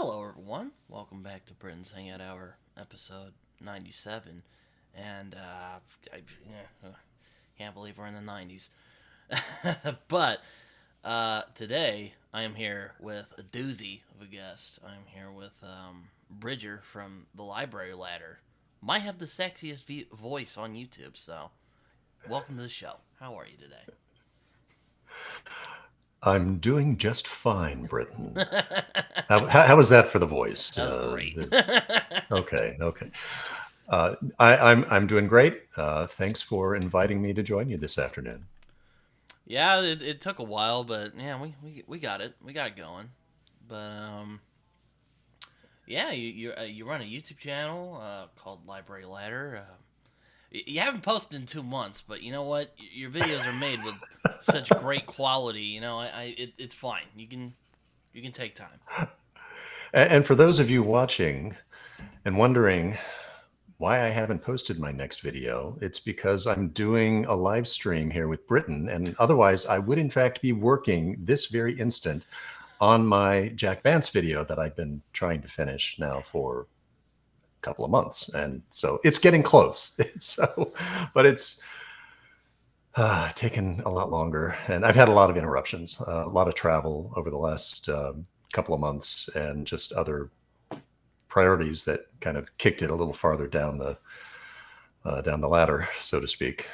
Hello, everyone. Welcome back to Britton's Hangout Hour, episode 97. And can't believe we're in the 90s. But today, I am here with a doozy of a guest. I am here with Bridger from the Library Ladder. Might have the sexiest voice on YouTube, so welcome to the show. How are you today? I'm doing just fine, Britton. That How was that for the voice? was great. Okay, okay. I'm doing great. Thanks for inviting me to join you this afternoon. Yeah, it took a while, but yeah, we got it. We got it going. But yeah, you run a YouTube channel called Library Ladder. You haven't posted in 2 months, but you know what? Your videos are made with such great quality. It's fine. You can take time. And for those of you watching and wondering why I haven't posted my next video, it's because I'm doing a live stream here with Britton, and otherwise I would in fact be working this very instant on my Jack Vance video that I've been trying to finish now for a couple of months, and so it's getting close. But it's taken a lot longer, and I've had a lot of interruptions, a lot of travel over the last couple of months, and just other priorities that kind of kicked it a little farther down the ladder, so to speak.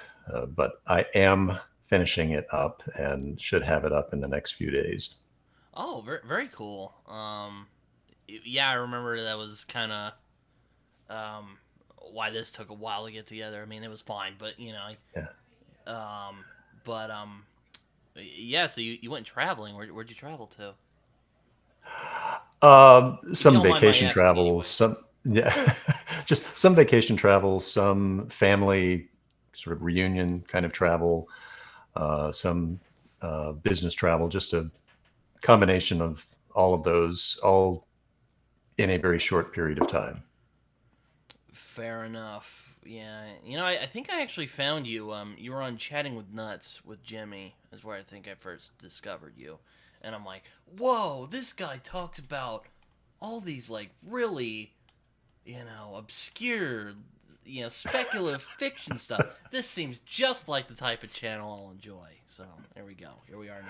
But I am finishing it up and should have it up in the next few days. Oh, very, very cool. Yeah, I remember that was kind of um, why this took a while to get together. I mean, it was fine, but Yeah. um, but yeah. So you went traveling. Where'd you travel to? If you Some don't mind my vacation asking, travel, anyway. some yeah, just some vacation travel, some family sort of reunion kind of travel, some business travel, just a combination of all of those, all in a very short period of time. Fair enough. Yeah, I think I actually found you. You were on Chatting with Nuts with Jimmy, is where I think I first discovered you, and I'm like, whoa, this guy talks about all these like really, obscure, speculative fiction stuff. This seems just like the type of channel I'll enjoy. So there we go. Here we are now.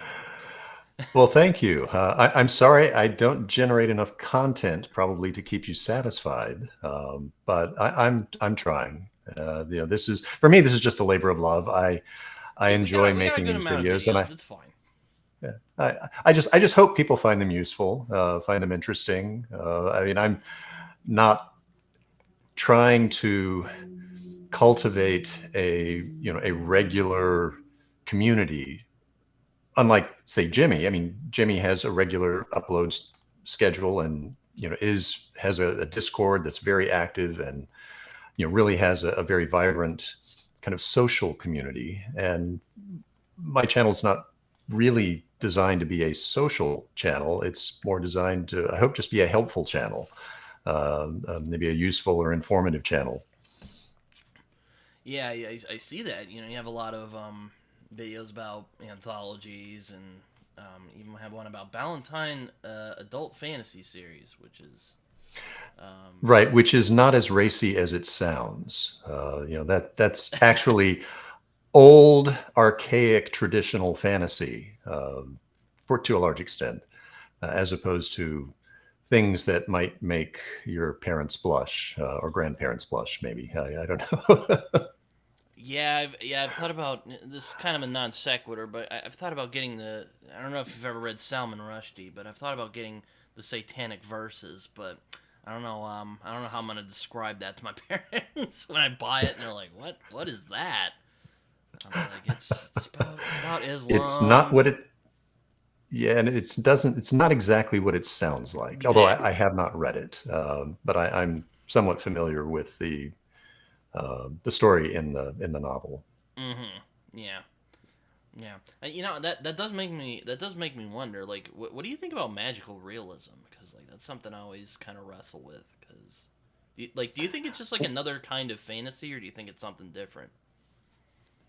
Well, thank you. I'm sorry I don't generate enough content probably to keep you satisfied, but I'm trying. This is for me. This is just a labor of love. I we got enjoy we got a making good these amount of videos, and videos. It's fine. yeah, I just hope people find them useful, find them interesting. I mean, I'm not trying to cultivate a regular community, unlike say Jimmy. I mean, Jimmy has a regular uploads schedule, and is has a Discord that's very active, and really has a very vibrant kind of social community. And my channel's not really designed to be a social channel. It's more designed to, I hope, just be a helpful channel, maybe a useful or informative channel. Yeah, yeah, I see that. You have a lot of videos about anthologies, and even have one about Valentine adult fantasy series, which is um, Right, which is not as racy as it sounds. That's actually old, archaic, traditional fantasy, for to a large extent, as opposed to things that might make your parents blush, or grandparents blush. Maybe I don't know. I've thought about this is kind of a non sequitur, but I've thought about getting the. I don't know if you've ever read Salman Rushdie, but I've thought about getting the Satanic Verses, but I don't know. I don't know how I'm gonna describe that to my parents when I buy it, and they're like, "What? What is that?" I'll be like, "It's about It's not Islam." what it. Yeah, and it's not exactly what it sounds like. Although I Exactly. have not read it, but I'm somewhat familiar with the story in the novel. Yeah. Yeah. That does make me wonder. Like, what do you think about magical realism? Because like that's something I always kind of wrestle with. Because, do you think it's just like another kind of fantasy, or do you think it's something different?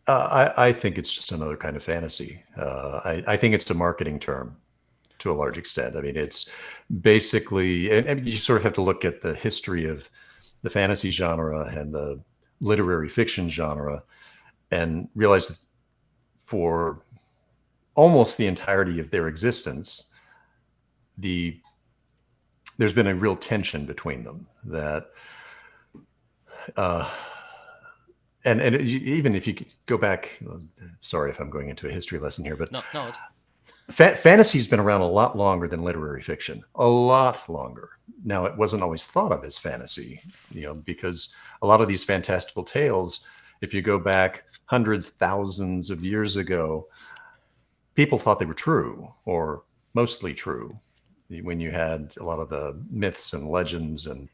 I think it's just another kind of fantasy. I think it's a marketing term. to a large extent. I mean, it's basically, and you sort of have to look at the history of the fantasy genre and the literary fiction genre and realize that for almost the entirety of their existence, there's been a real tension between them that, uh, even if you could go back, sorry if I'm going into a history lesson here, but No, no, it's fantasy's been around a lot longer than literary fiction, a lot longer. Now, it wasn't always thought of as fantasy, because a lot of these fantastical tales, if you go back hundreds, thousands of years ago, people thought they were true or mostly true. When you had a lot of the myths and legends and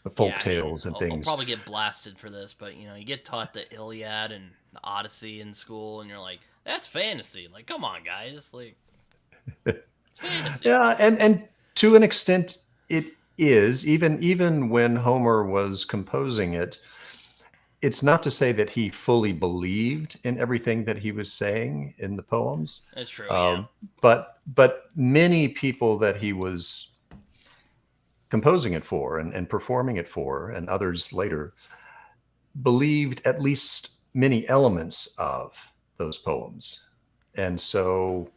the folk yeah. I mean, tales and I'll things. probably get blasted for this, but you get taught the Iliad and the Odyssey in school, and you're like, that's fantasy. Like, come on, guys, like it's fantasy. Yeah, and to an extent, it is. Even when Homer was composing it, it's not to say that he fully believed in everything that he was saying in the poems. That's true. Yeah. Um, but many people that he was composing it for and performing it for, and others later, believed at least many elements of those poems. And so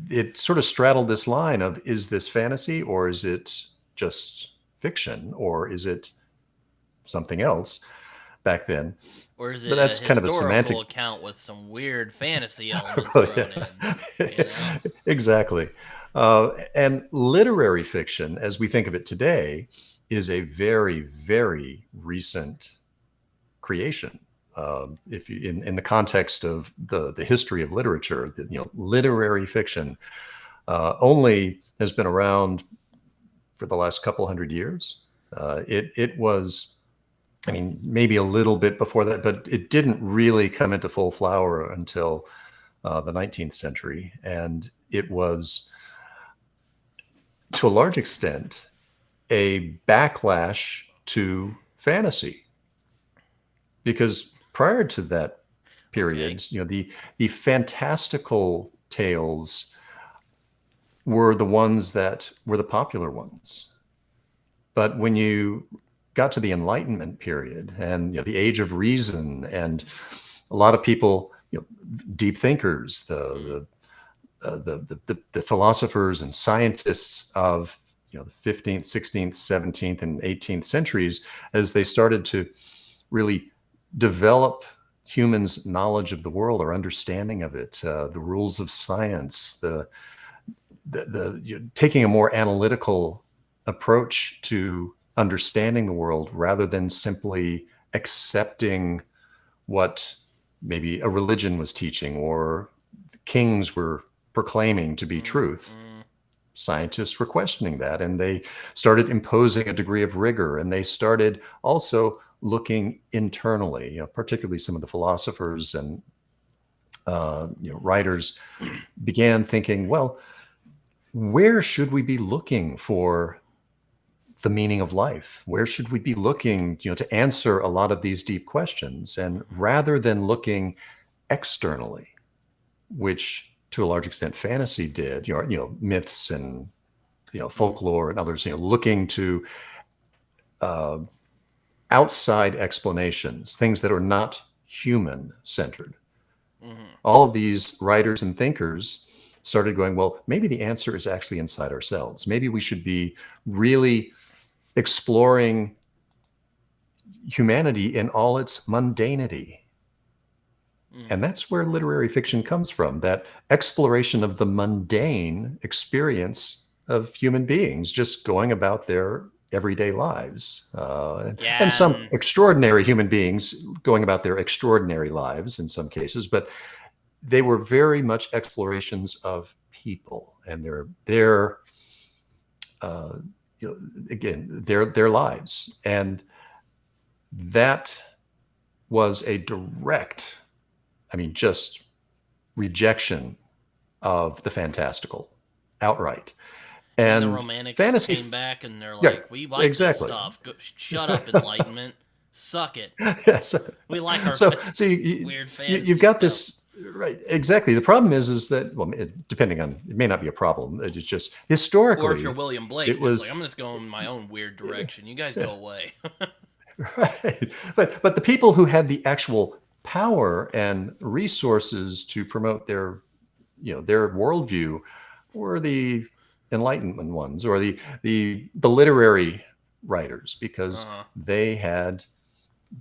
it sort of straddled this line of, is this fantasy or is it just fiction or is it something else back then? Or is But it a that's kind of a semantic. historical account with some weird fantasy elements thrown in? Exactly. And literary fiction, as we think of it today, is a very, very recent creation. If you, in the context of the history of literature, literary fiction only has been around for the last couple hundred years. It was, I mean, maybe a little bit before that, but it didn't really come into full flower until the 19th century. And it was, to a large extent, a backlash to fantasy. Because prior to that period, the fantastical tales were the ones that were the popular ones. But when you got to the Enlightenment period and the Age of Reason, and a lot of people, deep thinkers, the philosophers and scientists of the 15th, 16th, 17th, and 18th centuries, as they started to really develop humans' knowledge of the world or understanding of it, the rules of science, the taking a more analytical approach to understanding the world rather than simply accepting what maybe a religion was teaching or kings were proclaiming to be truth. Scientists were questioning that, and they started imposing a degree of rigor, and they started also looking internally, particularly some of the philosophers and writers began thinking, well, where should we be looking for the meaning of life? Where should we be looking, to answer a lot of these deep questions? And rather than looking externally, which to a large extent fantasy did, myths and folklore and others, looking to outside explanations, things that are not human centered. All of these writers and thinkers started going, well, maybe the answer is actually inside ourselves. Maybe we should be really exploring humanity in all its mundanity. And that's where literary fiction comes from, that exploration of the mundane experience of human beings just going about their everyday lives. And some extraordinary human beings going about their extraordinary lives in some cases, but they were very much explorations of people and their lives. And that was a direct, just rejection of the fantastical outright. And the Romantics fantasy came back and they're like, we like this stuff. Shut up, Enlightenment. Suck it. Yeah, we like our so weird fantasy you've got stuff. Right, exactly. The problem is that, well, depending on, it may not be a problem. It's just Or if you're historically, William Blake, it you're just like, was I'm just going my own weird direction. You guys go away. right. But the people who had the actual power and resources to promote their, their worldview were the Enlightenment ones, or the literary writers, because Uh-huh. they had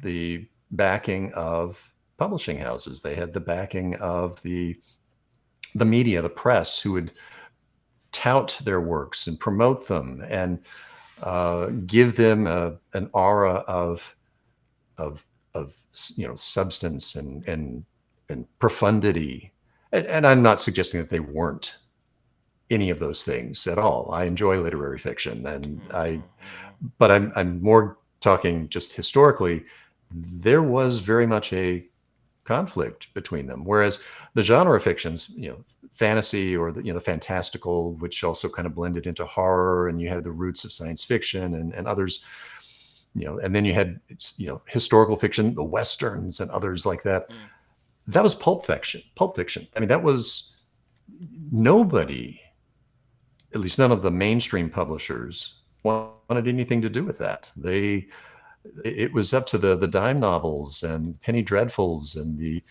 the backing of publishing houses. They had the backing of the media, the press, who would tout their works and promote them and give them an aura of substance and profundity. And I'm not suggesting that they weren't any of those things at all. I enjoy literary fiction, but I'm more talking just historically. There was very much a conflict between them. Whereas the genre fictions, fantasy, or the fantastical, which also kind of blended into horror, and you had the roots of science fiction and others, and then you had, historical fiction, the westerns and others like that. Mm. That was pulp fiction. Pulp fiction. I mean, that was nobody, at least none of the mainstream publishers, wanted anything to do with that. It was up to the dime novels and penny dreadfuls and the,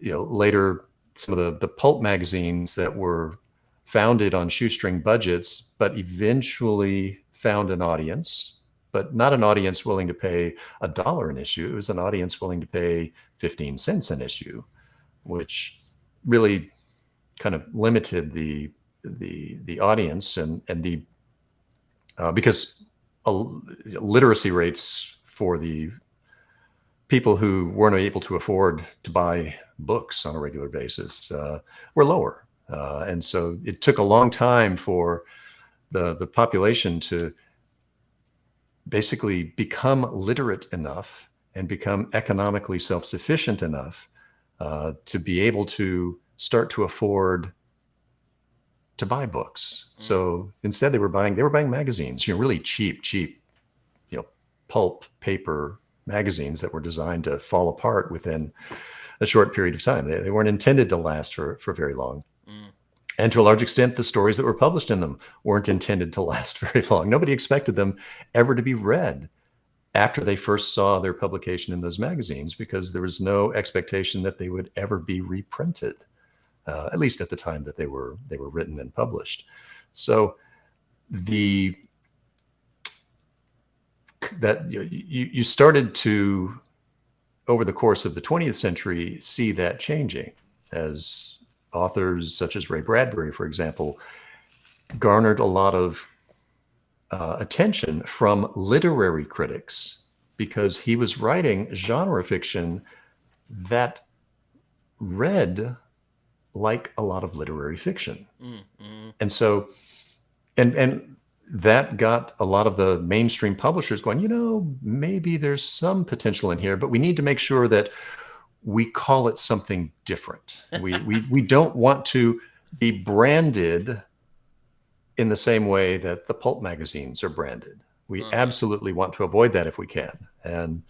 later, some of the pulp magazines that were founded on shoestring budgets, but eventually found an audience, but not an audience willing to pay $1 an issue. It was an audience willing to pay 15 cents an issue, which really kind of limited the audience, and the because literacy rates for the people who weren't able to afford to buy books on a regular basis were lower. And so it took a long time for the population to basically become literate enough and become economically self-sufficient enough to be able to start to afford to buy books. So instead they were buying magazines, really cheap, pulp paper magazines that were designed to fall apart within a short period of time. They weren't intended to last for very long. Mm. And to a large extent, the stories that were published in them weren't intended to last very long. Nobody expected them ever to be read after they first saw their publication in those magazines, because there was no expectation that they would ever be reprinted, at least at the time that they were written and published. So you started to, over the course of the 20th century, see that changing, as authors such as Ray Bradbury, for example, garnered a lot of attention from literary critics, because he was writing genre fiction that read like a lot of literary fiction. And so, and that got a lot of the mainstream publishers going, maybe there's some potential in here, but we need to make sure that we call it something different. We don't want to be branded in the same way that the pulp magazines are branded. We absolutely want to avoid that if we can. And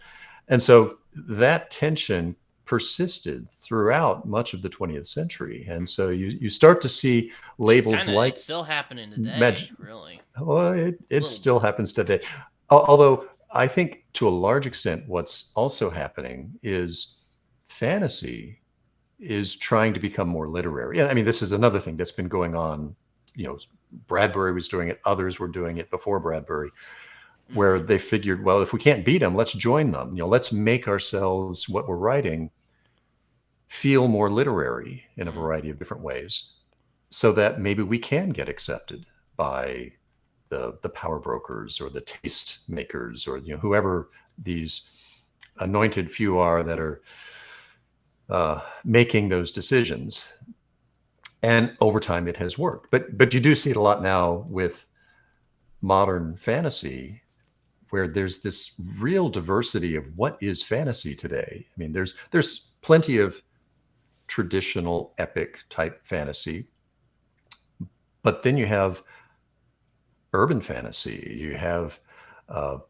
so that tension persisted throughout much of the 20th century. And so you start to see labels like it's still happening today, really. Well, it still happens today. Although I think to a large extent, what's also happening is fantasy is trying to become more literary. I mean, this is another thing that's been going on. Bradbury was doing it. Others were doing it before Bradbury, where they figured, well, if we can't beat them, let's join them. Let's make ourselves, what we're writing, feel more literary in a variety of different ways, so that maybe we can get accepted by the power brokers or the taste makers, or whoever these anointed few are that are making those decisions. And over time, it has worked. But you do see it a lot now with modern fantasy, where there's this real diversity of what is fantasy today. I mean, there's plenty of traditional epic type fantasy, but then you have urban fantasy. You have, a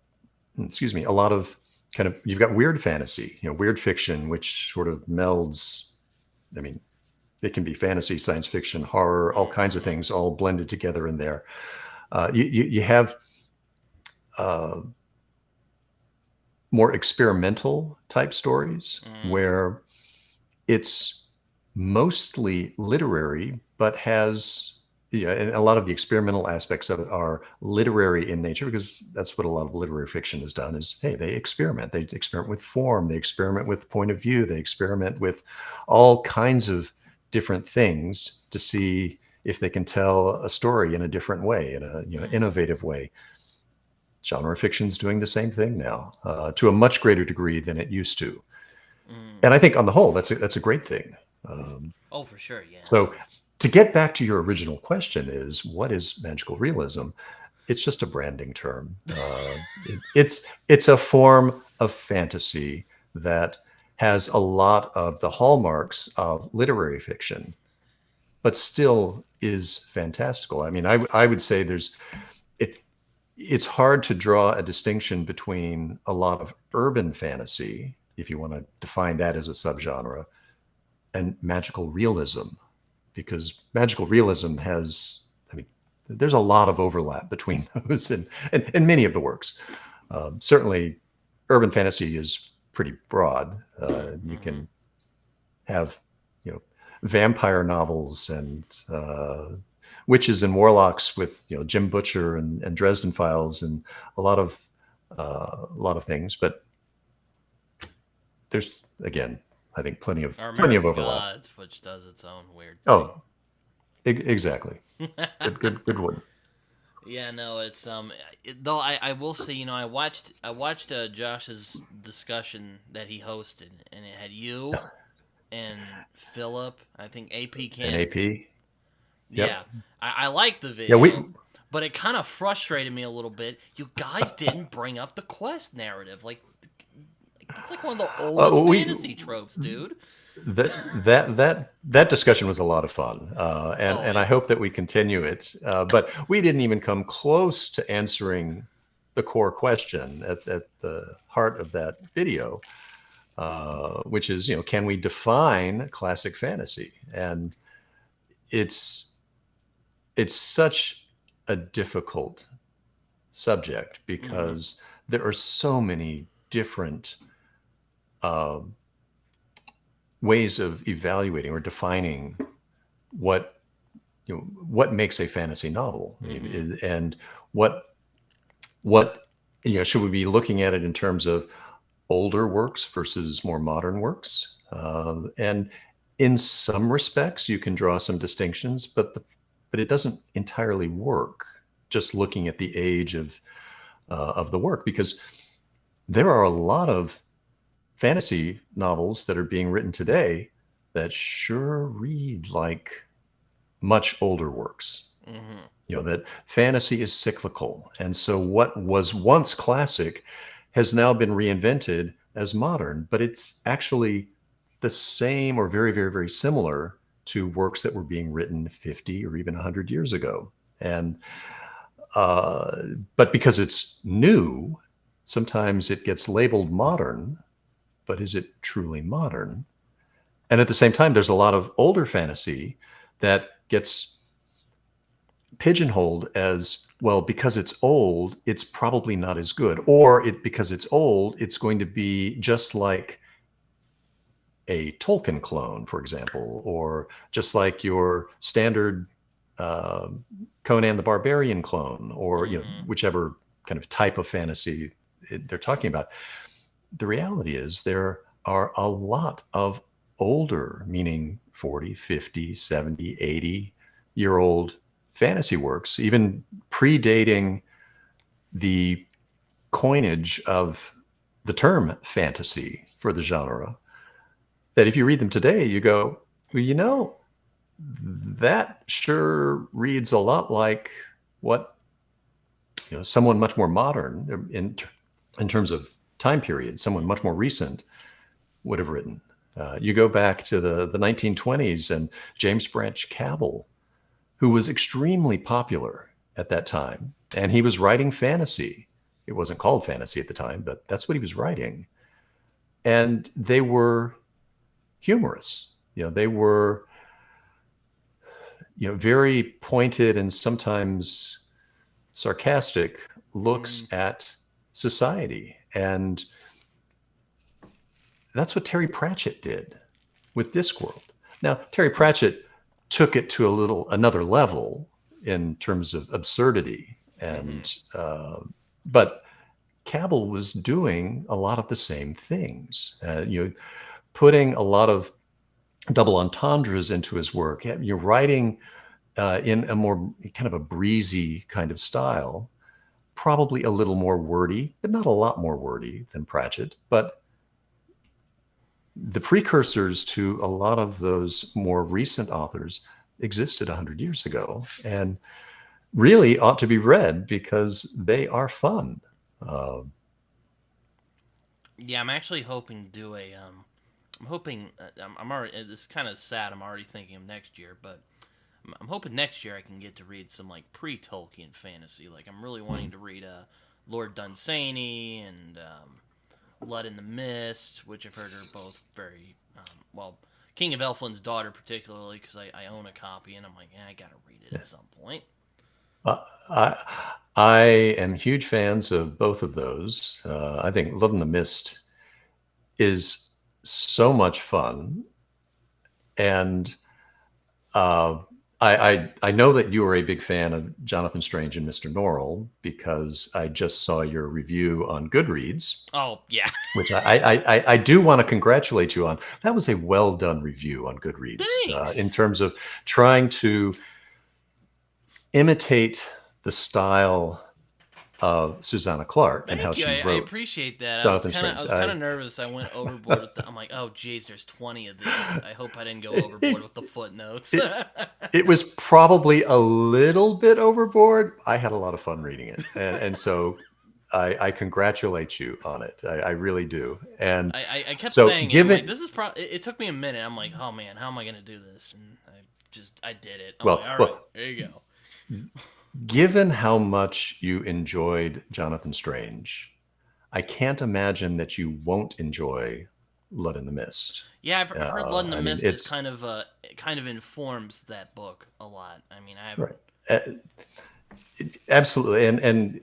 lot of you've got weird fantasy, weird fiction, which sort of melds I mean, it can be fantasy, science fiction, horror, all kinds of things, all blended together in there. You have more experimental type stories where it's mostly literary, but has, yeah, and a lot of the experimental aspects of it are literary in nature, because that's what a lot of literary fiction has done is, hey, they experiment with form, they experiment with point of view, they experiment with all kinds of different things to see if they can tell a story in a different way, in a innovative way. Genre fiction's doing the same thing now, to a much greater degree than it used to. And I think on the whole, that's a great thing. Oh, for sure, yeah. So to get back to your original question is, what is magical realism? It's just a branding term. It's a form of fantasy that has a lot of the hallmarks of literary fiction, but still is fantastical. I mean, I would say it's hard to draw a distinction between a lot of urban fantasy, if you want to define that as a subgenre, and magical realism, because magical realism has, I mean, there's a lot of overlap between those and many of the works. Certainly, urban fantasy is pretty broad. You can have, vampire novels and witches and warlocks with, Jim Butcher and Dresden Files and a lot of things. But there's, again, I think plenty of overlap. Gods, which does its own weird thing. Oh, exactly. Good one. Yeah, no, it's though I will say, I watched Josh's discussion that he hosted, and it had you and Philip, I think AP Cannon. And AP. Yep. Yeah, I liked the video. Yeah, but it kind of frustrated me a little bit. You guys didn't bring up the quest narrative. Like, it's like one of the oldest fantasy tropes, dude. That discussion was a lot of fun, and I hope that we continue it. But we didn't even come close to answering the core question at the heart of that video, which is, can we define classic fantasy? And it's such a difficult subject because there are so many different ways of evaluating or defining what makes a fantasy novel, and what should we be looking at it in terms of older works versus more modern works, and in some respects you can draw some distinctions, but it doesn't entirely work just looking at the age of the work, because there are a lot of fantasy novels that are being written today that sure read like much older works. That fantasy is cyclical, and so what was once classic has now been reinvented as modern, but it's actually the same or very, very, very similar to works that were being written 50 or even 100 years ago. And but because it's new, sometimes it gets labeled modern, but is it truly modern? And at the same time, there's a lot of older fantasy that gets pigeonholed as, well, because it's old, it's probably not as good. Or because it's old, it's going to be just like a Tolkien clone, for example, or just like your standard Conan the Barbarian clone, or whichever kind of type of fantasy they're talking about. The reality is there are a lot of older, meaning 40, 50, 70, 80-year-old fantasy works, even predating the coinage of the term fantasy for the genre, that if you read them today, you go, well, that sure reads a lot like what someone much more modern in terms of time period, someone much more recent would have written. You go back to the 1920s and James Branch Cabell, who was extremely popular at that time, and he was writing fantasy. It wasn't called fantasy at the time, but that's what he was writing. And they were humorous. They were, very pointed and sometimes sarcastic Mm, looks at society. And that's what Terry Pratchett did with Discworld. Now, Terry Pratchett took it to another level in terms of absurdity, mm-hmm. but Cabell was doing a lot of the same things. Putting a lot of double entendres into his work. You're writing in a more kind of a breezy kind of style, probably a little more wordy, but not a lot more wordy than Pratchett. But the precursors to a lot of those more recent authors existed 100 years ago and really ought to be read because they are fun. Uh, Yeah, I'm actually hoping to do a. I'm hoping. I'm already. It's kind of sad. I'm already thinking of next year, but I'm hoping next year I can get to read some like pre-Tolkien fantasy. Like I'm really wanting to read Lord Dunsany and Blood in the Mist, which I've heard are both very well. King of Elfland's Daughter, particularly, because I own a copy and I'm like, I gotta read it at some point. uh, I, I am huge fans of both of those. I think Blood in the Mist is so much fun, and uh, I know that you are a big fan of Jonathan Strange and Mr. Norrell because I just saw your review on Goodreads, Oh yeah, which I do want to congratulate you on. That was a well done review on Goodreads in thanks. terms of trying to imitate the style of Susanna Clark and how Thank you. she I wrote appreciate that. Jonathan I Strange. was kind of nervous. I went overboard with the. I'm like, oh geez, there's 20 of these. I hope I didn't go overboard with the footnotes. It, it was probably a little bit overboard. I had a lot of fun reading it, and so I congratulate you on it. I really do. And I kept so, saying it. I'm like, given this is probably. It took me a minute. I'm like, oh man, how am I gonna do this? And I did it. I'm well, like, all right, well, there you go. given how much you enjoyed Jonathan Strange, I can't imagine that you won't enjoy Blood in the Mist. Yeah, I've heard Blood in the I mean, Mist is it's kind of informs that book a lot. I mean, I haven't. right. Uh, Absolutely, and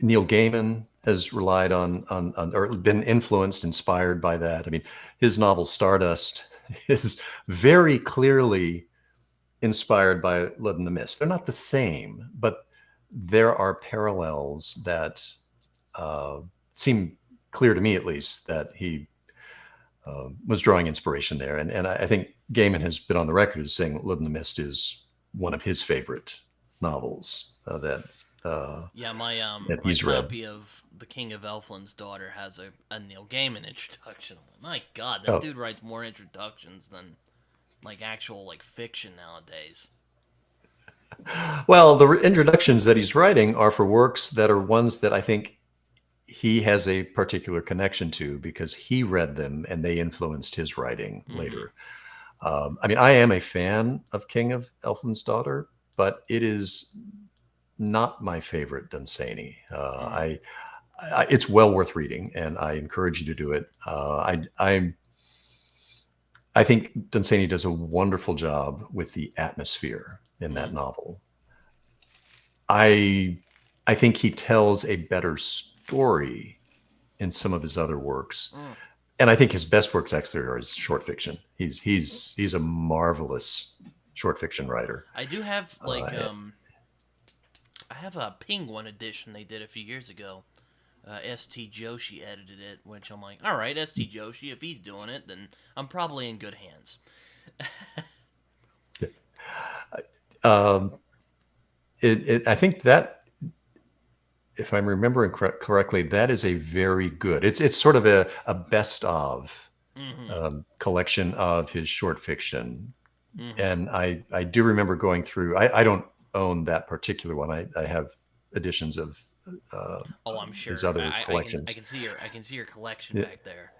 Neil Gaiman has relied on or been influenced, inspired by that. I mean, his novel Stardust is very clearly inspired by Blood in the Mist. They're not the same, but there are parallels that uh, seem clear to me, at least, that he was drawing inspiration there. And I think Gaiman has been on the record as saying Blood in the Mist is one of his favorite novels Yeah, that my he's read. copy of The King of Elfland's Daughter has a Neil Gaiman introduction. I'm like, my God, that Oh, dude writes more introductions than like actual like fiction nowadays. well, the introductions that he's writing are for works that are ones that I think he has a particular connection to because he read them and they influenced his writing Mm-hmm. later. I mean, I am a fan of King of Elfland's Daughter, but it is not my favorite Dunsany. Mm. It's well worth reading, and I encourage you to do it. I think Dunsany does a wonderful job with the atmosphere in that Mm. novel. I I think he tells a better story in some of his other works, Mm. and I think his best works actually are his short fiction. He's a marvelous short fiction writer. I do have like Uh, I have a Penguin edition they did a few years ago. St. Joshi edited it, which I'm like, all right, St. Joshi, if he's doing it, then I'm probably in good hands. um, I think that if I'm remembering correctly, that is a very good. It's sort of a best of Mm-hmm. collection of his short fiction, Mm-hmm. and I do remember going through. I don't own that particular one. I have editions of uh, Oh, I'm his sure. other I collections. can see your collection Yeah. back there.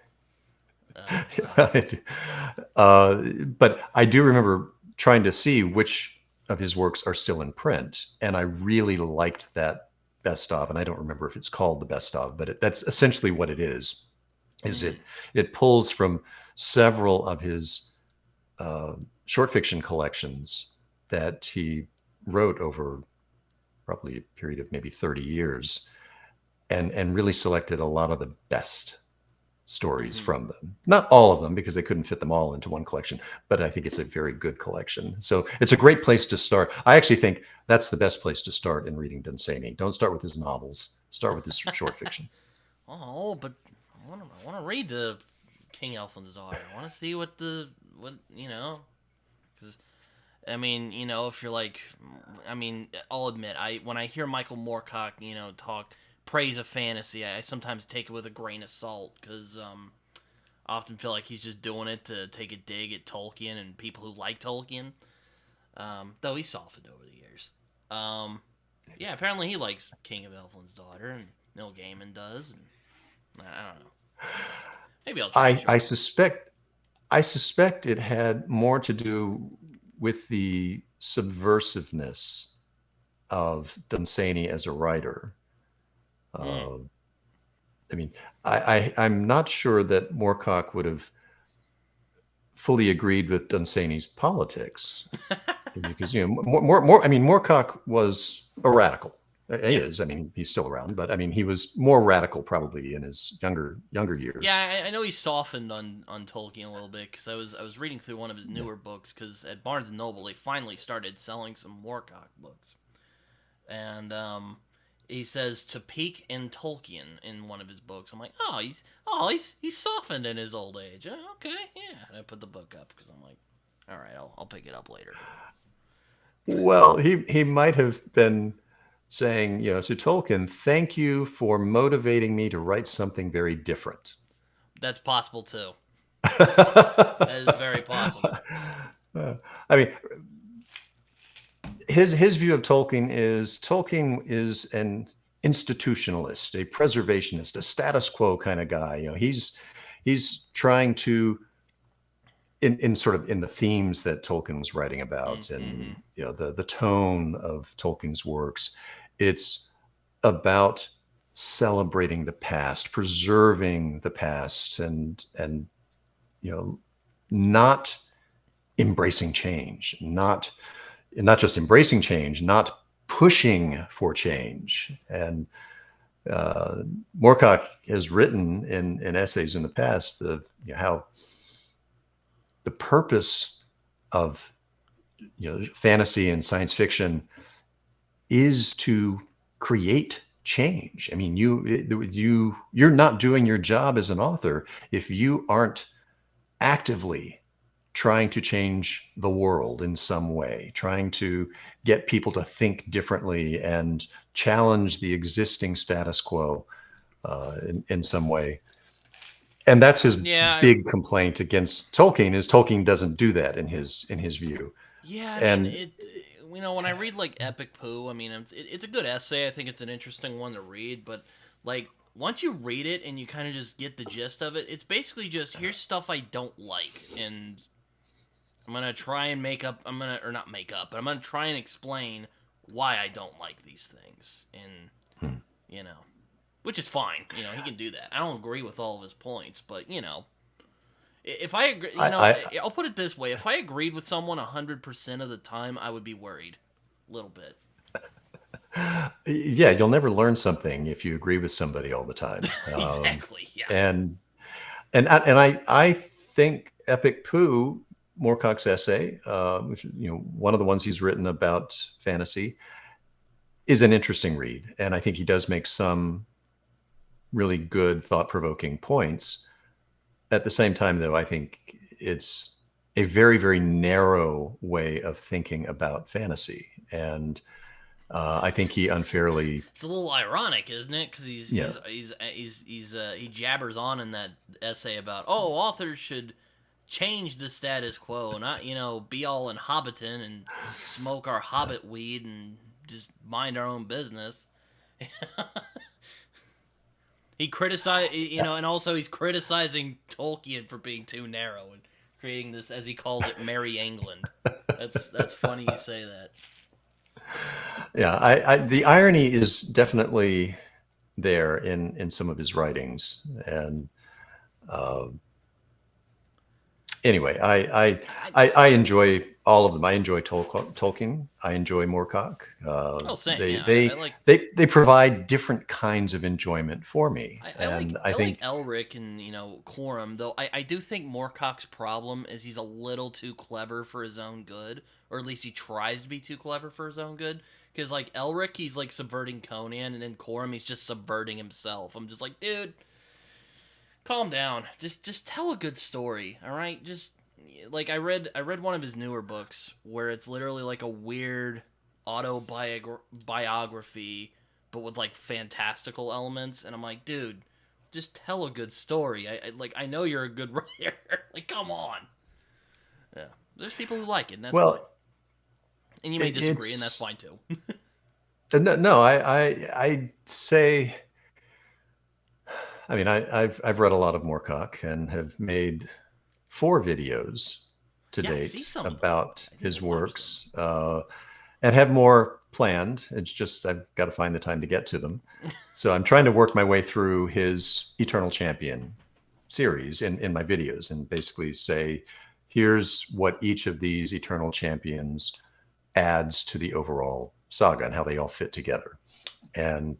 But I do remember trying to see which of his works are still in print, and I really liked that best of. And I don't remember if it's called the best of, but that's essentially what it is. is Mm. it pulls from several of his uh, short fiction collections that he wrote over probably a period of maybe 30 years, and really selected a lot of the best stories Mm-hmm. from them. Not all of them, because they couldn't fit them all into one collection, but I think it's a very good collection. So it's a great place to start. I actually think that's the best place to start in reading Dunsany. Don't start with his novels. Start with his short fiction. Oh, but I want to read the King Elfland's Daughter. I want to see what you know. Because I mean, if you're like, I mean, I'll admit, when I hear Michael Moorcock, talk praise of fantasy, I sometimes take it with a grain of salt because I often feel like he's just doing it to take a dig at Tolkien and people who like Tolkien. Though he's softened over the years. Um, yeah, apparently he likes King of Elfland's Daughter, and Neil Gaiman does. And I don't know. Maybe I'll try I, I short. suspect I suspect it had more to do with the subversiveness of Dunsany as a writer. Mm. Uh, I mean, I'm not sure that Moorcock would have fully agreed with Dunsany's politics, because I mean, Moorcock was a radical. He Yeah. is. I mean, he's still around, but I mean, he was more radical probably in his younger Yeah, years. I know he softened on Tolkien a little bit because I was reading through one of his newer books because at Barnes and Noble they finally started selling some Moorcock books, and he says to peak in Tolkien in one of his books. I'm like, he's softened in his old age. Okay, yeah. And I put the book up because I'm like, all right, I'll pick it up later. Well, he might have been saying, to Tolkien, "Thank you for motivating me to write something very different." That's possible too. I That is very possible. mean, his view of Tolkien is an institutionalist, a preservationist, a status quo kind of guy. He's trying to, in sort of in the themes that Tolkien was writing about, Mm-hmm. and the tone of Tolkien's works. It's about celebrating the past, preserving the past, and you know not embracing change, not just embracing change, not pushing for change. And uh, Moorcock has written in essays in the past how the purpose of fantasy and science fiction is to create change. I mean, you're not doing your job as an author if you aren't actively trying to change the world in some way, trying to get people to think differently and challenge the existing status quo in some way. And that's his Yeah, big complaint against Tolkien, is Tolkien doesn't do that in his view. yeah. I mean, And it. When I read like Epic Pooh, I mean, it's a good essay. I think it's an interesting one to read, but like once you read it and you kind of just get the gist of it, it's basically just here's stuff I don't like, and I'm gonna try and make up. I'm gonna or not make up, but I'm gonna try and explain why I don't like these things, and you know, which is fine. He can do that. I don't agree with all of his points, but if I agree, I, I'll put it this way: if I agreed with someone 100% of the time, I would be worried, a little bit. yeah, you'll never learn something if you agree with somebody all the time. Exactly. Yeah. And I think Epic Pooh, Moorcock's essay, which is one of the ones he's written about fantasy, is an interesting read, and I think he does make some really good, thought-provoking points. At the same time, though, I think it's a very, very narrow way of thinking about fantasy, and I think he unfairly, It's a little ironic, isn't it? Because yeah, he jabbers on in that essay about authors should change the status quo, not be all in Hobbiton and smoke our Hobbit weed and just mind our own business. He criticized, and also he's criticizing Tolkien for being too narrow and creating this, as he calls it, Merry England. That's funny you say that. yeah. The irony is definitely there in some of his writings, and Uh, anyway, I, I, I enjoy all of them. I enjoy Tolkien. I enjoy Moorcock. oh, same. They Yeah, I they like. they provide different kinds of enjoyment for me, I like and I I like think Elric and Corum, though I do think Moorcock's problem is he's a little too clever for his own good, or at least he tries to be too clever for his own good. Because like Elric, he's like subverting Conan, and then Corum, he's just subverting himself. I'm just like, dude, calm down. Just tell a good story, all right? Just like I read one of his newer books where it's literally like a weird autobiography but with like fantastical elements, and I'm like, dude, just tell a good story. I know you're a good writer. Like, come on. Yeah. There's people who like it, and that's fine. well, And you may disagree, and that's it's fine too. no. I say. I mean, I've read a lot of Moorcock and have made 4 videos to Yeah, I see date some of them. about I need to his watch them. works, and have more planned. It's just I've got to find the time to get to them. So I'm trying to work my way through his Eternal Champion series in my videos and basically say, here's what each of these Eternal Champions adds to the overall saga and how they all fit together. And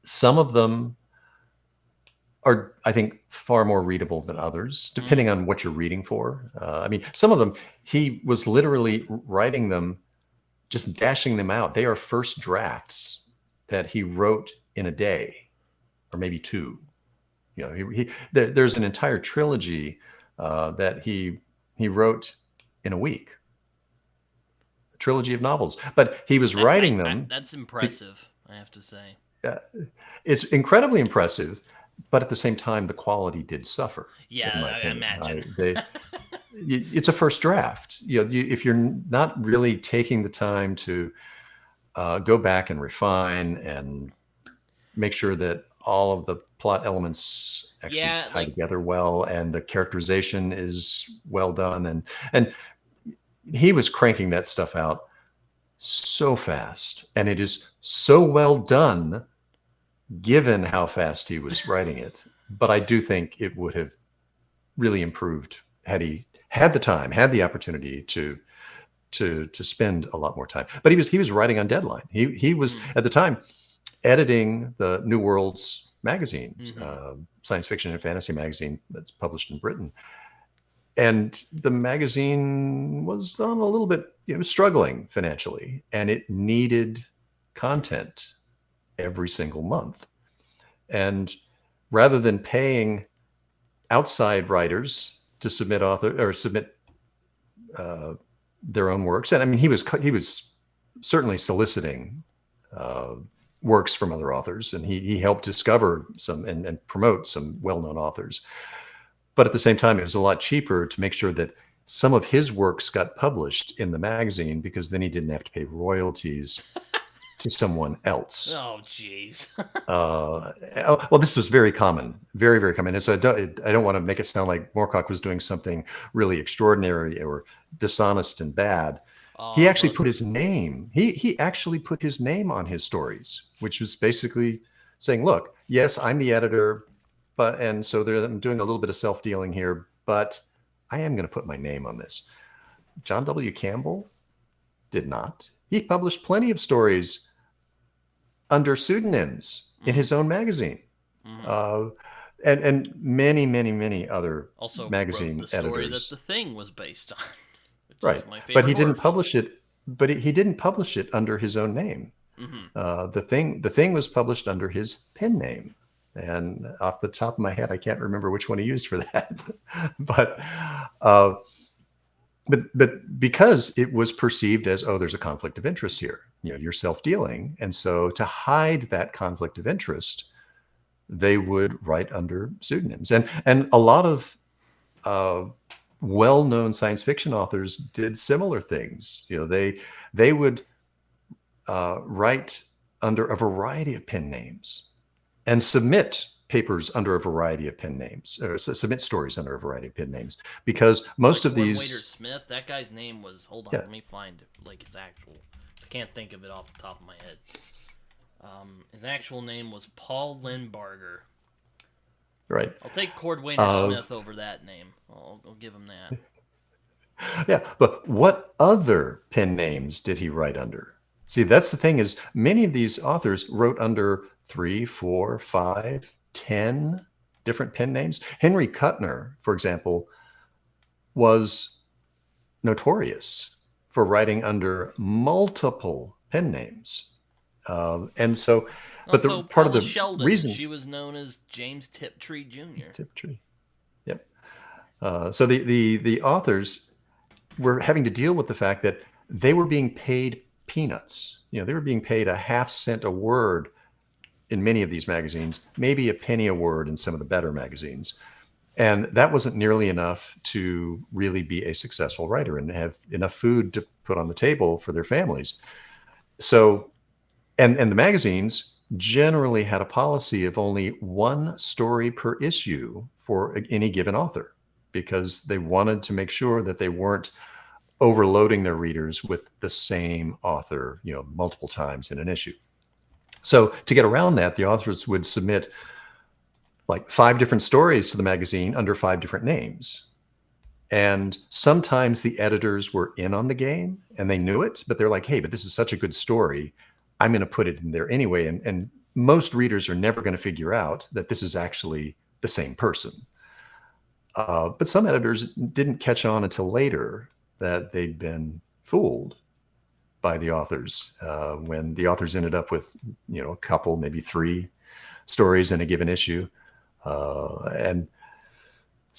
some of them are, I think, far more readable than others, depending on what you're reading for. I mean, some of them, he was literally writing them, just dashing them out. They are first drafts that he wrote in a day or maybe 2. You know, there's an entire trilogy that he wrote in a week, a trilogy of novels. But he was writing them. That's be- impressive, I have to say. uh, it's incredibly impressive, but at the same time, the quality did suffer, in Yeah, my I opinion. imagine. It's a first draft. If you're not really taking the time to go back and refine and make sure that all of the plot elements actually Yeah, tie like together well and the characterization is well done, and he was cranking that stuff out so fast, and it is so well done given how fast he was writing it. But I do think it would have really improved had he had the time, had the opportunity to spend a lot more time. But he was writing on deadline. He was mm, at the time editing the New Worlds magazine, hmm. science fiction and fantasy magazine that's published in Britain. And the magazine was on a little bit, struggling financially, and it needed content every single month. And rather than paying outside writers to submit uh, their own works, and I mean he was certainly soliciting uh, works from other authors, and he helped discover some and promote some well-known authors. But at the same time, it was a lot cheaper to make sure that some of his works got published in the magazine, because then he didn't have to pay royalties to someone else. Oh, jeez. Well, this was very common, very, very common. And so I don't want to make it sound like Moorcock was doing something really extraordinary or dishonest and bad. He actually But put his name. He actually put his name on his stories, which was basically saying, "Look, yes, I'm the editor, and so I'm doing a little bit of self-dealing here, but I am going to put my name on this." John W. Campbell did not. He published plenty of stories under pseudonyms in mm, his own magazine, hmm. uh, and many, many, many other Also wrote magazine the story that The editors. Thing was based on, which is Right, my but favorite he horror didn't film. publish it. But he didn't publish it under his own name. Hmm. The thing was published under his pen name, and off the top of my head, I can't remember which one he used for that. but uh, but because it was perceived as, oh, there's a conflict of interest here, you're self-dealing, and so to hide that conflict of interest, they would write under pseudonyms, and a lot of uh, well-known science fiction authors did similar things. They would write under a variety of pen names and submit papers under a variety of pen names, or submit stories under a variety of pen names, because most Like of Gordon Waiter these, Smith, that guy's name was. Hold on, yeah, let me find like his actual. I can't think of it off the top of my head. His actual name was Paul Lindbarger. right? I'll take Cordwainer Of Smith over that name. I'll give him that. Yeah, but what other pen names did he write under? See, that's the thing is many of these authors wrote under 3, 4, 5, 10 different pen names. Henry Kuttner, for example, was notorious for writing under multiple pen names. And so, but the Also, part of Paula the Sheldon. reason She was known as James Tiptree Jr. Tiptree, yep. So the authors were having to deal with the fact that they were being paid peanuts. They were being paid a half cent a word in many of these magazines, maybe a penny a word in some of the better magazines. And that wasn't nearly enough to really be a successful writer and have enough food to put on the table for their families. So, and the magazines generally had a policy of only one story per issue for any given author because they wanted to make sure that they weren't overloading their readers with the same author, multiple times in an issue. So to get around that, the authors would submit like 5 different stories to the magazine under 5 different names. And sometimes the editors were in on the game and they knew it, but they're like, hey, but this is such a good story. I'm going to put it in there anyway. And most readers are never going to figure out that this is actually the same person. But some editors didn't catch on until later that they'd been fooled by the authors when the authors ended up with, a couple, maybe 3 stories in a given issue. And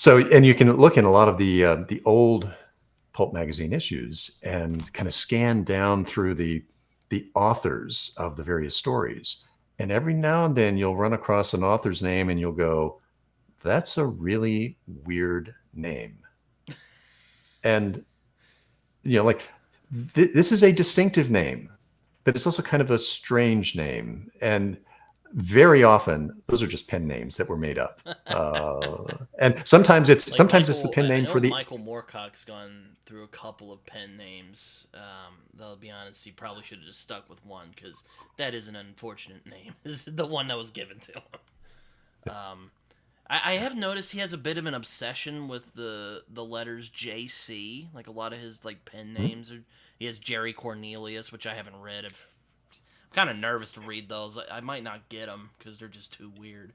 you can look in a lot of the old pulp magazine issues and kind of scan down through the authors of the various stories. And every now and then you'll run across an author's name and you'll go, that's a really weird name. And, this is a distinctive name, but it's also kind of a strange name. And very often those are just pen names that were made up. And sometimes it's the pen name for the. Michael Moorcock's gone through a couple of pen names. Though, to be honest, he probably should have just stuck with one because that is an unfortunate name. This is the one that was given to him. I have noticed he has a bit of an obsession with the letters JC. Like a lot of his pen names. He has Jerry Cornelius, which I haven't read. I'm kind of nervous to read those. I might not get them because they're just too weird.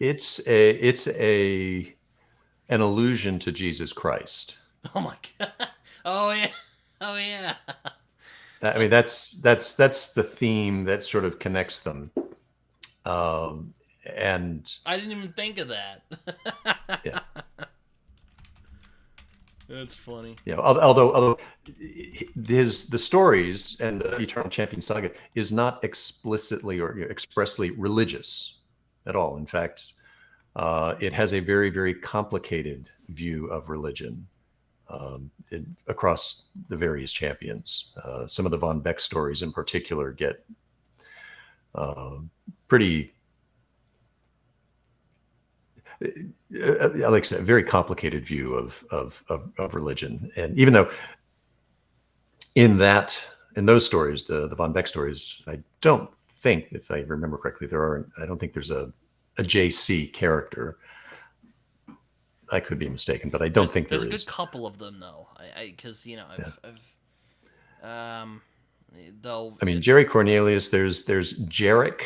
It's an allusion to Jesus Christ. Oh my god! Oh yeah! I mean, that's the theme that sort of connects them. And I didn't even think of that. Yeah, that's funny. Yeah, although the stories and the Eternal Champion saga is not explicitly or expressly religious at all. In fact, it has a very, very complicated view of religion across the various champions. Some of the Von Beck stories in particular get pretty, like I said, a very complicated view of religion. And even though in those stories, the Von Beck stories, I don't think, if I remember correctly, I don't think there's a JC character. I could be mistaken, but I don't think there is. There's a good couple of them though. Though. I mean, Jerry Cornelius. There's Jarek.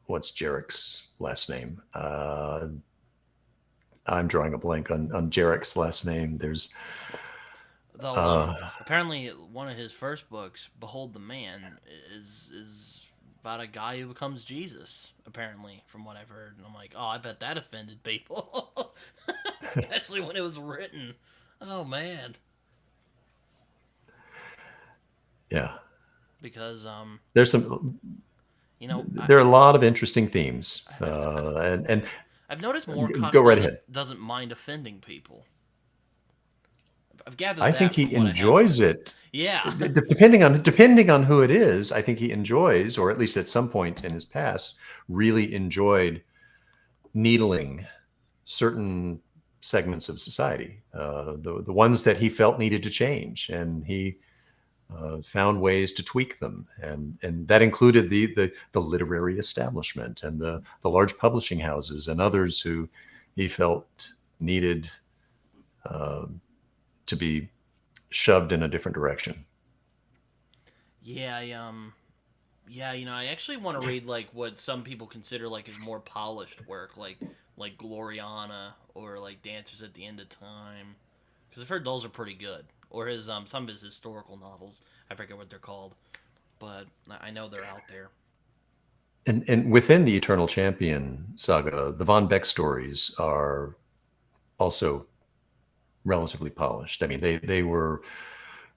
What's Jarek's last name? I'm drawing a blank on Jarek's last name. There's. Though apparently one of his first books, Behold the Man, is about a guy who becomes Jesus, apparently, from what I've heard. And I'm like, oh, I bet that offended people. Especially when it was written. Oh, man. Yeah. Because, there's some, there are a lot of interesting themes. And I've noticed Moorcock go right ahead. Doesn't mind offending people. I've gathered I that think he from what enjoys it. Yeah. Depending on who it is, I think he enjoys, or at least at some point in his past, really enjoyed needling certain segments of society, the ones that he felt needed to change, and he found ways to tweak them, and that included the literary establishment and the large publishing houses and others who he felt needed to be shoved in a different direction. Yeah, yeah, I actually want to read like what some people consider like his more polished work, like Gloriana or like Dancers at the End of Time, because I've heard those are pretty good. Or his some of his historical novels. I forget what they're called, but I know they're out there. And within the Eternal Champion saga, the Von Beck stories are also relatively polished. I mean, they were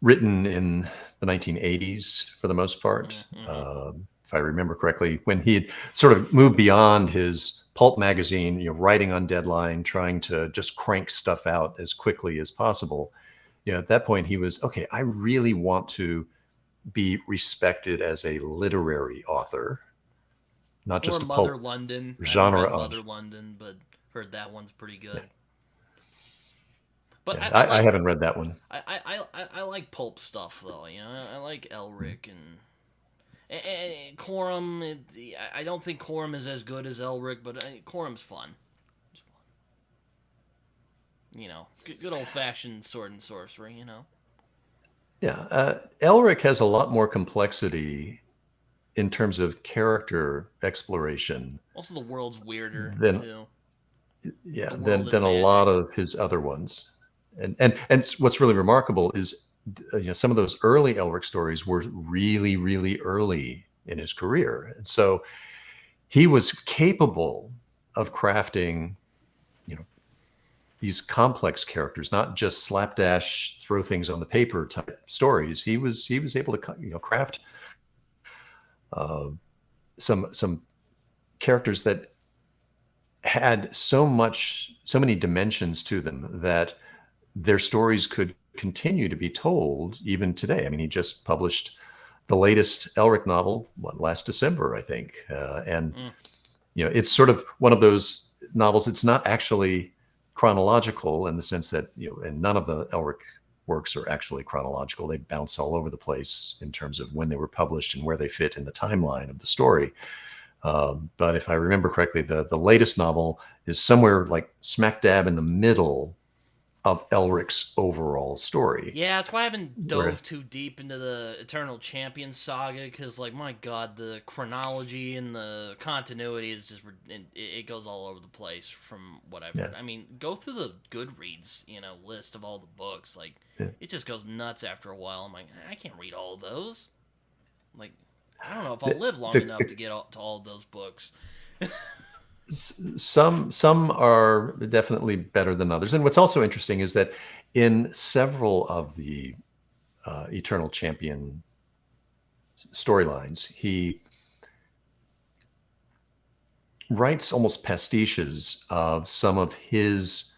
written in the 1980s for the most part. Mm-hmm. If I remember correctly, when he had sort of moved beyond his pulp magazine, writing on deadline, trying to just crank stuff out as quickly as possible. At that point, he was, okay, I really want to be respected as a literary author, not Or just a Mother pulp London. I haven't genre read of. Mother London, but heard that one's pretty Yeah, good. But yeah. I I like haven't read that one. I like pulp stuff though. I like Elric and Corum. I don't think Corum is as good as Elric, but Corum's fun. It's fun. Good old fashioned sword and sorcery. Yeah, Elric has a lot more complexity in terms of character exploration Also, the world's weirder than too. yeah The than world and than a lot magic. of his other ones. And what's really remarkable is some of those early Elric stories were really, really early in his career, and so he was capable of crafting you know these complex characters, not just slapdash throw things on the paper type stories. He was able to craft uh, some characters that had so many dimensions to them that their stories could continue to be told even today. I mean, he just published the latest Elric novel last December, I think, and Mm. it's sort of one of those novels. It's not actually chronological in the sense that and none of the Elric works are actually chronological. They bounce all over the place in terms of when they were published and where they fit in the timeline of the story. But if I remember correctly, the latest novel is somewhere like smack dab in the middle of Elric's overall story. Yeah, that's why I haven't Where dove too deep into the Eternal Champion saga, because, like, my god, the chronology and the continuity is just, it goes all over the place from what I've yeah, heard. I mean, go through the Goodreads, list of all the books. Like, yeah. it just goes nuts after a while. I'm like, I can't read all of those. Like, I don't know if I'll The, live long enough the, to get to all of those books. some are definitely better than others. And what's also interesting is that in several of the Eternal Champion storylines, he writes almost pastiches of some of his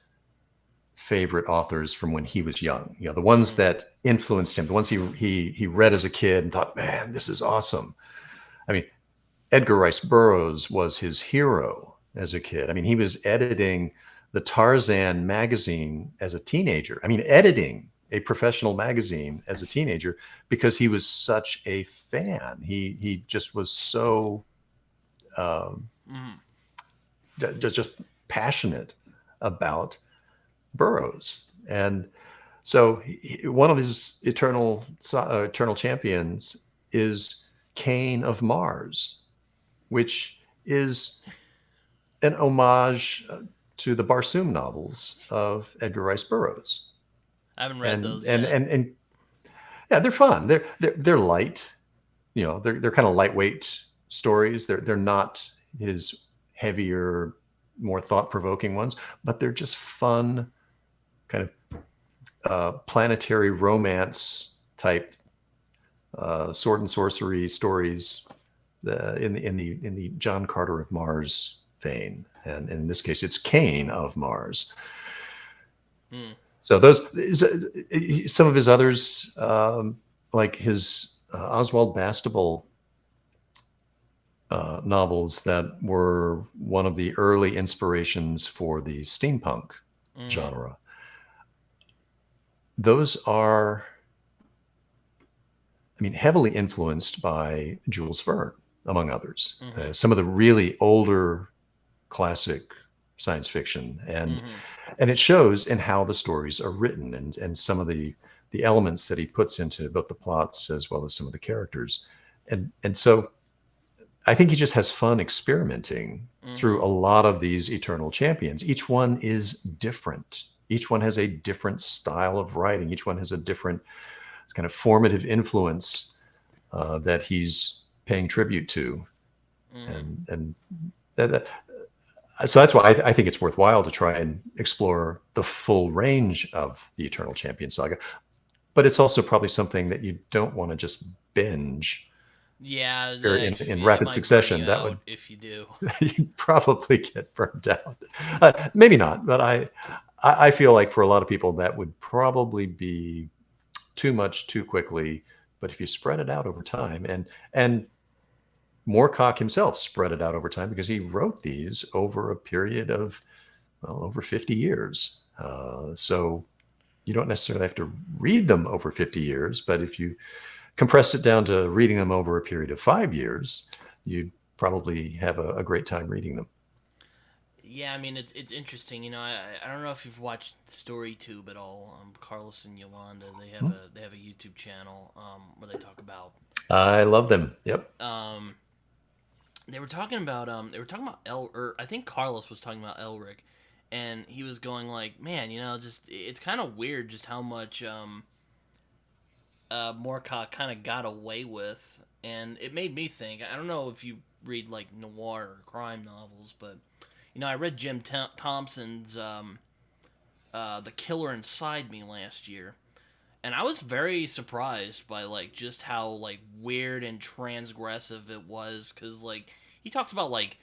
favorite authors from when he was young. The ones Mm. that influenced him, the ones he read as a kid and thought, man, this is awesome. I mean, Edgar Rice Burroughs was his hero as a kid. I mean, he was editing the Tarzan magazine as a teenager. I mean, editing a professional magazine as a teenager because he was such a fan. He just was so um, Mm. just passionate about Burroughs. And so one of his eternal champions is Cain of Mars, which is an homage to the Barsoom novels of Edgar Rice Burroughs. I haven't read And those and yet. and and yeah, they're fun. They're light. They're kind of lightweight stories. They're not his heavier, more thought provoking ones, but they're just fun, kind of planetary romance type sword and sorcery stories in the John Carter of Mars vein, and in this case, it's Cain of Mars. Mm. So those some of his others, like his Oswald Bastable novels that were one of the early inspirations for the steampunk Mm. genre. Those are I mean, heavily influenced by Jules Verne, among others. Mm-hmm. Some of the really older classic science fiction, Mm-hmm. and it shows in how the stories are written, and some of the elements that he puts into both the plots as well as some of the characters, and so I think he just has fun experimenting Mm-hmm. through a lot of these eternal champions. Each one is different. Each one has a different style of writing. Each one has a different kind of formative influence that he's paying tribute to, Mm-hmm. and that, so that's why I think it's worthwhile to try and explore the full range of the Eternal Champion saga. But it's also probably something that you don't want to just binge Yeah, in it rapid might burn you succession. That out would if you do. you'd probably get burned out. Maybe not, but I feel like for a lot of people that would probably be too much too quickly. But if you spread it out over time, and Moorcock himself spread it out over time because he wrote these over a period of, well, over 50 years. So you don't necessarily have to read them over 50 years, but if you compressed it down to reading them over a period of 5 years, you'd probably have a great time reading them. Yeah, I mean it's interesting. I don't know if you've watched StoryTube at all. Carlos and Yolanda, they have a YouTube channel where they talk about I love them. Yep. um they were talking about or I think Carlos was talking about Elric, and he was going like, man, just it's kind of weird just how much Moorcock kind of got away with, and it made me think. I don't know if you read like noir or crime novels, but I read Jim Thompson's The Killer Inside Me last year, and I was very surprised by like just how like weird and transgressive it was, cuz like he talks about like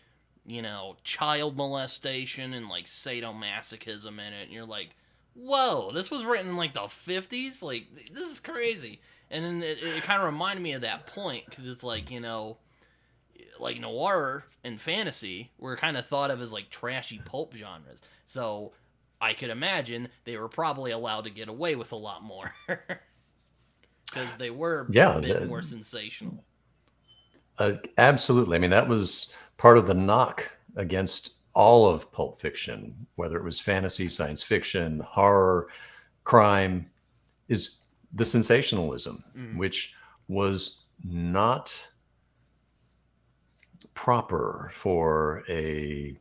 child molestation and like sadomasochism in it, and you're like, whoa, this was written in like the 50s, like this is crazy. And then it kind of reminded me of that point, because it's like like noir and fantasy were kind of thought of as like trashy pulp genres, so I could imagine they were probably allowed to get away with a lot more because they were a Yeah, bit more sensational. absolutely. I mean, that was part of the knock against all of Pulp Fiction, whether it was fantasy, science fiction, horror, crime, is the sensationalism, Mm-hmm. which was not proper for a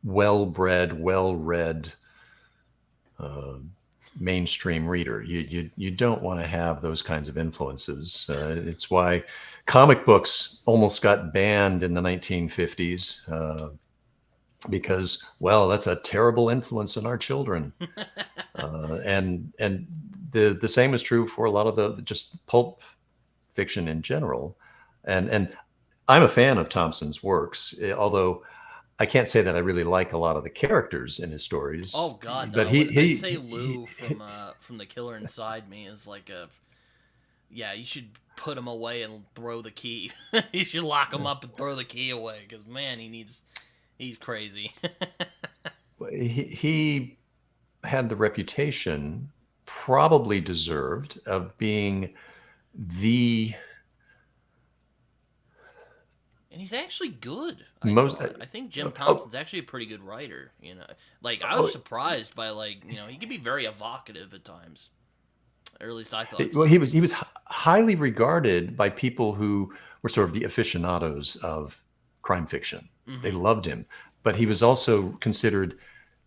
well-bred, well-read uh, mainstream reader. You don't want to have those kinds of influences. It's why comic books almost got banned in the 1950s, because, well, that's a terrible influence on our children. And the same is true for a lot of the just pulp fiction in general. And I'm a fan of Thompson's works, although I can't say that I really like a lot of the characters in his Oh stories. God, But I'd say Lou from The Killer Inside Me is like a, yeah. You should put him away and throw the key. You should lock him up and throw the key away, because man, he's crazy. he had the reputation, probably deserved, of being the And he's actually good. I most. thought. I think Jim Oh, Thompson's actually a pretty good writer. Like I was oh, surprised by, like, he could be very evocative at times, or at least I thought well, so. he was highly regarded by people who were sort of the aficionados of crime fiction. They Mm-hmm. loved him, but he was also considered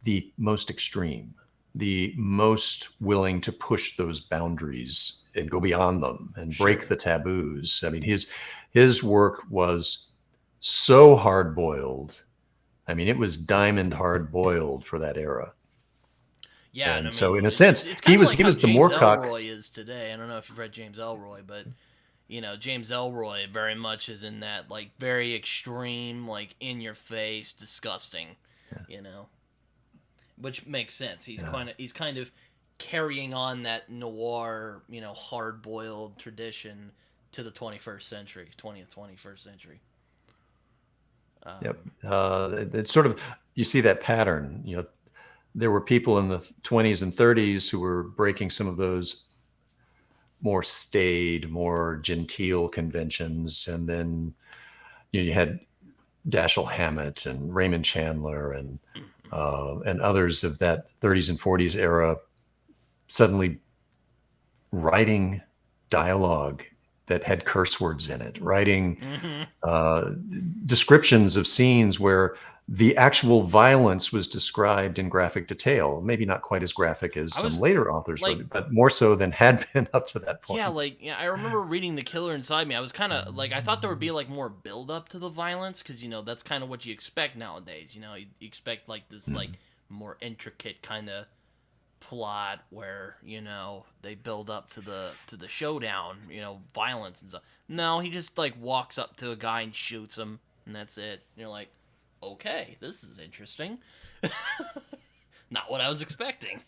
the most extreme, the most willing to push those boundaries and go beyond them and break Sure. the taboos. I mean, his work was so hard boiled. I mean, it was diamond hard boiled for that era. Yeah, and I And so, mean in a it's sense, it's he kind of was like he how was the James Moorcock. Elroy is today. I don't know if you've read James Elroy, but James Elroy very much is in that like very extreme, like in your face, disgusting, you know, which makes sense. Yeah. He's kind of carrying on that noir, hard boiled tradition to the 21st century, 20th 21st century. Yep. Um, It's sort of, you see that pattern. There were people in the 20s and 30s who were breaking some of those more staid, more genteel conventions. And then you had Dashiell Hammett and Raymond Chandler and others of that 30s and 40s era suddenly writing dialogue that had curse words in it, writing Mm-hmm. uh, descriptions of scenes where the actual violence was described in graphic detail. Maybe not quite as graphic as I some was later authors like, wrote it, but more so than had been up to that yeah, point. like yeah, I remember reading The Killer Inside Me. I was kind of like, I thought there would be like more build up to the violence because that's kind of what you expect nowadays. You expect like this like Mm. more intricate kind of plot where they build up to the showdown, violence and stuff. No, he just like walks up to a guy and shoots him, and that's it. And you're like, okay, this is interesting. Not what I was expecting.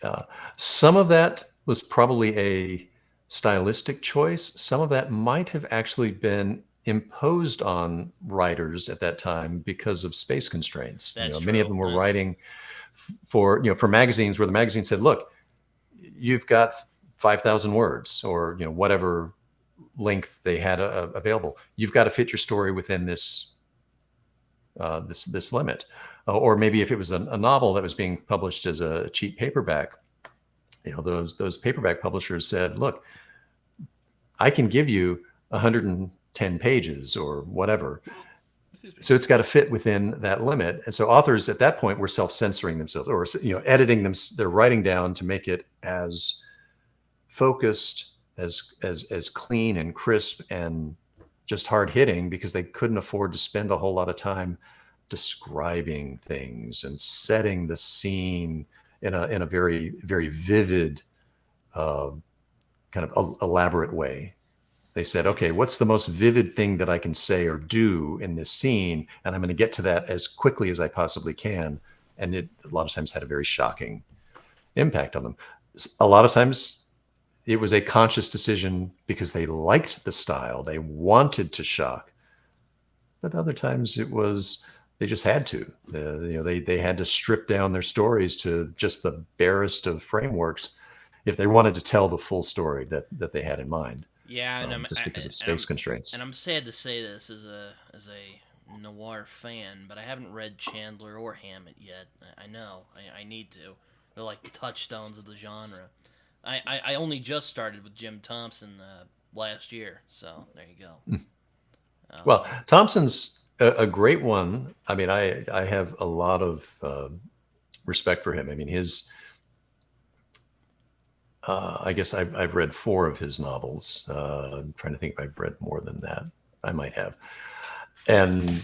Uh, some of that was probably a stylistic choice. Some of that might have actually been imposed on writers at that time because of space constraints. That's Many of true. them were That's writing for magazines where the magazine said, "Look, you've got 5,000 words or whatever length they had available. You've got to fit your story within this limit." Or maybe if it was a novel that was being published as a cheap paperback, those paperback publishers said, "Look, I can give you 110 pages or whatever." Excuse me. So it's got to fit within that limit. And so authors at that point were self-censoring themselves, or editing them. They're writing down to make it as focused, as clean and crisp and just hard hitting, because they couldn't afford to spend a whole lot of time describing things and setting the scene in a very very vivid, uh, kind of elaborate way. They said, okay, what's the most vivid thing that I can say or do in this scene? And I'm going to get to that as quickly as I possibly can. And it a lot of times had a very shocking impact on them. A lot of times it was a conscious decision because they liked the style, they wanted to shock. But other times it was they just had to. They had to strip down their stories to just the barest of frameworks if they wanted to tell the full story that they had in mind, Yeah, and just because of and space constraints. I'm sad to say this as a noir fan, but I haven't read Chandler or Hammett yet. I know I need to. They're like the touchstones of the genre. I only just started with Jim Thompson last year, so there you go. Well, Um, Thompson's a great one. I mean, I have a lot of respect for him. I mean, I guess I've read 4 of his novels. I'm trying to think if I've read more than that. I might have. And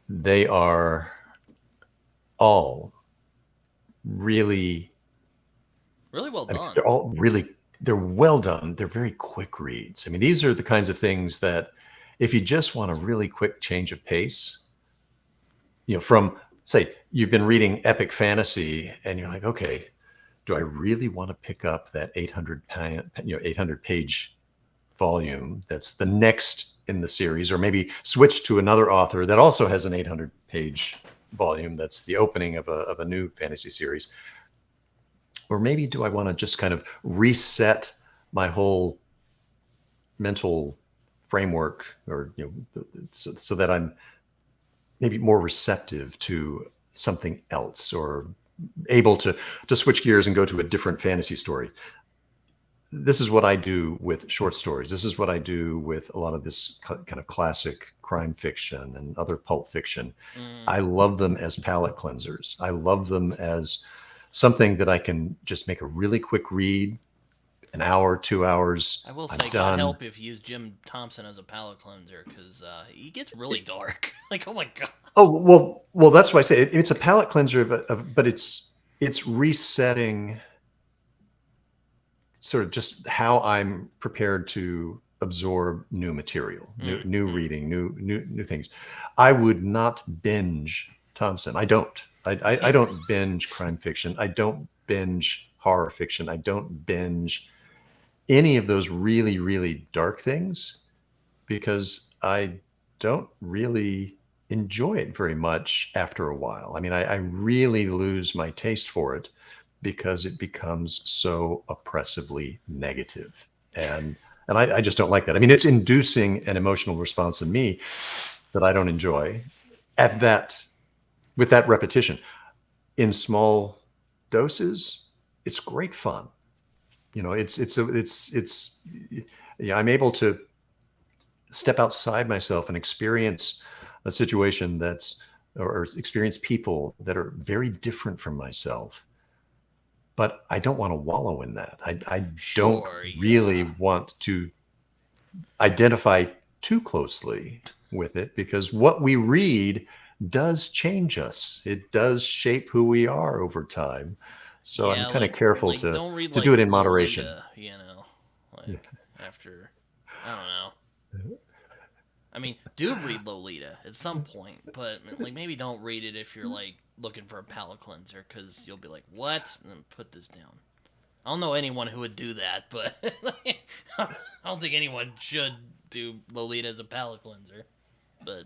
they are all really, really well I mean, done. they're well done. They're very quick reads. I mean, these are the kinds of things that if you just want a really quick change of pace, from, say, you've been reading epic fantasy and you're like, okay, do I really want to pick up that 800 page volume that's the next in the series, or maybe switch to another author that also has an 800 page volume that's the opening of a new fantasy series? Or maybe do I want to just kind of reset my whole mental framework, or so that I'm maybe more receptive to something else, or able to switch gears and go to a different fantasy story? This is what I do with short stories. This is what I do with a lot of this kind of classic crime fiction and other pulp fiction. Mm. I love them as palate cleansers. I love them as something that I can just make a really quick read, an hour, 2 hours, I will I'm say, God done. help if you use Jim Thompson as a palate cleanser, because he gets really dark. Like, oh my god. Oh, well, that's why I say it's a palate cleanser, but it's resetting sort of just how I'm prepared to absorb new material, new Mm-hmm. reading, new things. I would not binge Thompson. I don't. I don't binge crime fiction. I don't binge horror fiction. I don't binge any of those really, really dark things, because I don't really enjoy it very much after a while. I mean, I really lose my taste for it because it becomes so oppressively negative. And I just don't like that. I mean, it's inducing an emotional response in me that I don't enjoy at that with that repetition. In small doses, it's great fun. It's yeah, I'm able to step outside myself and experience a situation or experience people that are very different from myself, but I don't want to wallow in that. I don't Sure, really yeah. want to identify too closely with it, because what we read does change us. It does shape who we are over time. So I'm Yeah, kind of careful like don't read to do like it in moderation. Lolita, like after I don't know. I mean, do read Lolita at some point, but like maybe don't read it if you're like looking for a palate cleanser, because you'll be like, "What?" and then put this down. I don't know anyone who would do that, but I don't think anyone should do Lolita as a palate cleanser. But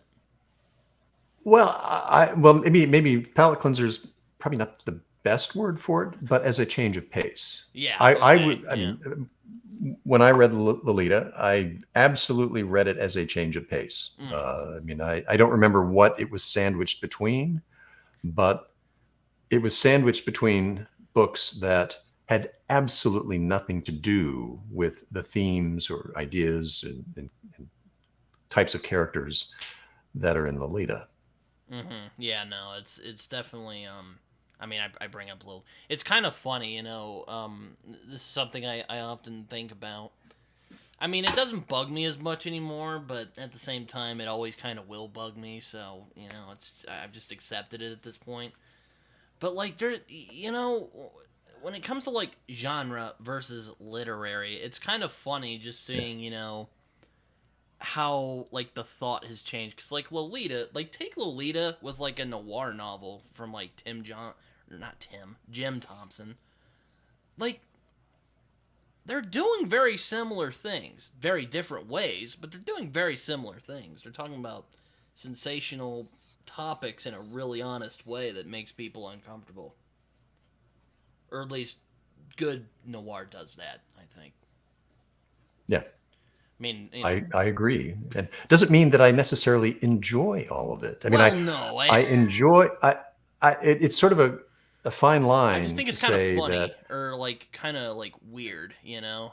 Well, well, maybe palate cleanser is probably not the best word for it, but as a change of pace. yeah, I okay, would, I yeah. mean, when I read Lolita, I absolutely read it as a change of pace. Mm, I mean, I don't remember what it was sandwiched between, but it was sandwiched between books that had absolutely nothing to do with the themes or ideas and types of characters that are in Lolita. yeah, no, it's definitely I mean, I bring up little. It's kind of funny, this is something I often think about. I mean, it doesn't bug me as much anymore, but at the same time, it always kind of will bug me. So I've just accepted it at this point. But like when it comes to like genre versus literary, it's kind of funny just Yeah. seeing how like the thought has changed. Because like Lolita, like take Lolita with like a noir novel from like Jim Thompson. Like they're doing very similar things, very different ways, but they're doing very similar things. They're talking about sensational topics in a really honest way that makes people uncomfortable, or at least good noir does that. I think. Yeah. I mean, I agree. And doesn't mean that I necessarily enjoy all of it. I mean, well, no, I enjoy, it's sort of a fine I just line think to it's kind of say that, funny or like kind of like weird,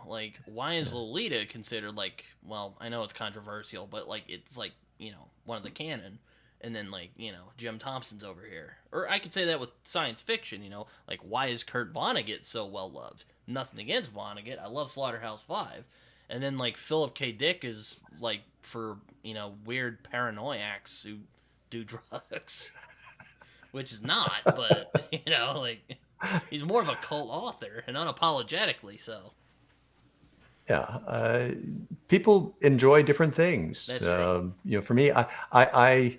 Like why is Lolita considered like, well, I know it's controversial, but like it's like, one of the canon, and then like, Jim Thompson's over here. Or I could say that with science fiction, like why is Kurt Vonnegut so well loved? Nothing against Vonnegut. I love Slaughterhouse 5. And then like Philip K. Dick is like for, weird paranoiacs who do drugs, which is not, but like he's more of a cult author and unapologetically so. yeah, people enjoy different things. That's true. For me, I,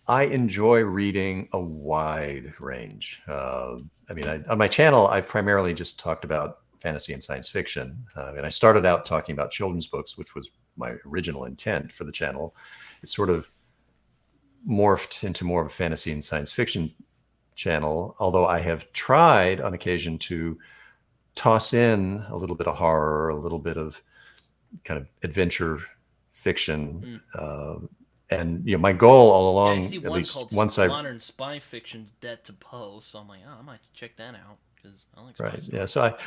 I enjoy reading a wide range. I mean, on my channel, I've primarily just talked about fantasy and science fiction. And I started out talking about children's books, which was my original intent for the channel. It's sort of morphed into more of a fantasy and science fiction channel, although I have tried on occasion to toss in a little bit of horror, a little bit of kind of adventure fiction. Mm. And my goal all Yeah, I see along, at one least called once I Modern Spy Fiction's Debt to Poe, so I'm like, oh, I might check that out because I like spy right, yeah. stories. So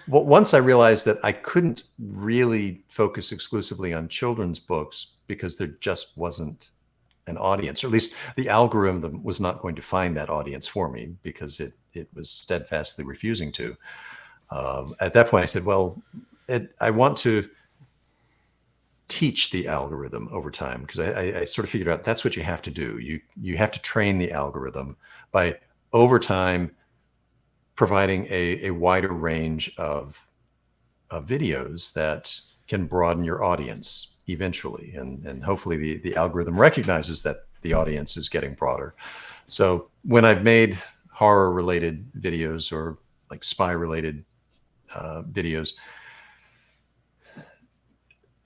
once I realized that I couldn't really focus exclusively on children's books because there just wasn't an audience, or at least the algorithm was not going to find that audience for me because it was steadfastly refusing to. At that point, I said, well, I want to teach the algorithm over time, because I sort of figured out that's what you have to do. You have to train the algorithm by over time providing a wider range of videos that can broaden your audience eventually, and hopefully the algorithm recognizes that the audience is getting broader. So when I've made horror related videos or like spy related videos,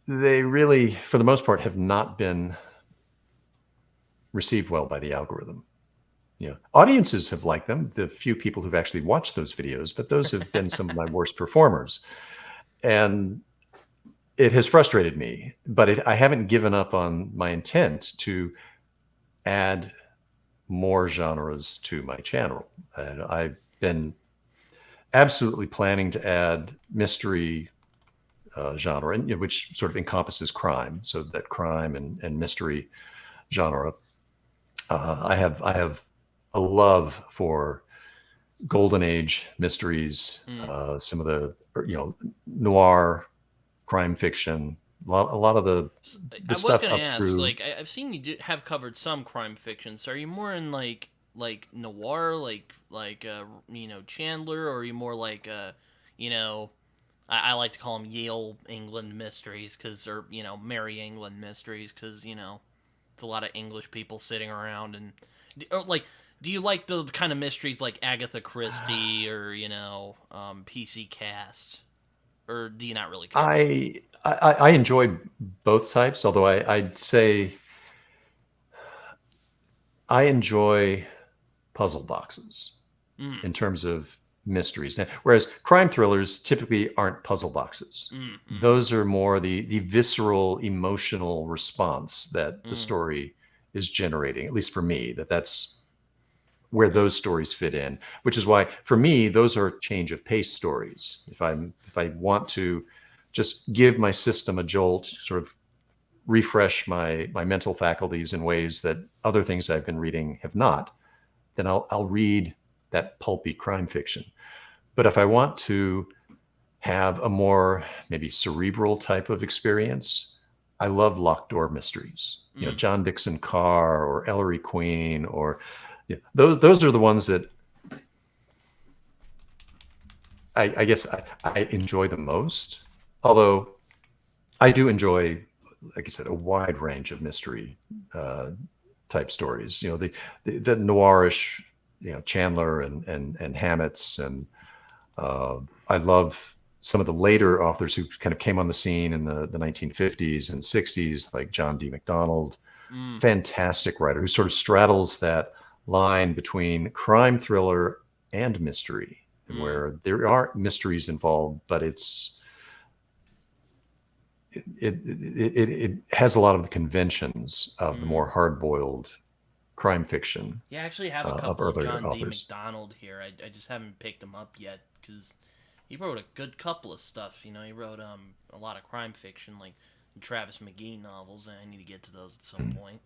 they really, for the most part, have not been received well by the algorithm. audiences have liked them, the few people who've actually watched those videos, but those have been some of my worst performers. And it has frustrated me, but I haven't given up on my intent to add more genres to my channel. And I've been absolutely planning to add mystery genre, and which sort of encompasses crime, so that crime and mystery genre. I have a love for golden age mysteries, some of the noir crime fiction, a lot of the I was stuff gonna up ask, through. like, I've seen you have covered some crime fiction. So are you more in noir, Chandler, or are you more like you know, I like to call them Yale England mysteries, because or Merry England mysteries, because it's a lot of English people sitting around and like. Do you like the kind of mysteries like Agatha Christie or PC Cast, or do you not really care? I enjoy both types, although I'd say I enjoy puzzle boxes Mm, in terms of mysteries. Now, whereas crime thrillers typically aren't puzzle boxes. mm, mm, Those are more the visceral emotional response that the mm, story is generating, at least for me, that's where mm, those stories fit in, which is why for me those are change of pace stories. If I want to just give my system a jolt, sort of refresh my mental faculties in ways that other things I've been reading have not, then I'll read that pulpy crime fiction. But if I want to have a more maybe cerebral type of experience, I love locked door mysteries. mm. John Dixon Carr or Ellery Queen, or those are the ones that I guess I enjoy the most. Although I do enjoy, like I said, a wide range of mystery type stories. The noirish, Chandler and Hammett's, and I love some of the later authors who kind of came on the scene in the 1950s and 60s, like John D. MacDonald. Mm, Fantastic writer who sort of straddles that line between crime thriller and mystery, mm, where there aren't mysteries involved, but it has a lot of the conventions of the mm. more hard-boiled crime fiction Yeah, I actually have a of couple of earlier John D. authors. MacDonald here. I just haven't picked them up yet because he wrote a good couple of stuff. He wrote a lot of crime fiction, like Travis McGee novels, and I need to get to those at some point.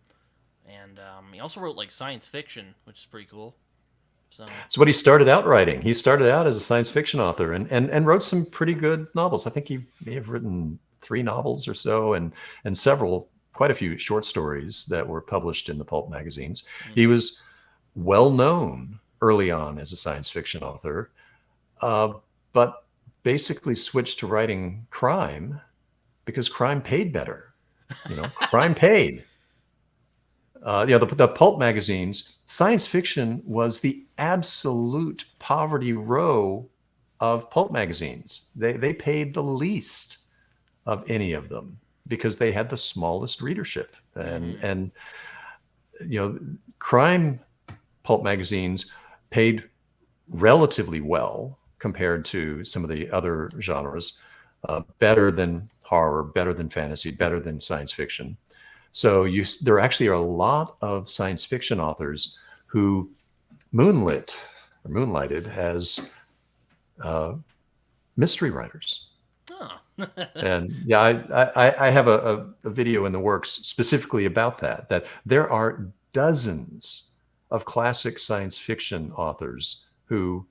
And he also wrote like science fiction, which is pretty cool. So, It's what he started out writing. He started out as a science fiction author and wrote some pretty good novels. I think he may have written 3 novels or so, and quite a few short stories that were published in the pulp magazines. mm. He was well known early on as a science fiction author, uh, but basically switched to writing crime because crime paid better. Crime paid. The pulp magazines, science fiction was the absolute poverty row of pulp magazines. They paid the least of any of them because they had the smallest readership, and Mm-hmm. and crime pulp magazines paid relatively well compared to some of the other genres, better than horror, better than fantasy, better than science fiction. So there actually are a lot of science fiction authors who moonlighted as uh, mystery writers. Oh. And yeah, I have a video in the works specifically about that. That there are dozens of classic science fiction authors who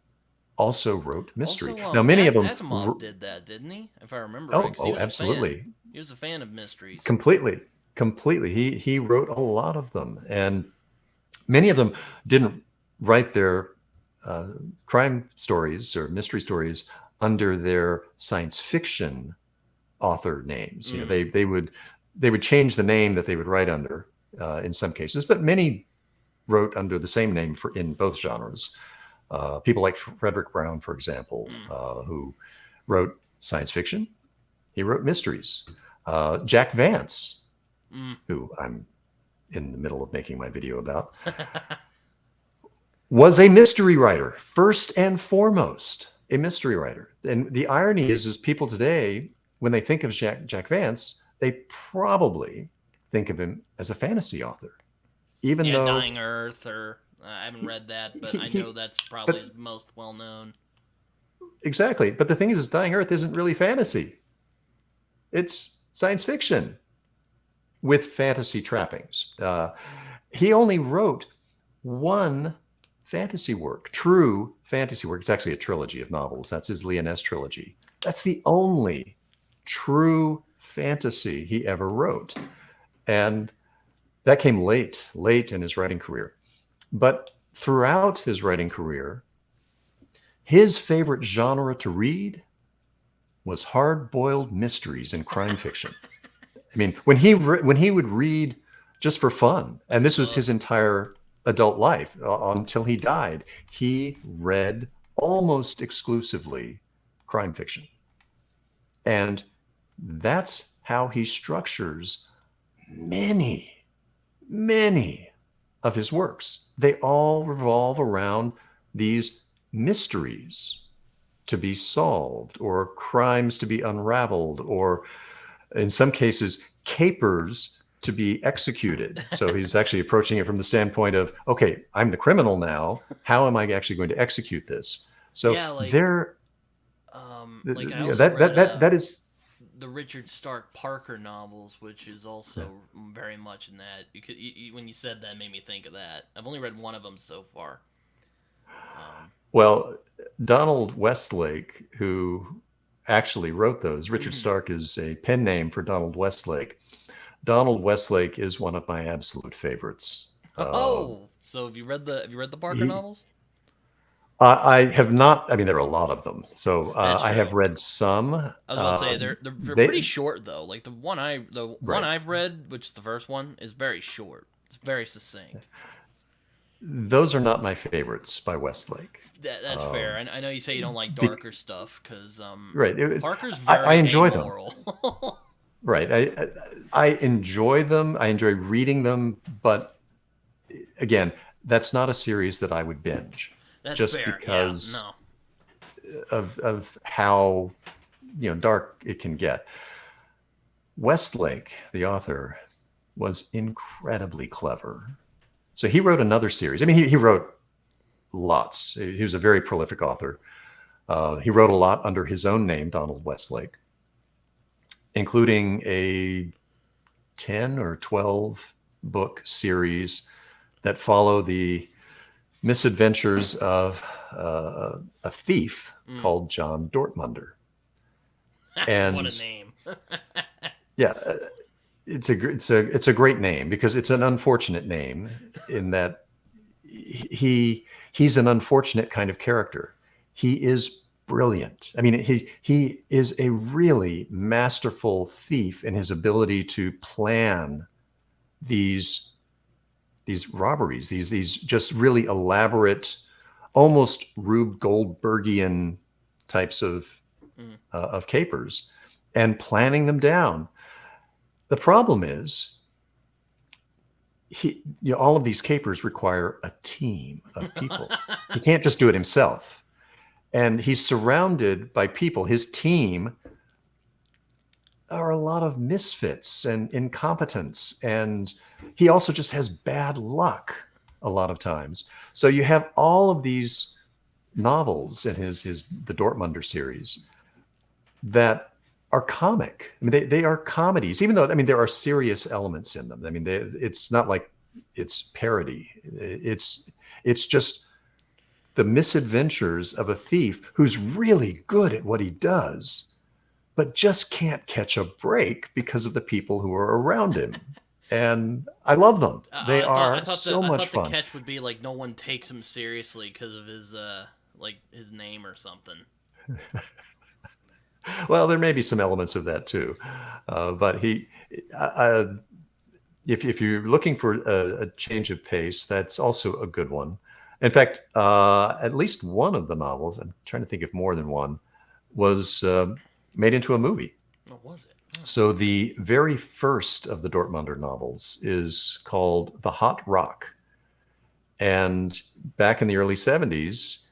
also wrote mystery. Also, Now, many of them, Asimov did that, didn't he? If I remember right, because he oh, was a fan. absolutely, He was a fan of mysteries. completely, completely. He wrote a lot of them, and many of them didn't write their uh, crime stories or mystery stories under their science fiction author names. Mm. They would change the name that they would write under in some cases, but many wrote under the same name in both genres. People like Frederick Brown, for example, Mm. who wrote science fiction. He wrote mysteries. Jack Vance, Mm. who I'm in the middle of making my video about, was a mystery writer, first and foremost, a mystery writer. And the irony is people today, when they think of Jack Vance, they probably think of him as a fantasy author, even Yeah, though Dying Earth, or I haven't read that, but I know he that's probably but his most well known. exactly. But the thing is, Dying Earth isn't really fantasy. It's science fiction with fantasy trappings. He only wrote one fantasy work, true fantasy work. It's actually a trilogy of novels. That's his Leoness trilogy. That's the only true fantasy he ever wrote. And that came late in his writing career. But throughout his writing career, his favorite genre to read was hard-boiled mysteries and crime fiction. I mean, when he would read just for fun, and this was his entire adult life until he died, he read almost exclusively crime fiction. And that's how he structures many, many of his works. They all revolve around these mysteries to be solved, or crimes to be unraveled, or in some cases, capers to be executed. So he's actually approaching it from the standpoint of, okay, I'm the criminal now. How am I actually going to execute this? So Yeah, there, like I also read that is the Richard Stark Parker novels, which is also very much in that. When you said that, made me think of that. I've only read one of them so far. well, Donald Westlake, who actually wrote those. Richard Stark is a pen name for Donald Westlake. Donald Westlake is one of my absolute favorites. Oh, so have you read the Parker He, novels? I have not. I mean, there are a lot of them, so That's I have true. read some. I was about to say they're pretty They short though. Like the one right. I've read, which is the first one, is very short. It's very succinct. Those are not my favorites by Westlake. That's fair. I know you say you don't like Be, darker stuff because right. Parker's I very enjoy them. amoral. Right. I enjoy them. I enjoy reading them, but again, that's not a series that I would binge, That's just fair. Yeah. because No. of how dark it can get. Westlake, the author, was incredibly clever. So he wrote another series. I mean, he wrote lots. He was a very prolific author. He wrote a lot under his own name, Donald Westlake, including a 10 or 12 book series that follow the misadventures of a thief called John Dortmunder. What a And name. yeah, it's a great name because it's an unfortunate name in that he's an unfortunate kind of character. He is brilliant. I mean, he is a really masterful thief in his ability to plan these robberies, these just really elaborate, almost Rube Goldbergian types of capers, and planning them down. The problem is, all of these capers require a team of people. He can't just do it himself. And he's surrounded by people. His team are a lot of misfits and incompetence. And he also just has bad luck a lot of times. So you have all of these novels in the Dortmunder series that are comic. I mean, they are comedies, even though, I mean, there are serious elements in them. I mean, it's not like it's parody. It's just the misadventures of a thief who's really good at what he does, but just can't catch a break because of the people who are around him. And I love them. They are so I much thought the fun. catch would be like no one takes him seriously because of his like his name or something. Well, there may be some elements of that too, but if you're looking for a change of pace, that's also a good one. In fact, at least one of the novels, I'm trying to think of more than one, was made into a movie. What was it? So the very first of the Dortmunder novels is called The Hot Rock. And back in the early 70s,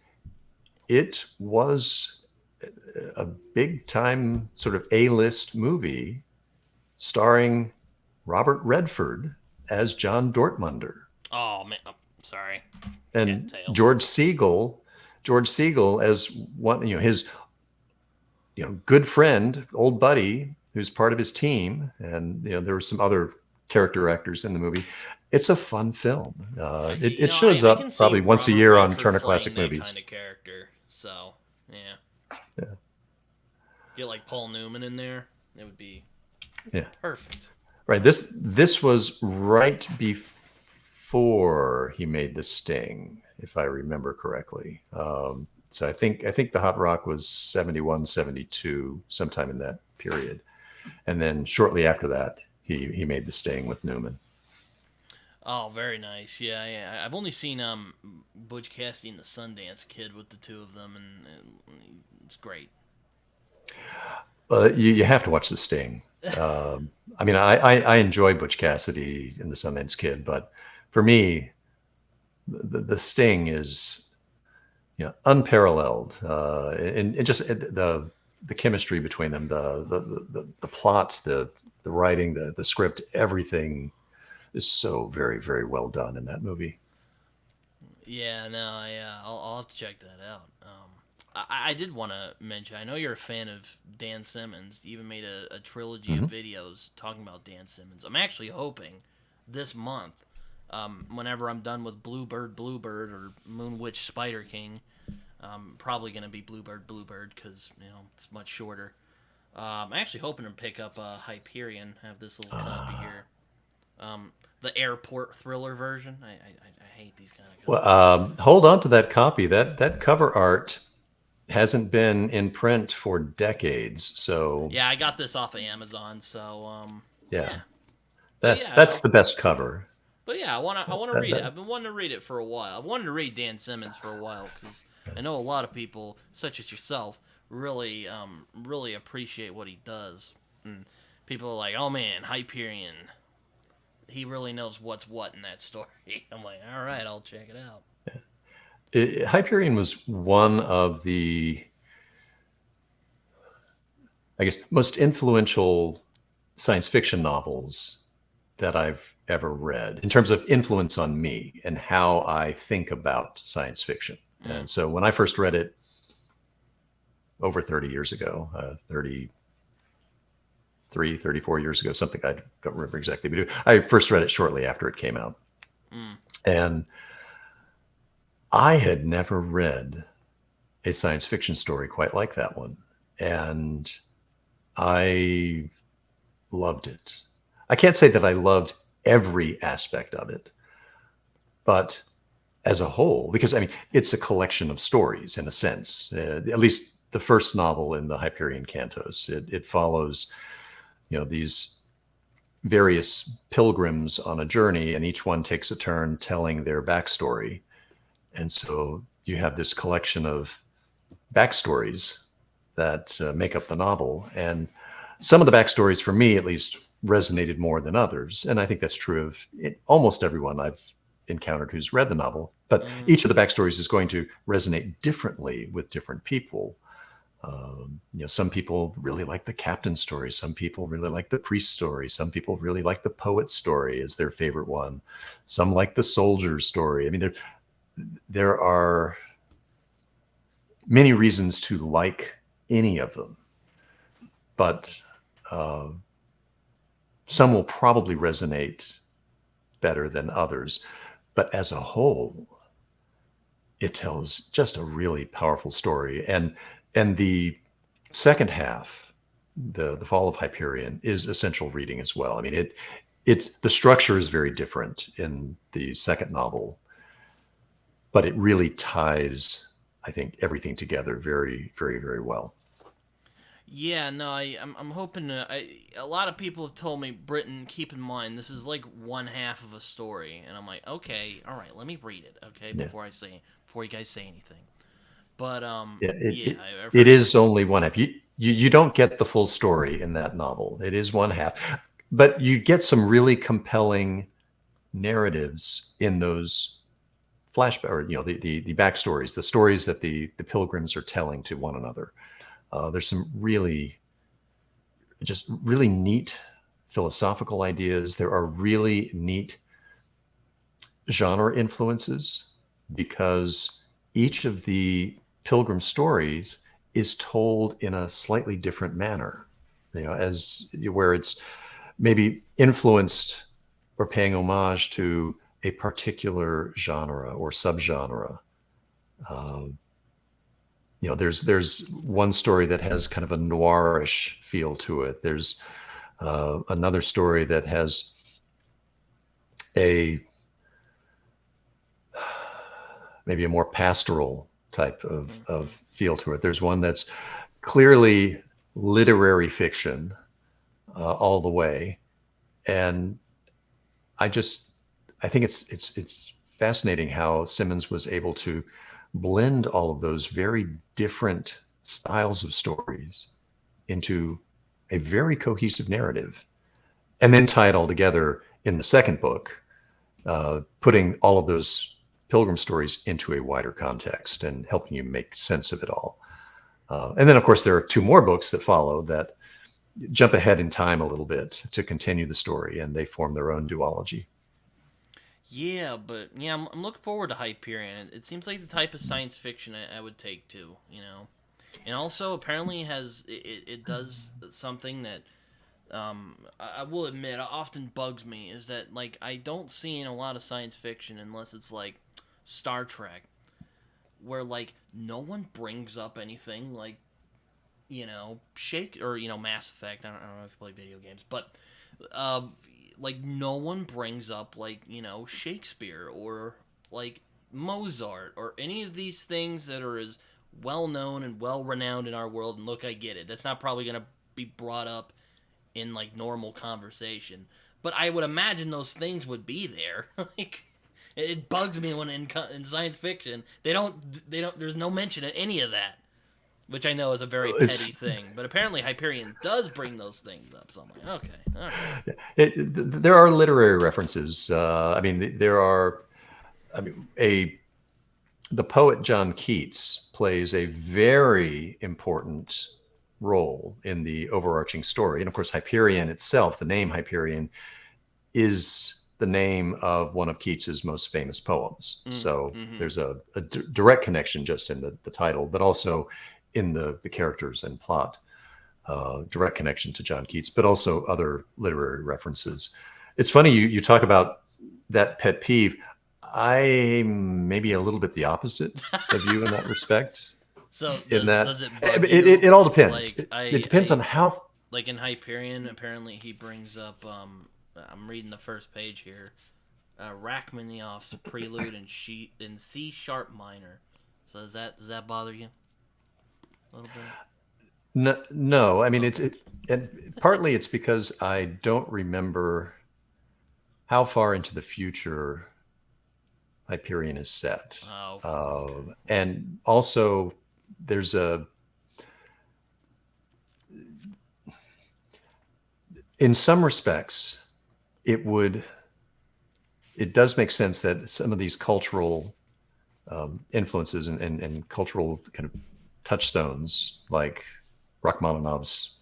it was a big time sort of A-list movie starring Robert Redford as John Dortmunder. Oh man, oh, sorry. And Cattail. George Siegel as one, his, good friend, old buddy, who's part of his team. And, there were some other character actors in the movie. It's a fun film. It shows I can up see probably once a Robert year on Redford Turner playing Classic that Movies. kind of character. So yeah, Yeah. get like Paul Newman in there, it would be perfect. Right. This was right before he made The Sting, if I remember correctly. So I think The Hot Rock was 71, 72, sometime in that period. And then shortly after that, he made The Sting with Newman. Oh, very nice. Yeah, yeah. I've only seen Butch Cassidy and the Sundance Kid with the two of them, and it's great. You have to watch The Sting. I mean, I enjoy Butch Cassidy and the Sundance Kid, but for me, the Sting is unparalleled, and just the chemistry between them, the plots, the writing, the script, everything is so very, very well done in that movie. Yeah, no, yeah, I'll have to check that out. I did want to mention, I know you're a fan of Dan Simmons. You even made a trilogy of Mhm. videos talking about Dan Simmons. I'm actually hoping this month, whenever I'm done with Bluebird, or Moon Witch Spider King, probably going to be Bluebird, because, it's much shorter. I'm actually hoping to pick up Hyperion, have this little copy here. The airport thriller version. I hate these kind of copies. Well, hold on to that copy. That cover art hasn't been in print for decades. So Yeah, I got this off of Amazon, so yeah, yeah. But that's the best cover. I wanna That, read it. that, I've been wanting to read it for a while. I've wanted to read Dan Simmons for a while, because I know a lot of people, such as yourself, really appreciate what he does. And people are like, "Oh man, Hyperion, he really knows what's what in that story." I'm like, "All right, I'll check it out." Hyperion was one of the, I guess, most influential science fiction novels that I've ever read in terms of influence on me and how I think about science fiction. Mm. And so when I first read it over 30 years ago, 34 years ago, something I don't remember exactly, but I first read it shortly after it came out. Mm. And I had never read a science fiction story quite like that one. And I loved it. I can't say that I loved every aspect of it, but as a whole, because I mean, it's a collection of stories in a sense, at least the first novel in the Hyperion Cantos. It follows, these various pilgrims on a journey, and each one takes a turn telling their backstory. And so you have this collection of backstories that make up the novel. And some of the backstories, for me at least, resonated more than others. And I think that's true of almost everyone I've encountered who's read the novel. But each of the backstories is going to resonate differently with different people. Some people really like the captain story. Some people really like the priest story. Some people really like the poet story as their favorite one. Some like the soldier story. I mean, there are many reasons to like any of them, but some will probably resonate better than others. But as a whole, it tells just a really powerful story. And the second half, the Fall of Hyperion, is essential reading as well. I mean, it's the structure is very different in the second novel, but it really ties, I think, everything together very, very, very well. Yeah, no, I'm hoping to. A lot of people have told me, Britton, keep in mind this is like one half of a story, and I'm like, okay, all right, let me read it, okay, Yeah. before you guys say anything. But Yeah, yeah, I've it heard is great. only one half. You don't get the full story in that novel. It is one half, but you get some really compelling narratives in those flashback, or the backstories, the stories that the pilgrims are telling to one another. There's some just really neat philosophical ideas. There are really neat genre influences, because each of the pilgrim stories is told in a slightly different manner, as where it's maybe influenced or paying homage to a particular genre or subgenre. Um, there's one story that has kind of a noirish feel to it. There's another story that has maybe a more pastoral type of feel to it. There's one that's clearly literary fiction all the way, and I think it's fascinating how Simmons was able to blend all of those very different styles of stories into a very cohesive narrative, and then tie it all together in the second book, putting all of those pilgrim stories into a wider context and helping you make sense of it all. And then, of course, there are 2 more books that follow that jump ahead in time a little bit to continue the story, and they form their own duology. Yeah, but yeah, I'm looking forward to Hyperion. It seems like the type of science fiction I would take too, and also apparently it does something that I will admit often bugs me, is that like I don't see in a lot of science fiction, unless it's like Star Trek, where like no one brings up anything like Mass Effect. I don't know if you play video games, but like no one brings up like Shakespeare or like Mozart or any of these things that are as well known and well renowned in our world. And look, I get it, that's not probably gonna be brought up in like normal conversation, but I would imagine those things would be there. Like, it bugs me when in science fiction they don't there's no mention of any of that, which I know is a very petty thing, but apparently Hyperion does bring those things up. So I'm like, okay, all right. There are literary references. There are. The poet John Keats plays a very important role in the overarching story, and of course, Hyperion itself, the name Hyperion, is the name of one of Keats's most famous poems. So there's a direct connection just in the title, but also in the characters and plot. Direct connection to John Keats, but also other literary references. It's funny you talk about that pet peeve. I maybe a little bit the opposite of you in that respect. So does it bug you? It all depends. Like, it depends on how. Like in Hyperion, apparently he brings up. I'm reading the first page here. Rachmaninoff's Prelude in C sharp minor. So does that bother you a little bit? No. I mean, it's and partly it's because I don't remember how far into the future Hyperion is set. And also there's in some respects, it does make sense that some of these cultural influences and cultural kind of touchstones, like Rachmaninoff's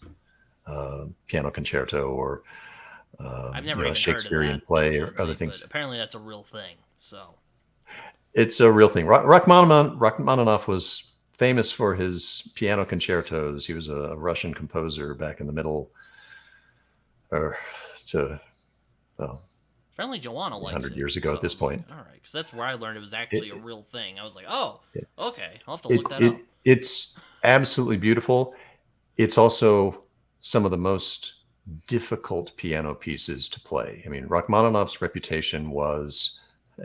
piano concerto, or I've never even a Shakespearean heard of that, play, or other things. Apparently, that's a real thing. So it's a real thing. Rachmaninoff was famous for his piano concertos. He was a Russian composer back in the middle, apparently Joanna likes 100 it, years ago at this point. All right, because that's where I learned it was actually a real thing. I was like, oh, okay, I'll have to look that up. It's absolutely beautiful. It's also some of the most difficult piano pieces to play. I mean, Rachmaninoff's reputation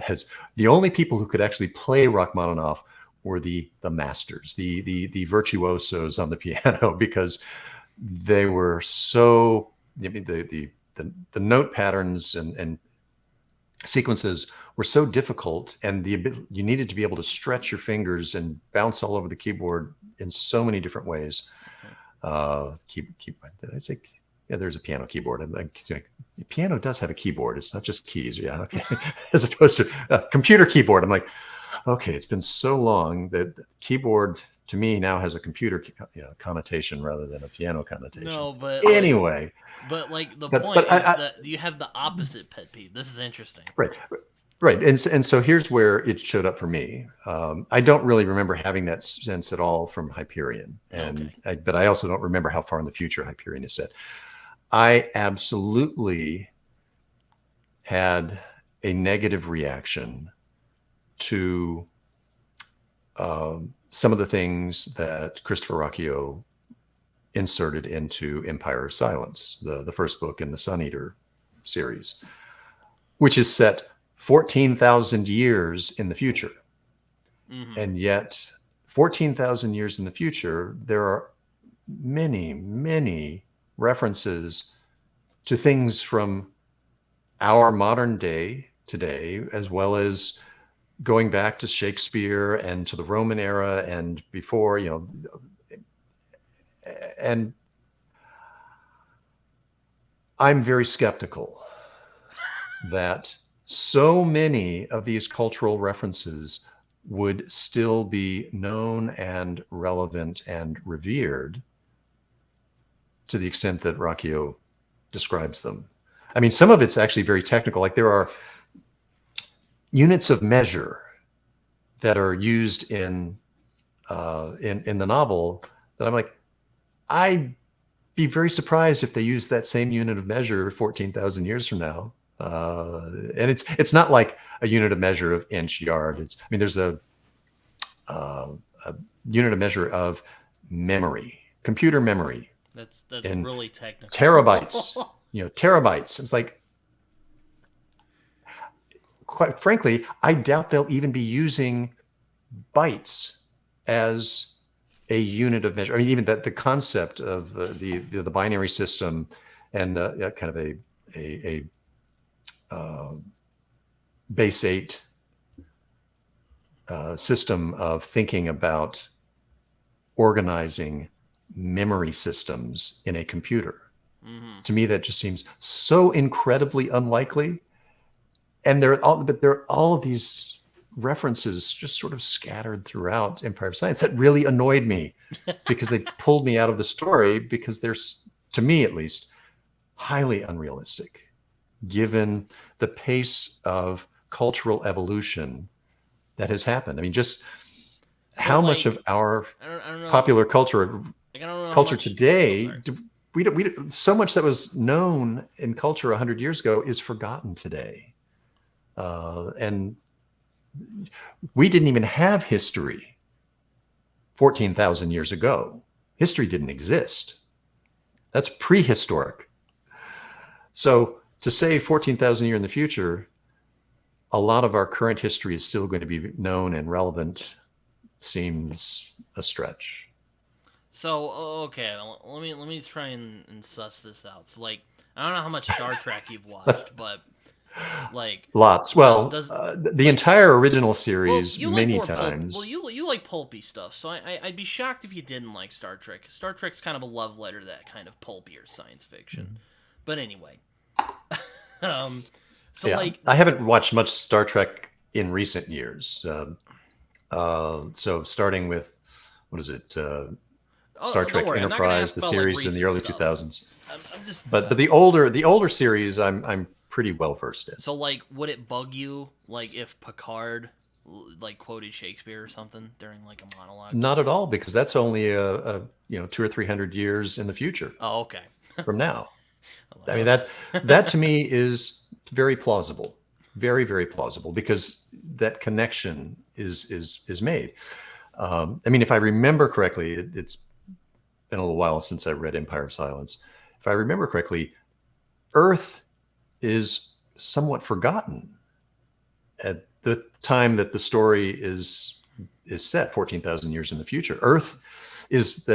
has the only people who could actually play Rachmaninoff were the masters, the virtuosos on the piano, because they were so. I mean, the note patterns and sequences were so difficult, and you needed to be able to stretch your fingers and bounce all over the keyboard in so many different ways. Did I say? Yeah, there's a piano keyboard. And piano does have a keyboard. It's not just keys. Yeah, okay. As opposed to a computer keyboard. I'm like, Okay, it's been so long that keyboard to me now has a computer connotation rather than a piano connotation. No, but Anyway, like the but point is I that you have the opposite pet peeve. This is interesting. right. Right, and so here's where it showed up for me. I don't really remember having that sense at all from Hyperion, but I also don't remember how far in the future Hyperion is set. I absolutely had a negative reaction to some of the things that Christopher Rocchio inserted into Empire of Silence, the first book in the Sun Eater series, which is set 14,000 years in the future. Mm-hmm. And yet 14,000 years in the future, there are many, many references to things from our modern day today, as well as going back to Shakespeare and to the Roman era and before, and I'm very skeptical that so many of these cultural references would still be known and relevant and revered to the extent that Rocchio describes them. I mean, some of it's actually very technical. Like there are units of measure that are used in the novel that I'm like, I'd be very surprised if they use that same unit of measure 14,000 years from now. And it's not like a unit of measure of inch, yard. There's a unit of measure of memory, computer memory. That's really technical. Terabytes, terabytes. It's like, quite frankly, I doubt they'll even be using bytes as a unit of measure. I mean, even that the concept of the binary system and kind of a base 8 system of thinking about organizing memory systems in a computer. Mm-hmm. To me, that just seems so incredibly unlikely. And there are all of these references just sort of scattered throughout Empire of Science that really annoyed me because they pulled me out of the story because they're, to me at least, highly unrealistic given the pace of cultural evolution that has happened. I mean, just how much of our I don't know, popular culture I don't know culture much, today, we don't, so much that was known in culture 100 years ago is forgotten today. And we didn't even have history 14,000 years ago. History didn't exist. That's prehistoric. So to say 14,000 years in the future, a lot of our current history is still going to be known and relevant seems a stretch. So okay, let me try and suss this out. So like, I don't know how much Star Trek you've watched, but like lots. Well, the entire original series many times. You like pulpy stuff, so I'd be shocked if you didn't like Star Trek. Star Trek's kind of a love letter to that kind of pulpier science fiction. Mm-hmm. But anyway, so yeah, like I haven't watched much Star Trek in recent years. So starting with what is it? Star Trek Enterprise, the series in the early 2000s. But the older series, I'm pretty well versed in. So like, would it bug you like if Picard like quoted Shakespeare or something during like a monologue? Not at all, because that's only a 200 or 300 years in the future. Oh, okay. From now. I mean, that to me is very plausible, very, very plausible, because that connection is made. I mean, if I remember correctly, it's been a little while since I read Empire of Silence. If I remember correctly, Earth is somewhat forgotten at the time that the story is set 14,000 years in the future. Earth is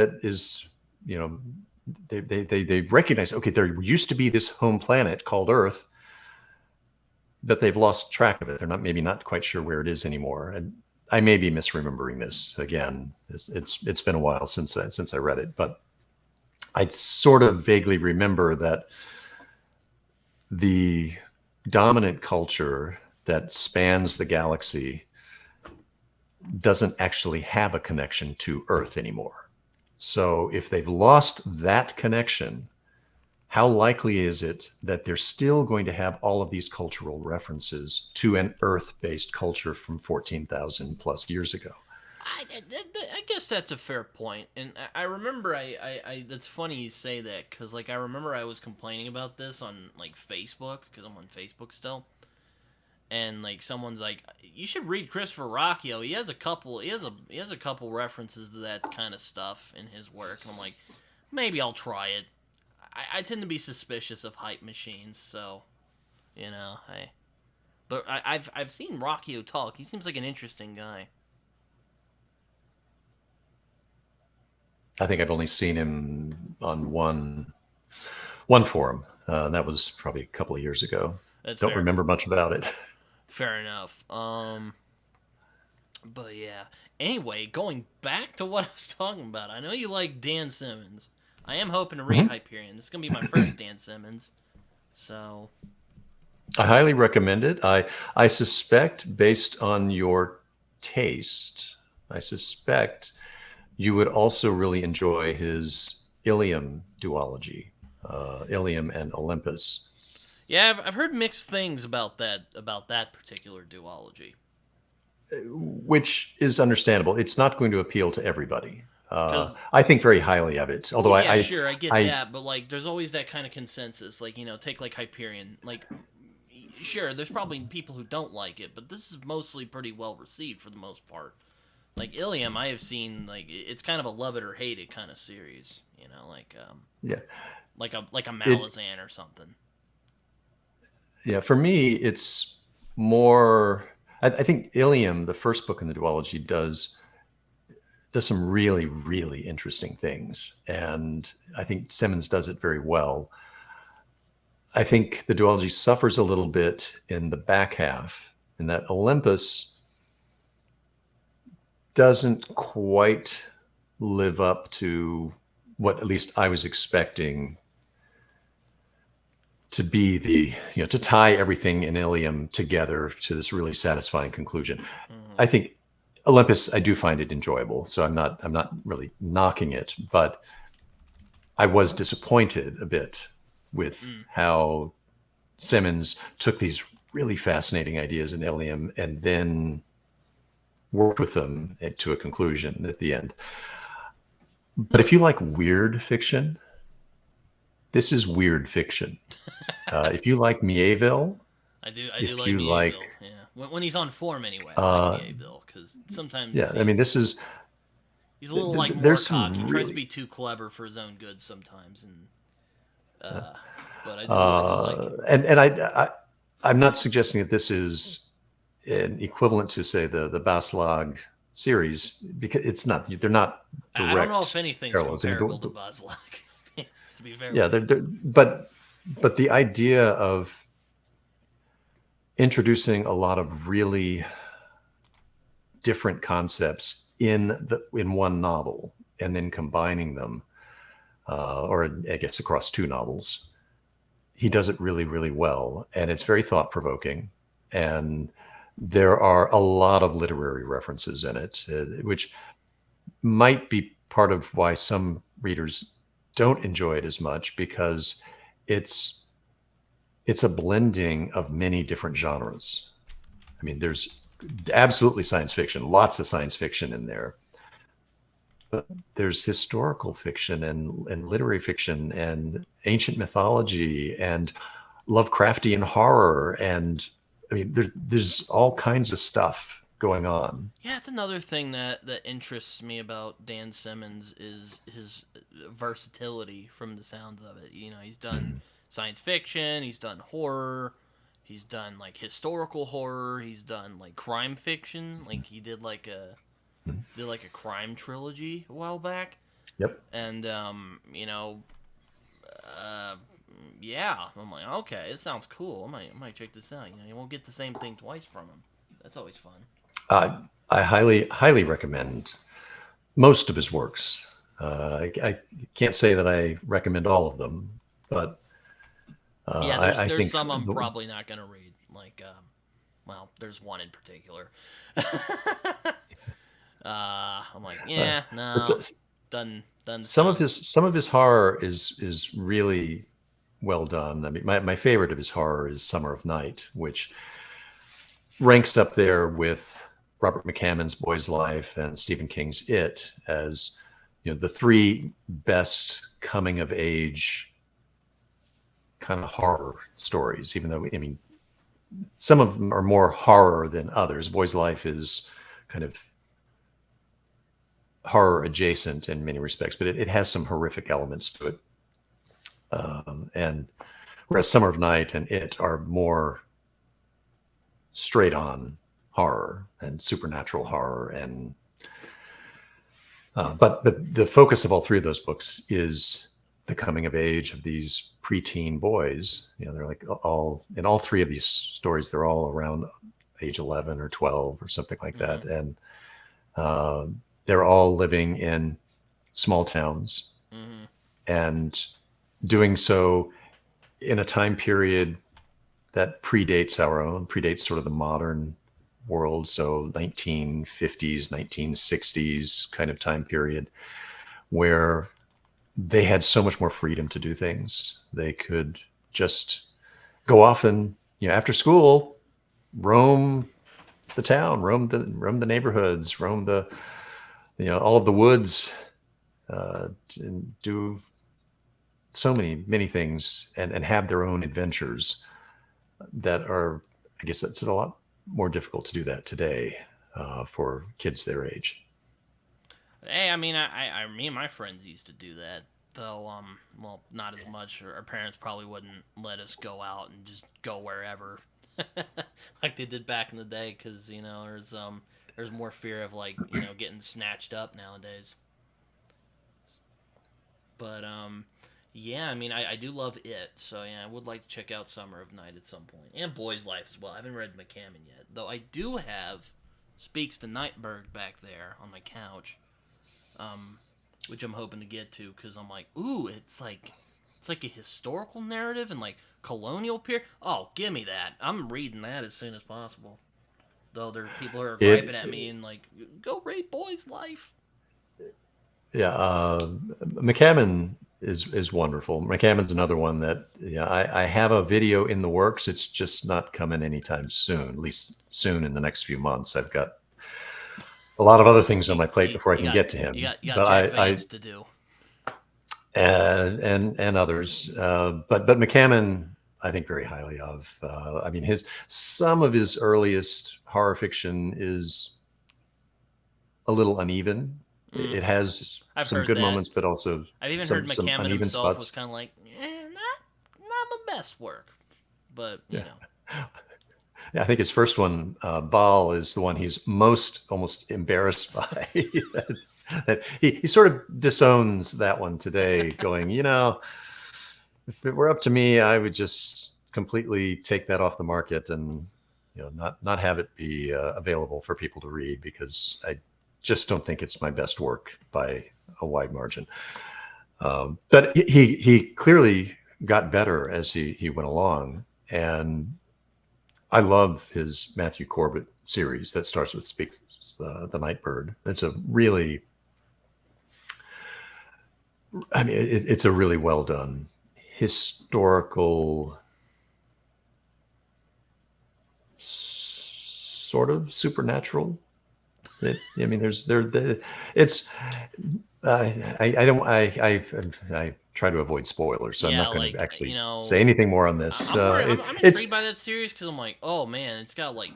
they recognize, okay, there used to be this home planet called Earth, but they've lost track of it. They're maybe not quite sure where it is anymore. And I may be misremembering this again. It's been a while since I read it, but I sort of vaguely remember that the dominant culture that spans the galaxy doesn't actually have a connection to Earth anymore. So if they've lost that connection, how likely is it that they're still going to have all of these cultural references to an Earth-based culture from 14,000 plus years ago? I guess that's a fair point, and I remember that's funny you say that because like I remember I was complaining about this on like Facebook because I'm on Facebook still, and like someone's like, you should read Christopher Rocchio. He has a couple references to that kind of stuff in his work, and I'm like, maybe I'll try it. I tend to be suspicious of hype machines, so you know, I've seen Rocchio talk. He seems like an interesting guy. I think I've only seen him on one forum. That was probably a couple of years ago. That's Don't fair. remember much about it. Fair enough. But yeah. Anyway, going back to what I was talking about, I know you like Dan Simmons. I am hoping to read Mhm. Hyperion. This is gonna be my first Dan Simmons. So I highly recommend it. I suspect, based on your taste, I suspect you would also really enjoy his Ilium duology, Ilium and Olympus, yeah, I've heard mixed things about that particular duology. which is understandable. It's not going to appeal to everybody. Because I think very highly of it, although yeah, sure, I get I that, but like, there's always that kind of consensus. Like, take like Hyperion. Like, sure, there's probably people who don't like it, but this is mostly pretty well received for the most part. Like Ilium, I have seen like it's kind of a love it or hate it kind of series. yeah, Like a it's Malazan or something. yeah. For me, it's more. I think Ilium, the first book in the duology, does some really, really interesting things. And I think Simmons does it very well. I think the duology suffers a little bit in the back half, in that Olympus doesn't quite live up to what at least I was expecting to be to tie everything in Ilium together to this really satisfying conclusion. Mm-hmm. I think Olympus, I do find it enjoyable, so I'm not really knocking it, but I was disappointed a bit with Mm. how Simmons took these really fascinating ideas in Ilium and then worked with them to a conclusion at the end. But if you like weird fiction, this is weird fiction. If you like Mieville, I do if like you like, Mieville. Yeah, when he's on form anyway, I like uh, Mieville because sometimes yeah, I mean, he's a little like there's Moorcock. He some tries to really, be too clever for his own good sometimes, and uh, but I do like him. and I'm not suggesting that this is an equivalent to, say, the Baslag series, because it's not. They're not I don't know if direct anything's parallels. I mean, comparable to Buzlock. To be fair yeah, with you. but the idea of introducing a lot of really different concepts in one novel and then combining them, or I guess across two novels, he does it really, really well, and it's very thought provoking. And there are a lot of literary references in it, which might be part of why some readers don't enjoy it as much, because it's it's a blending of many different genres. I mean, there's absolutely science fiction, lots of science fiction in there, but there's historical fiction and literary fiction and ancient mythology and Lovecraftian horror. And I mean, there's all kinds of stuff going on. Yeah, it's another thing that interests me about Dan Simmons is his versatility. From the sounds of it, he's done science fiction, he's done horror, he's done like historical horror, he's done like crime fiction. Like he did like a crime trilogy a while back, Yep. and uh, yeah, I'm like, okay, this sounds cool. I might check this out. You won't get the same thing twice from him. That's always fun. Uh, I highly, highly recommend most of his works. I can't say that I recommend all of them, but Yeah, I there's think some I'm probably not gonna read. Like, well, there's one in particular. I'm like, Uh, yeah, no, s- done some of sound. his horror is really well done. I mean, my favorite of his horror is Summer of Night, which ranks up there with Robert McCammon's Boy's Life and Stephen King's It as, the three best coming of age kind of horror stories. Even though, I mean, some of them are more horror than others. Boy's Life is kind of horror adjacent in many respects, but it has some horrific elements to it. And whereas Summer of Night and It are more straight on horror and supernatural horror, and but the focus of all three of those books is the coming of age of these preteen boys. They're like all in all three of these stories. They're all around age 11 or 12 or something like that, Mm-hmm. and they're all living in small towns Mm-hmm. and doing so in a time period that predates sort of the modern world. So 1950s, 1960s kind of time period where they had so much more freedom to do things. They could just go off and, after school, roam the town, roam the neighborhoods, roam the, all of the woods, and do so many things, and have their own adventures that are, I guess that's a lot more difficult to do that today, for kids their age. Hey, I mean, me and my friends used to do that, though. Well, not as much. Our parents probably wouldn't let us go out and just go wherever, like they did back in the day, because there's more fear of like getting snatched up nowadays. But yeah, I mean, I do love it, so yeah, I would like to check out Summer of Night at some point, and Boy's Life as well. I haven't read McCammon yet, though. I do have Speaks the Nightbird back there on my couch, um, which I'm hoping to get to because I'm like, ooh, it's like a historical narrative and like colonial period. Oh, give me that! I'm reading that as soon as possible. Though there are people who are griping at me It, and like, go read Boy's Life. yeah, McCammon is wonderful. McCammon's another one that, I have a video in the works. It's just not coming anytime soon. At least soon in the next few months. I've got a lot of other things on You my plate you, before I you can got get to you him. got you got But Jack I Vance to do. and others. But McCammon, I think very highly of. I mean, his some of his earliest horror fiction is a little uneven. Mm, It has I've some heard good that. moments, but also I've even heard some McCammon uneven himself was spots. kind of like, not my best work, but Yeah. Yeah, I think his first one, Baal, is the one he's most almost embarrassed by. that he sort of disowns that one today, going, if it were up to me, I would just completely take that off the market and, not have it be available for people to read, because I just don't think it's my best work by a wide margin. But he clearly got better as he went along, and I love his Matthew Corbett series that starts with Speaks the Nightbird. It's a really, I mean, it's a really well done historical, sort of supernatural. I mean, it's, I don't, I try to avoid spoilers, so I'm Yeah, not going to like actually say anything more on this. I'm more I'm intrigued It's, by that series because I'm like, oh man, it's got like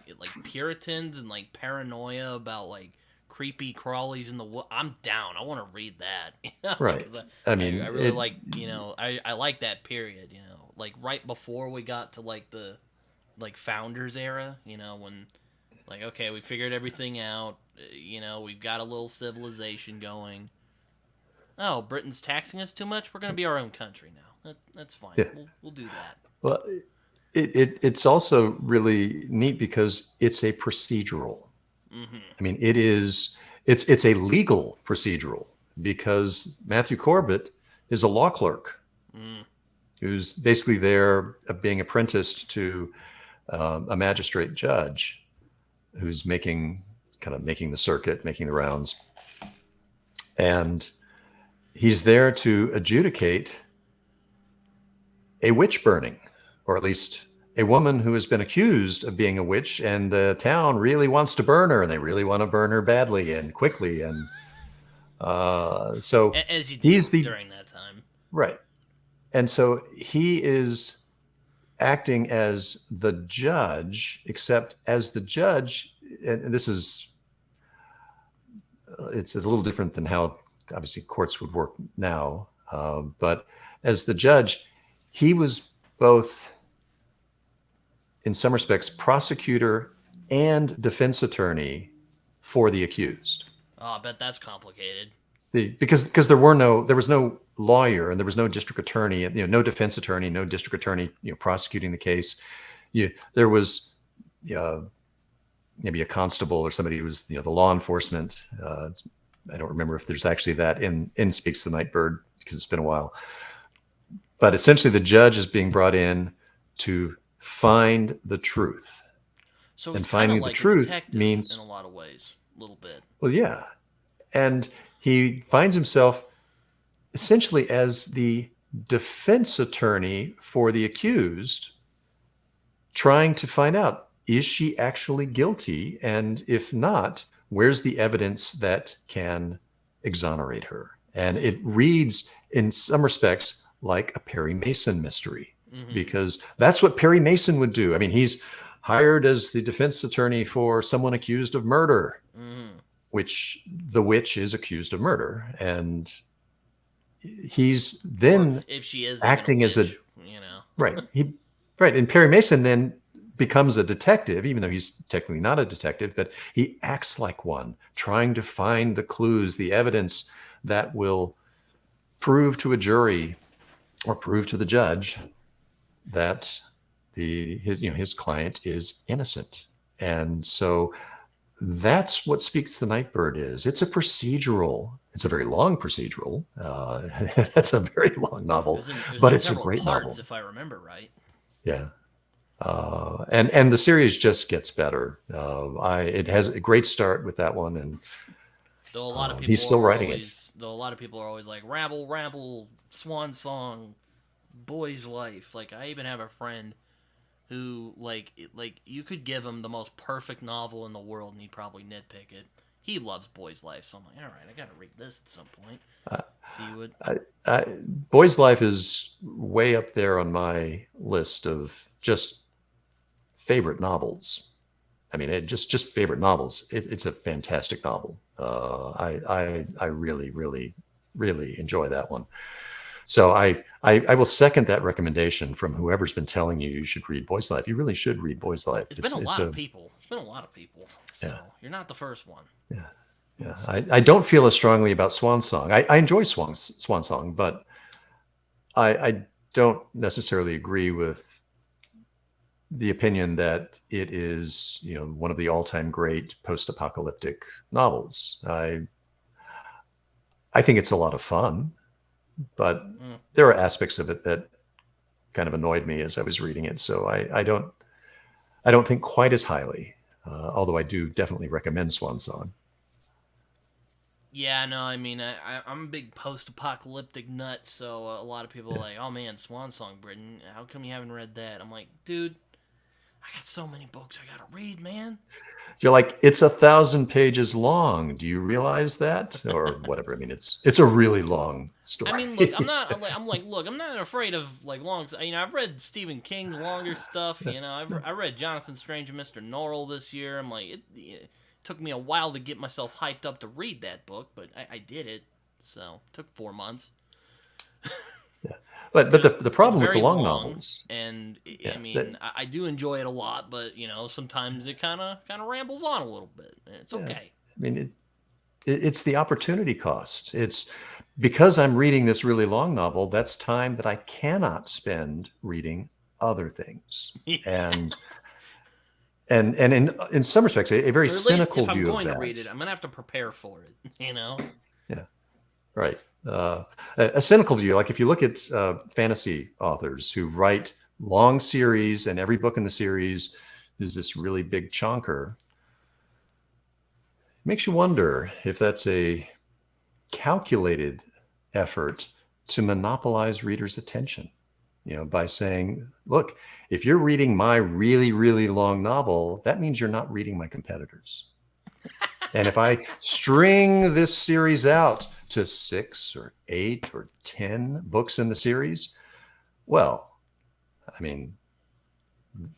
Puritans and like paranoia about like creepy crawlies in the wood. I'm down. I want to read that, right. because I I mean, really like I like that period, like right before we got to like the like founders era, when like okay, we figured everything out, we've got a little civilization going. Oh, Britain's taxing us too much. We're gonna be our own country now. That's fine. yeah. We'll do that. Well, it's also really neat because it's a procedural. Mm-hmm. I mean, it's a legal procedural, because Matthew Corbett is a law clerk Mm. who's basically there, being apprenticed to, a magistrate judge who's making kind of making the circuit, making the rounds. And he's there to adjudicate a witch burning, or at least a woman who has been accused of being a witch, and the town really wants to burn her, and they really want to burn her badly and quickly. And so as you do he's the during that time. right. And so he is acting as the judge, except as the judge, and this is, it's a little different than how obviously courts would work now. But as the judge, he was both, in some respects, prosecutor and defense attorney for the accused. Oh, I bet that's complicated. Because there was no lawyer, and there was no district attorney, no defense attorney, no district attorney, prosecuting the case. There was maybe a constable or somebody who was, the law enforcement. I don't remember if there's actually that in Speaks the Nightbird, because it's been a while. But essentially, the judge is being brought in to find the truth. So and finding like the truth detective means, in a lot of ways, a little bit. Well, yeah, and he finds himself essentially as the defense attorney for the accused, trying to find out, is she actually guilty? And if not, where's the evidence that can exonerate her? And it reads, in some respects, like a Perry Mason mystery, because that's what Perry Mason would do. I mean, he's hired as the defense attorney for someone accused of murder, which the witch is accused of murder. And he's then, or if she is acting witch, as right. Right. And Perry Mason then becomes a detective, even though he's technically not a detective, but he acts like one, trying to find the clues, the evidence that will prove to a jury or prove to the judge that his client is innocent. And so that's what Speaks the Nightbird is. It's a procedural. It's a very long procedural. That's a very long novel, but it's a great novel, if I remember right. Yeah. And the series just gets better. It has a great start with that one, and though a lot of people he's still writing it. Though a lot of people are always like, rabble, rabble, swan song, boy's life. Like, I even have a friend who, like you could give him the most perfect novel in the world and he'd probably nitpick it. He loves Boy's Life, so I'm like, all right, I gotta read this at some point. See what Boy's Life is way up there on my list of just favorite novels. I mean, just favorite novels. It's a fantastic novel. I really, really, really enjoy that one. So I will second that recommendation from whoever's been telling you should read Boy's Life. You really should read Boy's Life. It's been a lot of people. It's been a lot of people. So yeah. You're not the first one. Yeah. Yeah. I don't feel as strongly about Swan Song. I enjoy Swan Song, but I don't necessarily agree with the opinion that it is, one of the all-time great post-apocalyptic novels. I think it's a lot of fun, but there are aspects of it that kind of annoyed me as I was reading it. So I don't think quite as highly, although I do definitely recommend Swan Song. Yeah, no, I mean, I'm a big post-apocalyptic nut, so a lot of people are like, oh man, Swan Song, Britton, how come you haven't read that? I'm like, dude, I got so many books I gotta read, man. You're like, it's 1,000 pages long. Do you realize that? Or whatever. I mean, it's a really long story. I mean, look, I'm not afraid of like long. I've read Stephen King's longer stuff. I read Jonathan Strange and Mr. Norrell this year. I'm like, it took me a while to get myself hyped up to read that book, but I did it. So it took 4 months. Yeah. But the problem with the long novels, and I do enjoy it a lot, but sometimes it kind of rambles on a little bit. It's okay. I mean, it's the opportunity cost. It's because I'm reading this really long novel. That's time that I cannot spend reading other things, and in some respects, a very cynical view of that. If I'm going to read it, I'm gonna have to prepare for it. Yeah. Right. A cynical view, like if you look at fantasy authors who write long series and every book in the series is this really big chonker, makes you wonder if that's a calculated effort to monopolize readers' attention, by saying, look, if you're reading my really, really long novel, that means you're not reading my competitors. And if I string this series out to 6 or 8 or 10 books in the series, well, I mean,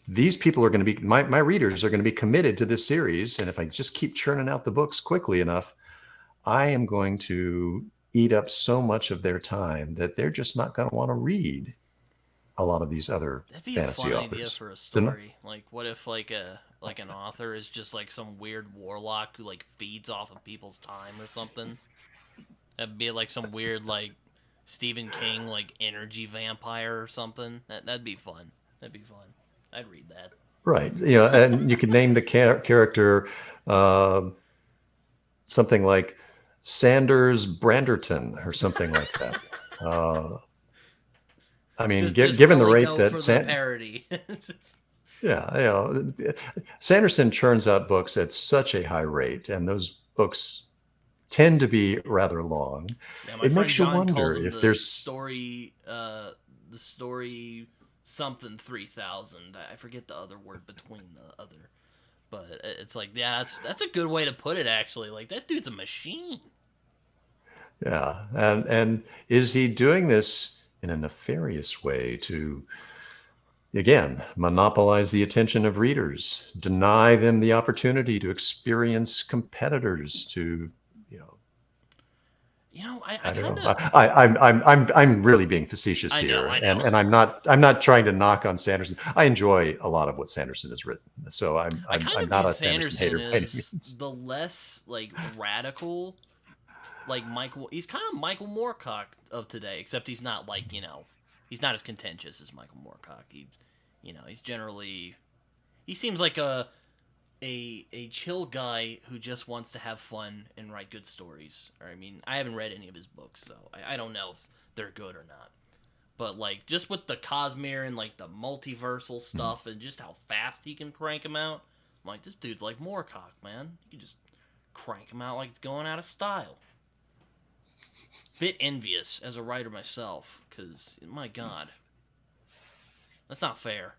these people are going to be, my readers are going to be committed to this series. And if I just keep churning out the books quickly enough, I am going to eat up so much of their time that they're just not going to want to read a lot of these other That'd be a fantasy fun authors. idea for a story. Like, what if like an author is just like some weird warlock who like feeds off of people's time or something? That'd be like some weird like Stephen King like energy vampire or something. That'd be fun. That'd be fun. I'd read that. Right. And you could name the character uh, something like Sanders Branderton or something like that. I mean, Just given the really rate go that for the parody. yeah, Sanderson churns out books at such a high rate, and those books tend to be rather long. Yeah, my It friend makes you John calls wonder him if there's the story something 3000. I forget the other word between the other, but it's like, yeah, that's a good way to put it actually. Like, that dude's a machine. yeah, and is he doing this in a nefarious way to, again, monopolize the attention of readers, deny them the opportunity to experience competitors, to, I I don't kind know. of I'm really being facetious I know here, I know. and I'm not trying to knock on Sanderson. I enjoy a lot of what Sanderson has written, so I'm I kind I'm of not view a Sanderson hater Sanderson by any as means. the less like radical, like Michael. He's kind of Michael Moorcock of today, except he's not like he's not as contentious as Michael Moorcock. He's generally he seems like a chill guy who just wants to have fun and write good stories. Or I mean, I haven't read any of his books, so I don't know if they're good or not. But like just with the Cosmere and like the multiversal stuff and just how fast he can crank them out, I'm like, this dude's like Moorcock, man. You can just crank him out like it's going out of style. Bit envious as a writer myself, because my God, that's not fair.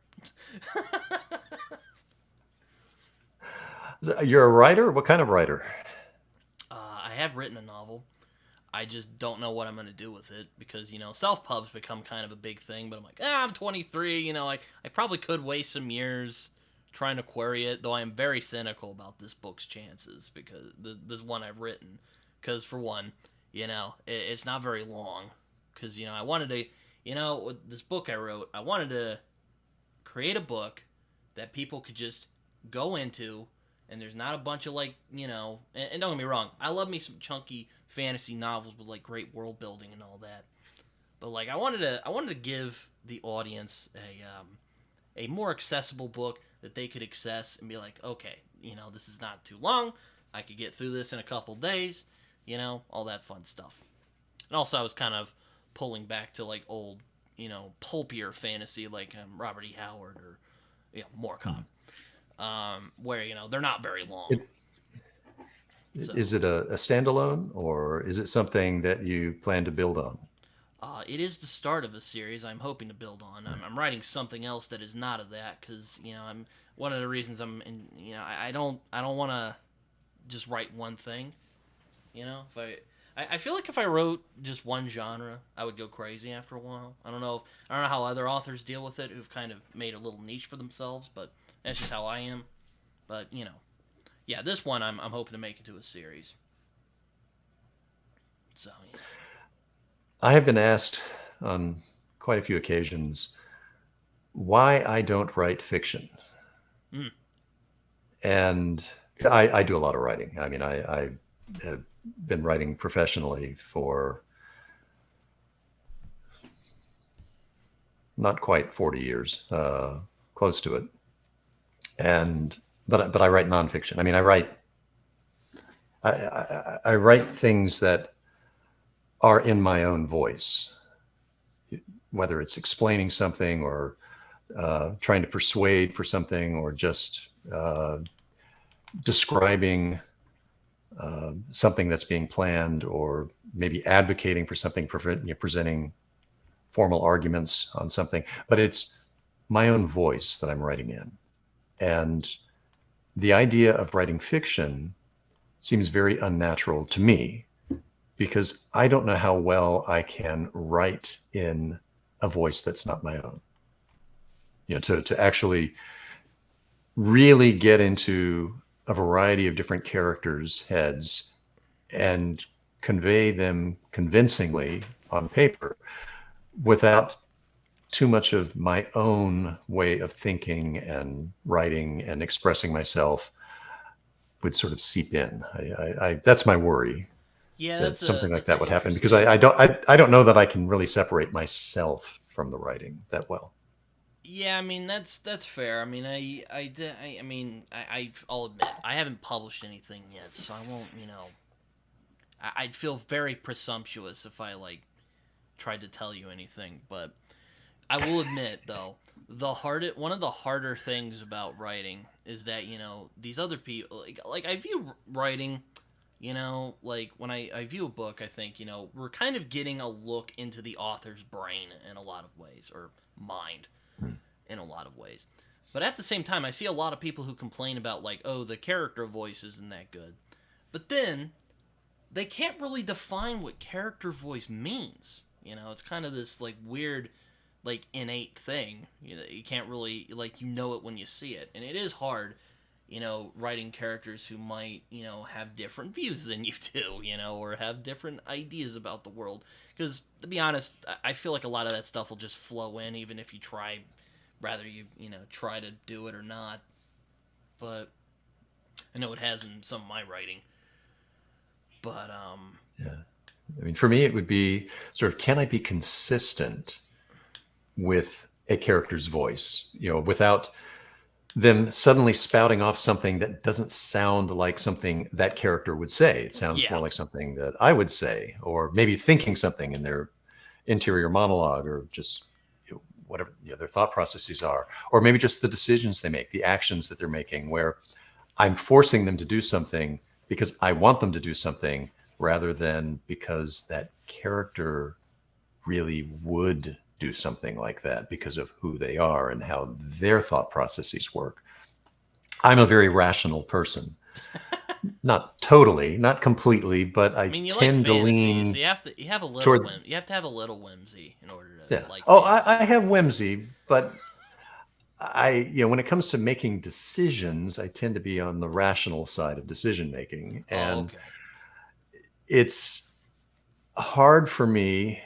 You're a writer? What kind of writer? I have written a novel. I just don't know what I'm going to do with it because, self-pub's become kind of a big thing, but I'm like, I'm 23, I probably could waste some years trying to query it, though I am very cynical about this book's chances because this one I've written, because for one, it's not very long, because, I wanted to, with this book I wrote, I wanted to create a book that people could just go into, and there's not a bunch of and don't get me wrong, I love me some chunky fantasy novels with like great world building and all that, but like I wanted to give the audience a more accessible book that they could access and be like, okay, this is not too long, I could get through this in a couple days, all that fun stuff. And also I was kind of pulling back to like old, pulpier fantasy like Robert E. Howard or Moorcock. Where they're not very long. Is it a standalone, or is it something that you plan to build on? It is the start of a series I'm hoping to build on. I'm writing something else that is not of that because I'm one of the reasons I'm in. I don't want to just write one thing. If I feel like if I wrote just one genre, I would go crazy after a while. I don't know how other authors deal with it who've kind of made a little niche for themselves, but that's just how I am. But yeah, this one I'm hoping to make into a series. So yeah. I have been asked on quite a few occasions why I don't write fiction. Mm. And I do a lot of writing. I mean, I have been writing professionally for not quite 40 years, close to it. But I write nonfiction. I mean, I write things that are in my own voice, whether it's explaining something or trying to persuade for something or just describing something that's being planned, or maybe advocating for something, presenting formal arguments on something, but it's my own voice that I'm writing in. And the idea of writing fiction seems very unnatural to me, because I don't know how well I can write in a voice that's not my own. To actually really get into a variety of different characters' heads and convey them convincingly on paper without too much of my own way of thinking and writing and expressing myself would sort of seep in. That's my worry, Yeah, that something like that's an that would happen, because interesting. I don't know that I can really separate myself from the writing that well. Yeah, I mean that's fair. I mean, I'll admit I haven't published anything yet, so I won't. I'd feel very presumptuous if I like tried to tell you anything. But I will admit though, one of the harder things about writing is that these other people like I view writing. Like when I view a book, I think we're kind of getting a look into the author's brain in a lot of ways, or mind in a lot of ways. But at the same time, I see a lot of people who complain about like, oh, the character voice isn't that good. But then they can't really define what character voice means. It's kind of this like weird, like innate thing. You can't really like it when you see it, and it is hard. Writing characters who might have different views than you do, or have different ideas about the world. Because to be honest, I feel like a lot of that stuff will just flow in, even if you try, rather you try to do it or not. But I know it has in some of my writing. But Yeah. I mean, for me, it would be sort of, can I be consistent with a character's voice, without them suddenly spouting off something that doesn't sound like something that character would say. It sounds yeah, more like something that I would say, or maybe thinking something in their interior monologue, or just whatever their thought processes are, or maybe just the decisions they make, the actions that they're making, where I'm forcing them to do something because I want them to do something, rather than because that character really would do something like that because of who they are and how their thought processes work. I'm a very rational person. Not totally, not completely, but I I mean, you like tend to fantasy, so lean toward, you have to have a little whimsy in order yeah. to like Oh, I fantasy. have whimsy, but when it comes to making decisions, I tend to be on the rational side of decision making. Oh, And okay. it's hard for me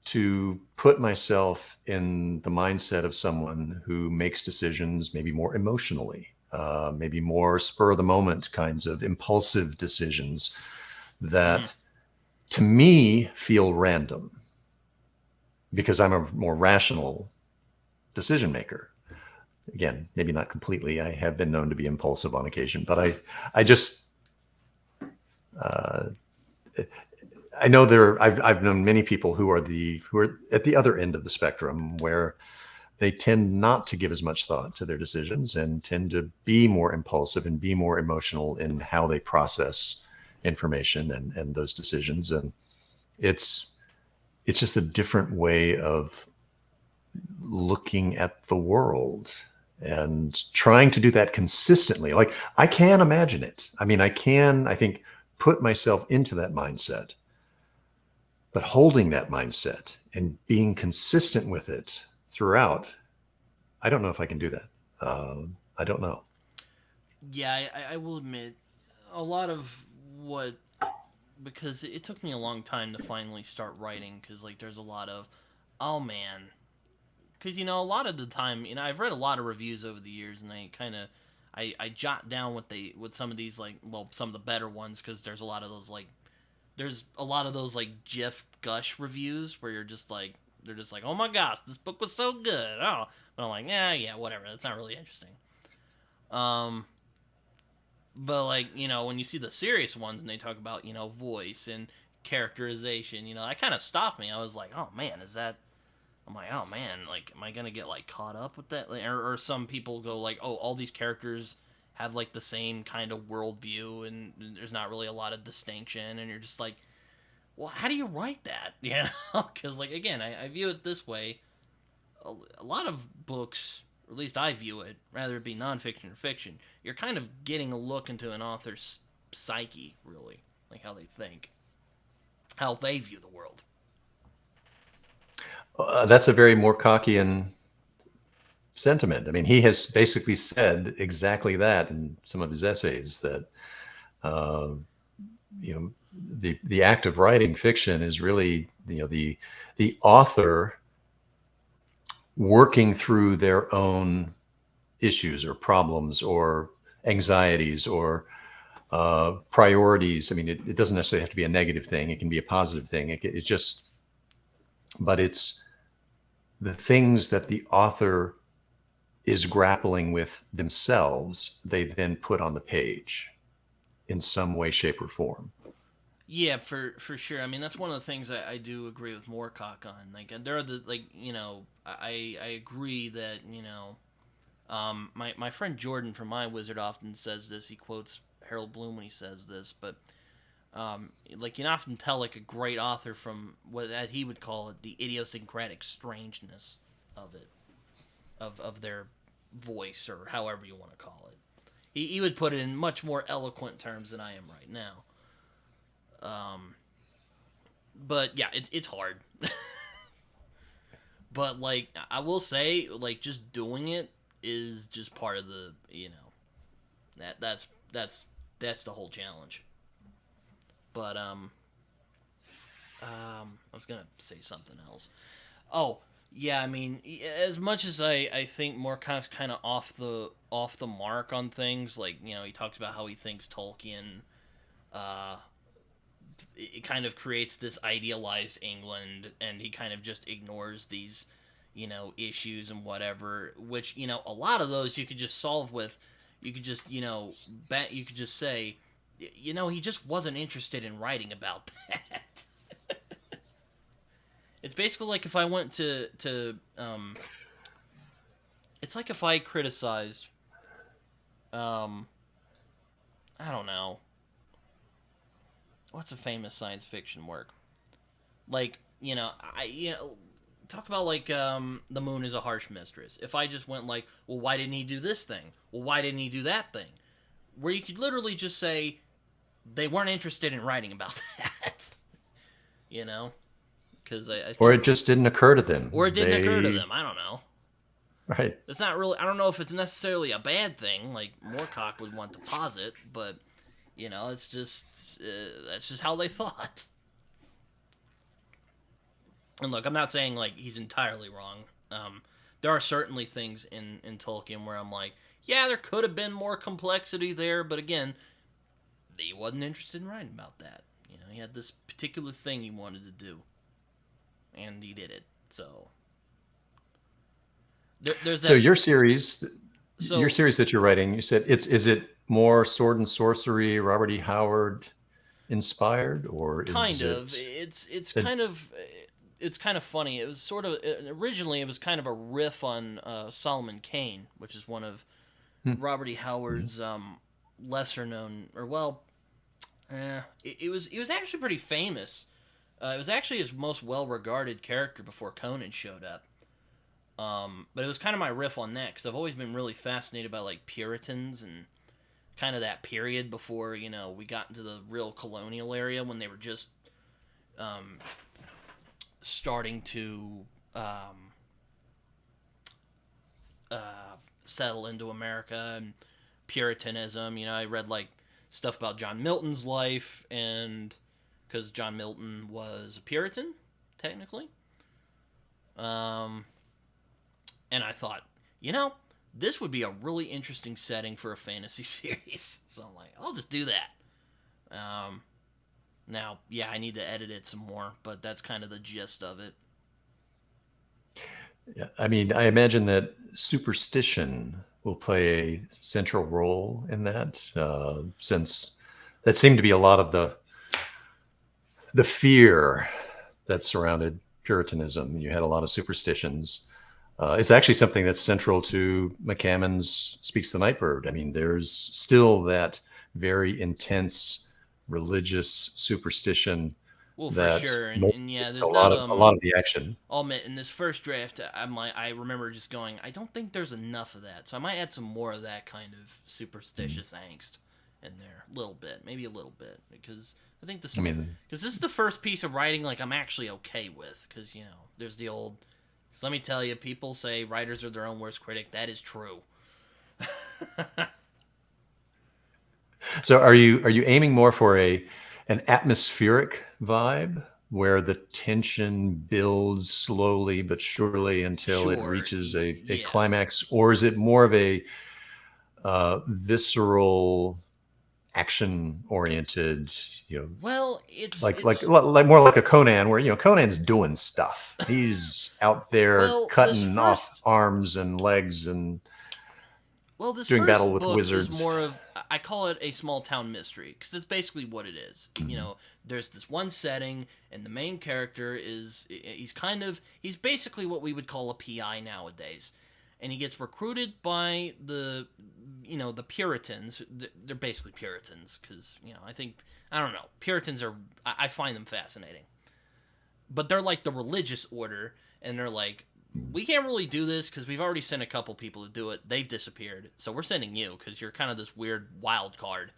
to put myself in the mindset of someone who makes decisions maybe more emotionally, maybe more spur of the moment kinds of impulsive decisions Mm-hmm. that to me feel random, because I'm a more rational decision maker. Again, maybe not completely. I have been known to be impulsive on occasion, but I just, uh, I know I've known many people who are at the other end of the spectrum, where they tend not to give as much thought to their decisions and tend to be more impulsive and be more emotional in how they process information and those decisions. And it's it's just a different way of looking at the world and trying to do that consistently. Like, I can imagine it. I mean, I think, put myself into that mindset, but holding that mindset and being consistent with it throughout, I don't know if I can do that. I don't know. Yeah, I will admit a lot of what because it took me a long time to finally start writing because like there's a lot of oh man because a lot of the time I've read a lot of reviews over the years and I kind of I jot down what some of these like well some of the better ones because there's a lot of those like GIF gush reviews where you're just like they're just like oh my gosh this book was so good but I'm like yeah whatever that's not really interesting um but like when you see the serious ones and they talk about voice and characterization that kind of stopped me. I was like oh man is that I'm like oh man like am I gonna get like caught up with that or some people go like oh all these characters have like the same kind of worldview, and there's not really a lot of distinction, and you're just like, well, how do you write that? You know, because like again, I view it this way: a lot of books, or at least I view it, rather it be nonfiction or fiction, you're kind of getting a look into an author's psyche, really, like how they think, how they view the world. That's a very Moorcockian sentiment. I mean, he has basically said exactly that in some of his essays, that uh, you know, the act of writing fiction is really, you know, the author working through their own issues or problems or anxieties or priorities. I mean, it doesn't necessarily have to be a negative thing. It can be a positive thing. It's just, but it's the things that the author is grappling with themselves, they then put on the page in some way, shape, or form. Yeah, for sure. I mean, that's one of the things I do agree with Moorcock on. Like, there are the like, I agree that my friend Jordan from My Wizard often says this. He quotes Harold Bloom when he says this, but like you can often tell like a great author from what as he would call it the idiosyncratic strangeness of it, of their voice or however you want to call it. He would put it in much more eloquent terms than I am right now. But yeah, it's hard. But like I will say, like just doing it is just part of the that's the whole challenge. But I was gonna say something else. Oh yeah, I mean, as much as I think Moorcock's kind of off the mark on things, like he talks about how he thinks Tolkien uh, it kind of creates this idealized England, and he kind of just ignores these, issues and whatever. Which a lot of those you could just solve with, you could just you could just say, he just wasn't interested in writing about that. It's basically like if I went to it's like if I criticized, I don't know, what's a famous science fiction work? Like, talk about like the moon is a harsh mistress. If I just went like, well, why didn't he do this thing? Well, why didn't he do that thing? Where you could literally just say they weren't interested in writing about that. Because I think, or it just didn't occur to them. Or it didn't occur to them. I don't know. Right. It's not really. I don't know if it's necessarily a bad thing, like Moorcock would want to posit, but it's just that's just how they thought. And look, I'm not saying like he's entirely wrong. There are certainly things in Tolkien where I'm like, yeah, there could have been more complexity there, but again, he wasn't interested in writing about that. He had this particular thing he wanted to do, and he did it. So there's that. So your series that you're writing, you said is it more sword and sorcery, Robert E. Howard inspired, or kind of? It's kind of funny. It was sort of originally it was kind of a riff on Solomon Kane, which is one of Robert E. Howard's lesser known, or well, it was actually pretty famous. It was actually his most well regarded character before Conan showed up. But it was kind of my riff on that because I've always been really fascinated by like Puritans and kind of that period before we got into the real colonial area when they were just starting to settle into America and Puritanism. I read like stuff about John Milton's life, and because John Milton was a Puritan technically. And I thought, this would be a really interesting setting for a fantasy series. So I'm like, I'll just do that. Now, yeah, I need to edit it some more, but that's kind of the gist of it. Yeah, I mean, I imagine that superstition will play a central role in that, since that seemed to be a lot of the fear that surrounded Puritanism. You had a lot of superstitions. It's actually something that's central to McCammon's Speaks the Nightbird. I mean, there's still that very intense religious superstition Well, for that sure, and yeah, motivates there's not a lot of the action. I'll admit, in this first draft, I remember just going, I don't think there's enough of that, so I might add some more of that kind of superstitious angst in there, a little bit, maybe a little bit, because I think I mean, because this is the first piece of writing like I'm actually okay with, because there's the old, because let me tell you, people say writers are their own worst critic. That is true. so are you aiming more for an atmospheric vibe where the tension builds slowly but surely until it Sure, reaches a yeah. climax, or is it more of a visceral, action oriented, you know, Well, it's like like it's like more like a Conan, where Conan's doing stuff. He's out there well, cutting off arms and legs and this doing battle first with book is wizards. more of, I call it a small town mystery, because that's basically what it is. Mhm. There's this one setting, and the main character he's basically what we would call a PI nowadays, and he gets recruited by the Puritans. They're basically Puritans, because I don't know, Puritans are, I find them fascinating, but they're like the religious order, and they're like, we can't really do this because we've already sent a couple people to do it. They've disappeared, so we're sending you because you're kind of this weird wild card.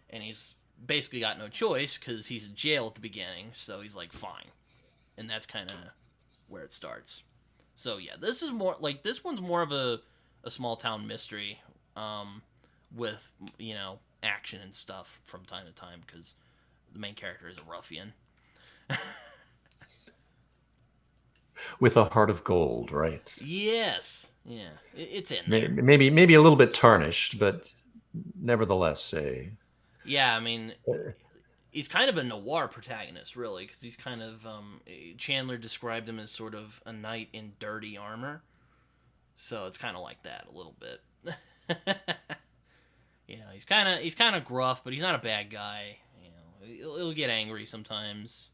And he's basically got no choice because he's in jail at the beginning, so he's like, fine. And that's kind of where it starts. So yeah, this one's more of a small town mystery, with action and stuff from time to time, because the main character is a ruffian. With a heart of gold, right? Yes, yeah, it's in there. Maybe a little bit tarnished, but nevertheless a. Yeah, I mean, he's kind of a noir protagonist, really, because he's kind of Chandler described him as sort of a knight in dirty armor, so it's kind of like that a little bit. He's kind of gruff, but he's not a bad guy. He'll get angry sometimes.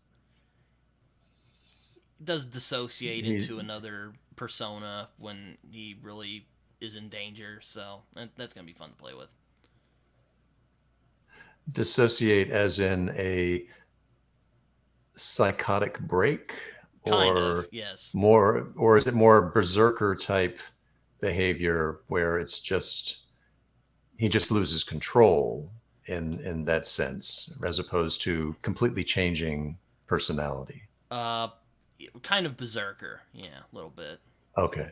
He does dissociate He into another persona when he really is in danger, so that's gonna be fun to play with. dissociate as in a psychotic break, Kind of, or yes. or is it more berserker type behavior where it's just he just loses control in that sense, as opposed to completely changing personality? Uh, kind of berserker, yeah, a little bit. Okay.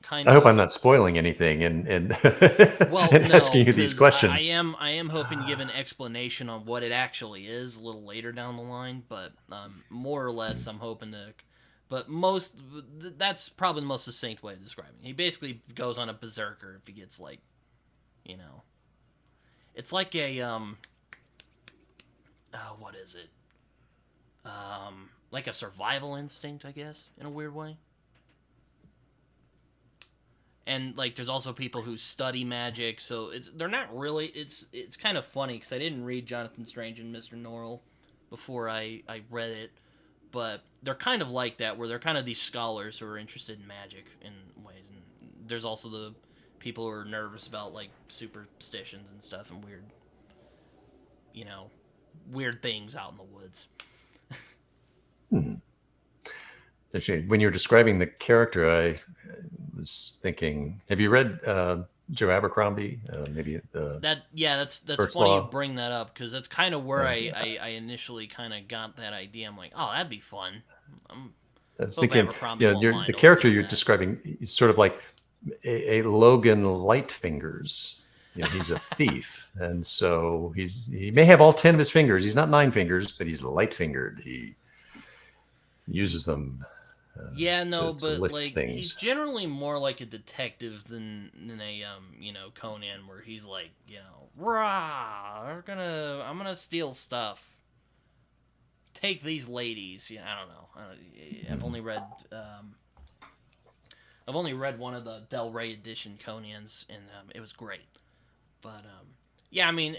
Kind I hope I'm of. not spoiling anything and Well, and no, asking you these because I questions. am I am hoping to give an explanation on what it actually is a little later down the line, but more or less I'm hoping to. But that's probably the most succinct way of describing it. He basically goes on a berserker if he gets like, you know, it's like a what is it? Like a survival instinct, I guess, in a weird way. And like there's also people who study magic, so they're not really, it's kind of funny because I didn't read Jonathan Strange and Mr. Norrell before I read it, but they're kind of like that, where they're kind of these scholars who are interested in magic in ways. And there's also the people who are nervous about like superstitions and stuff, and you know weird things out in the woods. Hmm. Actually, when you were describing the character, I was thinking, have you read Joe Abercrombie? Maybe the That's First funny you Law. bring that up, because that's kind of where Yeah. I initially kind of got that idea. I'm like, oh, that'd be fun. I'm I was hope thinking, Abercrombie won't the mind. I'll character steal you're that. describing is sort of like a Logan Lightfingers. He's a thief, and so he may have all 10 of his fingers. He's not nine fingers, but he's light fingered. He uses them Yeah, no, to but lift like he's things. generally more like a detective than a Conan, where he's like, rah, I'm gonna steal stuff. Take these ladies. I don't know. I've Mhm. only read I've only read one of the Del Rey edition Conans, and it was great. But yeah, I mean,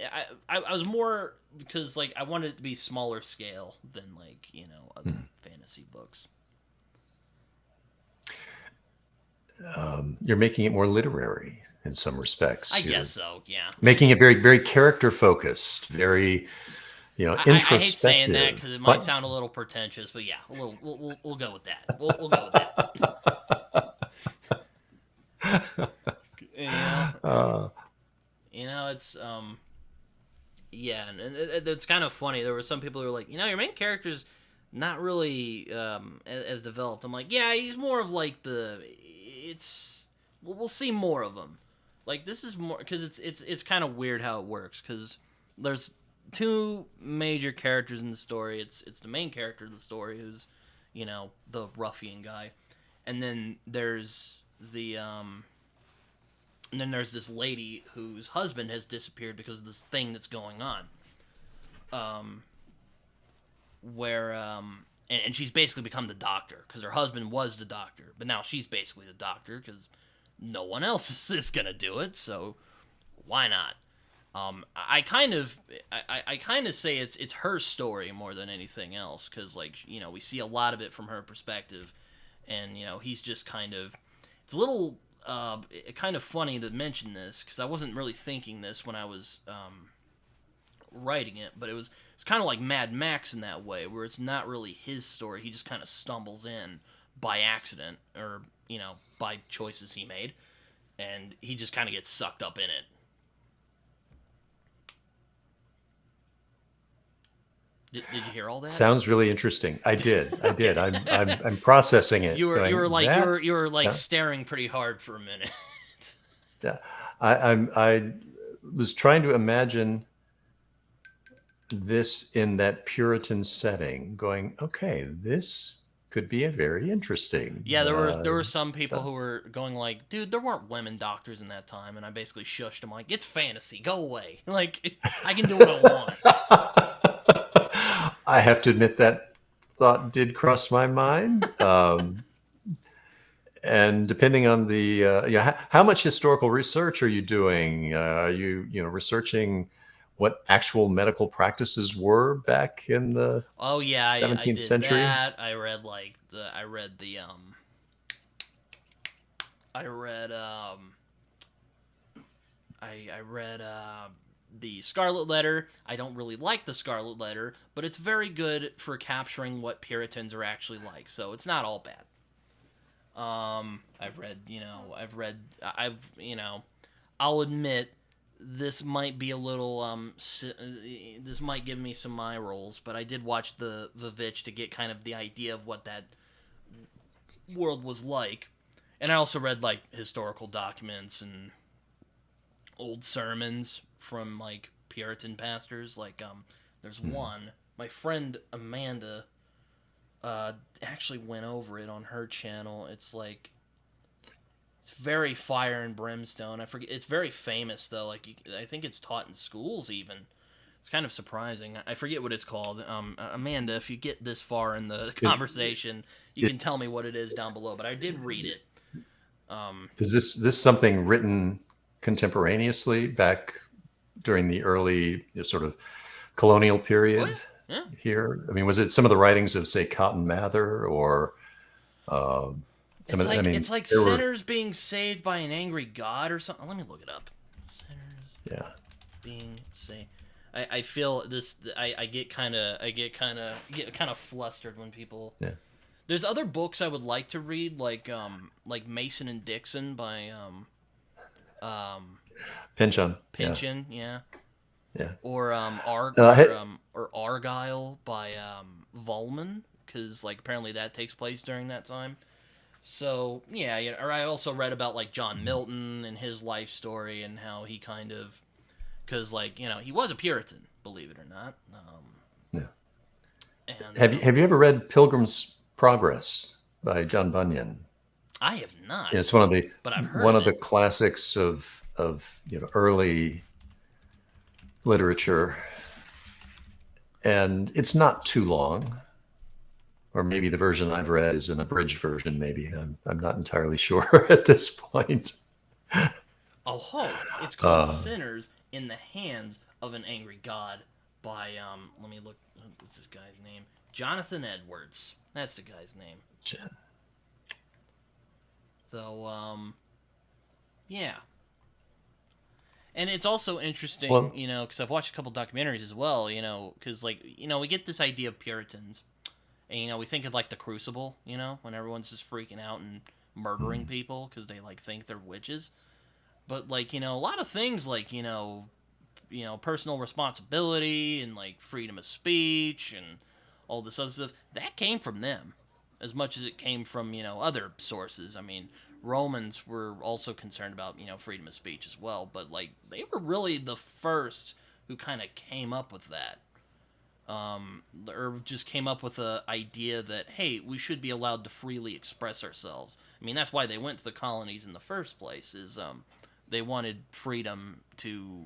I was more because like I wanted it to be smaller scale than like other Mhm. fantasy books. you're making it more literary in some respects. I You're guess so. Yeah. making it very, very character focused, very, I hate saying that introspective. because it might sound a little pretentious, but yeah, a little. We'll go with that. We'll go with that. You know, Uh, it's yeah, and it's kind of funny. There were some people who were like, your main character's not really as developed. I'm like, yeah, he's more of like it's. We'll see more of him. Like this is more because it's kind of weird how it works because there's two major characters in the story. It's the main character of the story who's, the ruffian guy, and then there's this lady whose husband has disappeared because of this thing that's going on. Where and she's basically become the doctor because her husband was the doctor, but now she's basically the doctor because no one else is gonna do it, so why not? I kind of say it's her story more than anything else because we see a lot of it from her perspective, and he's just kind of it's a little kind of funny to mention this because I wasn't really thinking this when I was writing it, but it's kind of like Mad Max in that way where it's not really his story. He just kind of stumbles in by accident or by choices he made, and he just kind of gets sucked up in it. Did you hear all that? Sounds really interesting. I did. Okay. I'm processing it. You were That staring pretty hard for a minute. Yeah, I was trying to imagine this in that Puritan setting, going, okay, this could be a very interesting. Yeah, there were some people so- who were going like, dude, there weren't women doctors in that time, and I basically shushed them like, it's fantasy, go away. Like, I can do what I want. I have to admit that thought did cross my mind. And depending on the how much historical research are you doing? Are you researching what actual medical practices were back in the Oh yeah, I 17th did century? that. I read like I read the I read I read the Scarlet Letter. I don't really like the Scarlet Letter, but it's very good for capturing what Puritans are actually like. So it's not all bad. I'll admit this might be a little this might give me some eye rolls, but I did watch the Vivitch to get kind of the idea of what that world was like, and I also read like historical documents and old sermons from like Puritan pastors. Like there's one my friend Amanda actually went over it on her channel. It's very fire and brimstone. I forget. It's very famous though. I think it's taught in schools even. It's kind of surprising. I forget what it's called. Amanda, if you get this far in the conversation, you can tell me what it is down below. But I did read it. Is this something written contemporaneously back during the early sort of colonial period Yeah. here? I mean, was it some of the writings of, say, Cotton Mather or some of? It's like sinners being saved by an angry God or something. Let me look it up. Sinners being saved. I feel this. I get kind of flustered when people. Yeah. There's other books I would like to read, like Mason and Dixon by Pynchon. Pynchon, yeah. Yeah. Or or Argyle by Volman, because like apparently that takes place during that time. So yeah, or I also read about like John Milton and his life story and how he kind of, because like he was a Puritan, believe it or not. Yeah. And Have you ever read Pilgrim's Progress by John Bunyan? I have not. It's but I've heard one of of the classics of early literature, and it's not too long. Or maybe the version I've read is an abridged version. Maybe I'm not entirely sure at this point. Oh, it's called Sinners in the Hands of an Angry God by let me look. What's this guy's name? Jonathan Edwards. That's the guy's name. Though, yeah. And it's also interesting, Well, because I've watched a couple documentaries as well, because, like, we get this idea of Puritans, and, we think of, like, the Crucible, when everyone's just freaking out and murdering people because they, like, think they're witches. But, like, a lot of things, like, personal responsibility and, like, freedom of speech and all this other stuff, that came from them as much as it came from, other sources. I mean, Romans were also concerned about, freedom of speech as well, but, like, they were really the first who kind of came up with that. Or just came up with the idea that, hey, we should be allowed to freely express ourselves. I mean, that's why they went to the colonies in the first place, is they wanted freedom to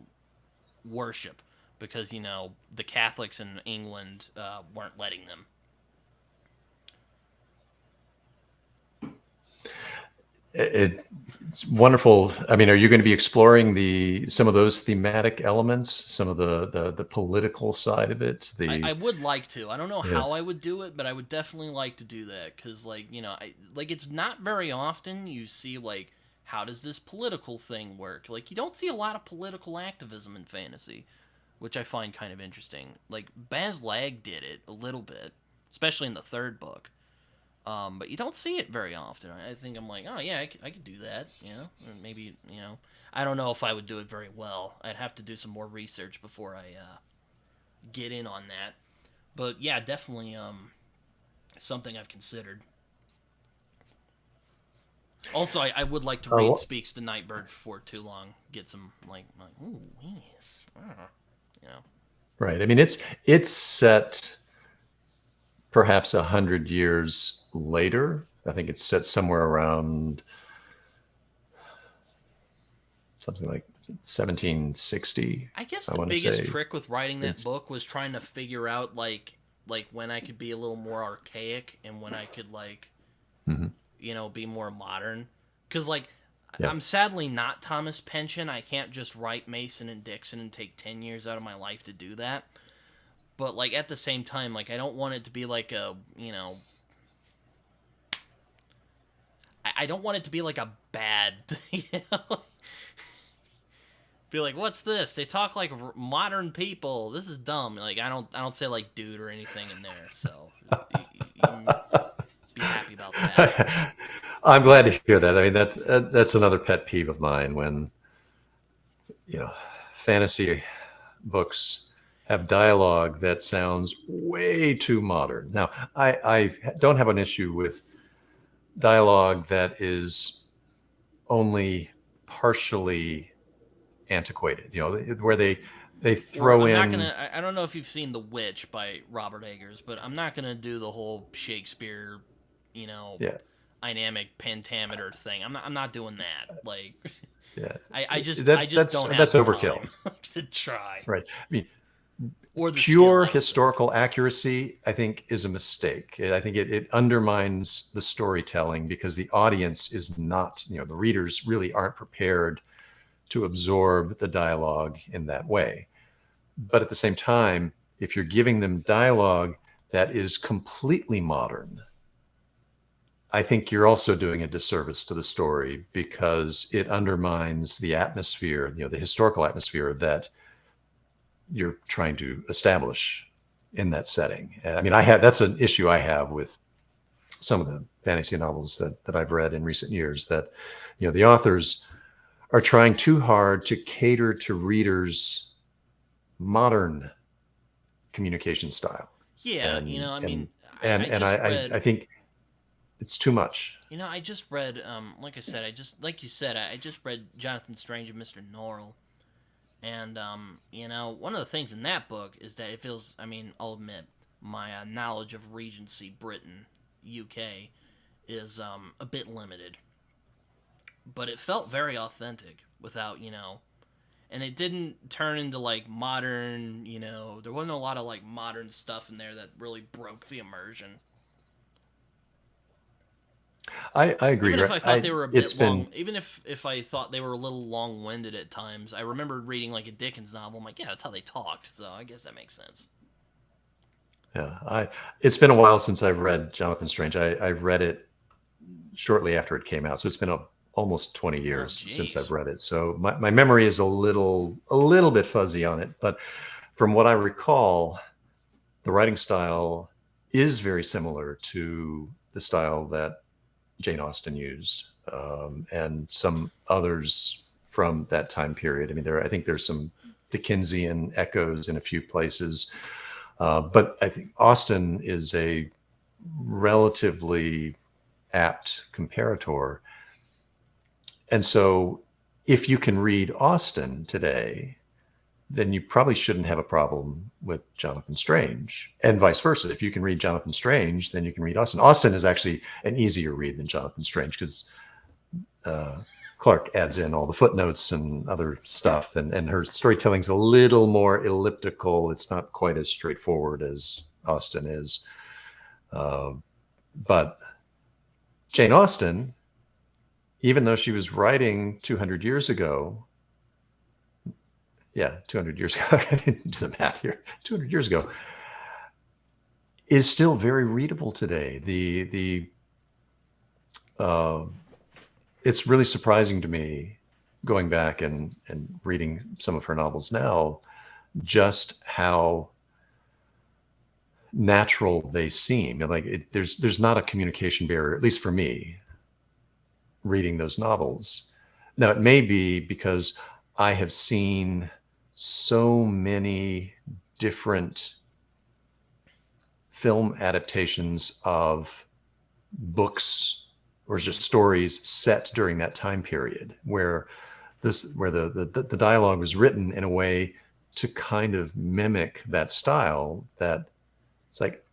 worship because, the Catholics in England weren't letting them. It's wonderful. I mean, are you going to be exploring some of those thematic elements, some of the political side of it? I would like to. I don't know Yeah. how I would do it, but I would definitely like to do that because, like, it's not very often you see, like, how does this political thing work? Like, you don't see a lot of political activism in fantasy, which I find kind of interesting. Like, Baz Lag did it a little bit, especially in the third book. But you don't see it very often. I think I'm like, oh yeah, I could do that. Or maybe I don't know if I would do it very well. I'd have to do some more research before I get in on that. But yeah, definitely something I've considered. Also, I would like to read Oh, Speaks to Nightbird before too long. Get some like ooh yes, you know. right. I mean, it's set perhaps 100 years later. I think it's set somewhere around something like 1760. I guess I the want to biggest say trick with writing that it's book was trying to figure out like when I could be a little more archaic and when I could like mhm, be more modern. Because, like, yeah. I'm sadly not Thomas Pynchon. I can't just write Mason and Dixon and take 10 years out of my life to do that. But, like, at the same time, like, I don't want it to be like I don't want it to be like a bad thing, Be like, what's this? They talk like modern people. This is dumb. Like, I don't say like dude or anything in there. So you can be happy about that. I'm glad to hear that. I mean, that's another pet peeve of mine when you know fantasy books have dialogue that sounds way too modern. Now, I don't have an issue with dialogue that is only partially antiquated. Where they Or throw I'm not in, gonna. I don't know if you've seen The Witch by Robert Eggers, but I'm not gonna do the whole Shakespeare, you know, yeah, dynamic pentameter thing. I'm not doing that. Like, yeah. I just don't have That's the overkill, time to try right? I mean, or the skill. pure I don't think. historical accuracy, I think, is a mistake. I think it undermines the storytelling because the audience is not, the readers really aren't prepared to absorb the dialogue in that way. But at the same time, if you're giving them dialogue that is completely modern, I think you're also doing a disservice to the story because it undermines the atmosphere, the historical atmosphere that you're trying to establish in that setting. I mean, that's an issue I have with some of the fantasy novels that I've read in recent years, that the authors are trying too hard to cater to readers' modern communication style, Yeah, and I mean, and I just I read. think it's too much. I just read. Like I said, like you said, I just read Jonathan Strange and Mr. Norrell. And one of the things in that book is that it feels. I mean, I'll admit my knowledge of Regency Britain, UK, is a bit limited, but it felt very authentic without and it didn't turn into like modern. There wasn't a lot of like modern stuff in there that really broke the immersion. I agree. Even if Right? I thought they were a It's bit been long, even if I thought they were a little long-winded at times, I remember reading like a Dickens novel. I'm like, yeah, that's how they talked, so I guess that makes sense. yeah. It's been a while since I've read Jonathan Strange. I read it shortly after it came out. So it's been almost 20 Oh, years since I've jeez. read it. So my memory is a little bit fuzzy on it. But from what I recall, the writing style is very similar to the style that Jane Austen used, and some others from that time period. I mean, I think there's some Dickensian echoes in a few places, but I think Austen is a relatively apt comparator. And so, if you can read Austen today, then you probably shouldn't have a problem with Jonathan Strange, and vice versa. If you can read Jonathan Strange, then you can read Austen. Austen is actually an easier read than Jonathan Strange because uh, Clark adds in all the footnotes and other stuff, and her storytelling's a little more elliptical. It's not quite as straightforward as Austen is. Uh, but Jane Austen, even though she was writing 200 years ago, yeah, 200 years ago, I didn't do the math here, 200 years ago, is still very readable today. Uh, it's really surprising to me going back and reading some of her novels now, just how natural they seem. Like there's not a communication barrier, at least for me, reading those novels. Now it may be because I have seen so many different film adaptations of books or just stories set during that time period where the dialogue was written in a way to kind of mimic that style, that it's like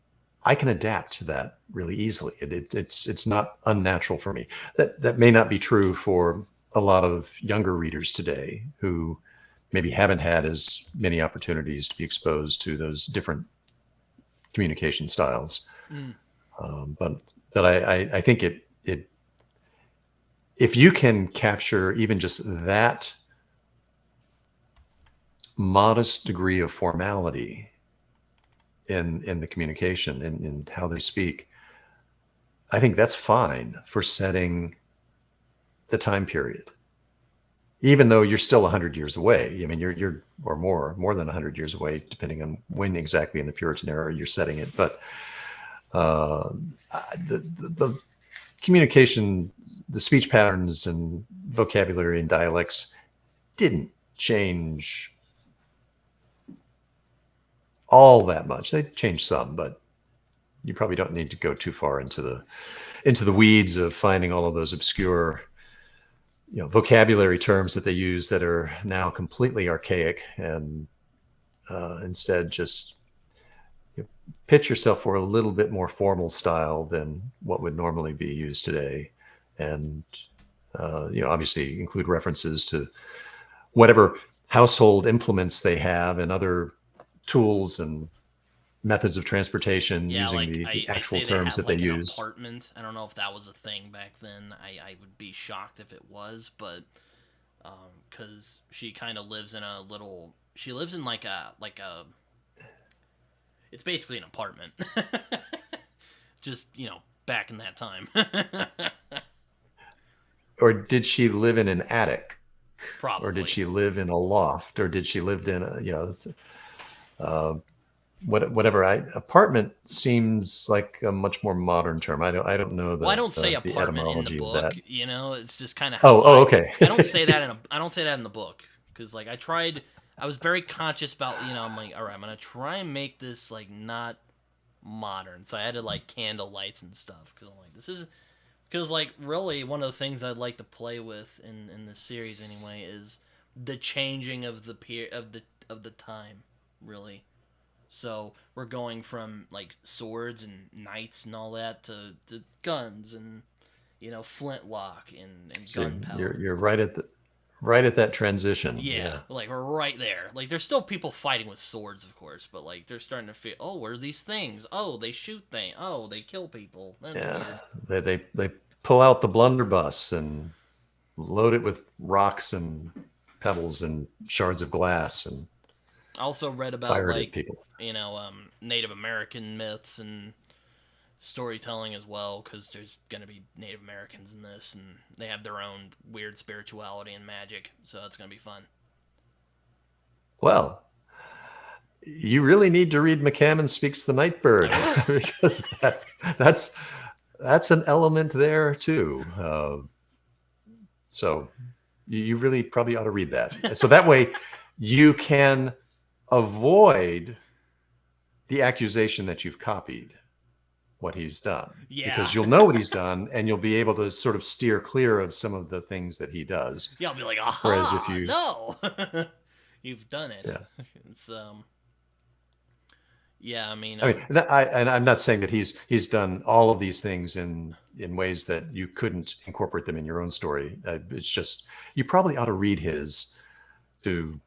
I can adapt to that really easily. It's not unnatural for me. That may not be true for a lot of younger readers today who maybe haven't had as many opportunities to be exposed to those different communication styles. Mm. But I think it if you can capture even just that modest degree of formality in the communication and in how they speak, I think that's fine for setting the time period. Even though you're still 100 years away. I mean, you're or more than 100 years away, depending on when exactly in the Puritan era you're setting it. But uh, the communication, the speech patterns and vocabulary and dialects didn't change all that much. They changed some, but you probably don't need to go too far into the weeds of finding all of those obscure, vocabulary terms that they use that are now completely archaic, and instead just pitch yourself for a little bit more formal style than what would normally be used today, and obviously include references to whatever household implements they have and other tools and methods of transportation Yeah, using like the I actual say they terms had that they like an used. apartment. I don't know if that was a thing back then. I would be shocked if it was, but because she kind of lives in a little. She lives in like a. It's basically an apartment. Just back in that time. Or did she live in an attic? Or did Probably. she live in a loft? Or did she lived in uh, whatever? Apartment seems like a much more modern term. I don't know Well, I the don't say the apartment in the etymology of that. book. It's just kind of Oh, how oh, I. okay. I don't say that I don't say that in the book because like I tried. I was very conscious about I'm like, all right, I'm gonna try and make this like not modern. So I had to like candle lights and stuff because I'm like, this is because like really one of the things I'd like to play with in this series anyway is the changing of the time really. So we're going from like swords and knights and all that to guns and flintlock and So gunpowder. you're right at that transition. Yeah, Yeah. like we're right there. Like there's still people fighting with swords, of course, but like they're starting to feel, oh, what are these things? Oh, they shoot things. Oh, they kill people. That's Yeah. weird. They pull out the blunderbuss and load it with rocks and pebbles and shards of glass and I also read about fire it at like people. Native American myths and storytelling as well, because there's going to be Native Americans in this, and they have their own weird spirituality and magic, so it's going to be fun. Well, you really need to read McCammon Speaks the Nightbird because that's an element there too. So you really probably ought to read that. So that way you can avoid the accusation that you've copied what he's done. Yeah. Because you'll know what he's done and you'll be able to sort of steer clear of some of the things that he does. Yeah, I'll be like, aha, whereas if you no, you've done it. Yeah. It's yeah, I mean, and I'm not saying that he's done all of these things in ways that you couldn't incorporate them in your own story. It's just you probably ought to read his to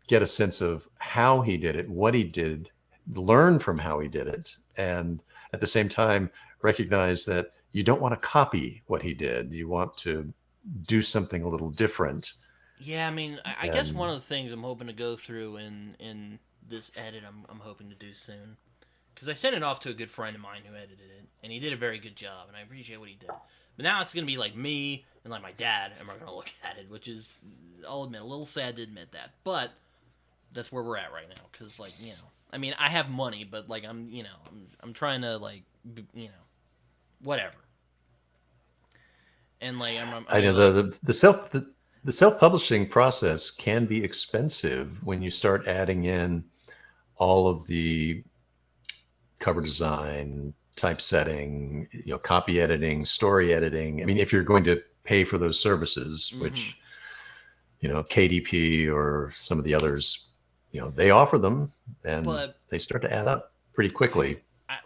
get a sense of how he did it, what he did, learn from how he did it, and at the same time recognize that you don't want to copy what he did. You want to do something a little different. Yeah, I mean, I guess one of the things I'm hoping to go through in this edit I'm hoping to do soon, because I sent it off to a good friend of mine who edited it, and he did a very good job, and I appreciate what he did. But now it's going to be like me and like my dad, and we're going to look at it, which is, I'll admit, a little sad to admit that, but that's where we're at right now, because, like, you know, I mean, I have money, but, like, I'm trying to, like, you know, whatever. And, like, I know the self-publishing process can be expensive when you start adding in all of the cover design, typesetting, copy editing, story editing. I mean, if you're going to pay for those services, which, KDP or some of the others, they offer them, and they start to add up pretty quickly.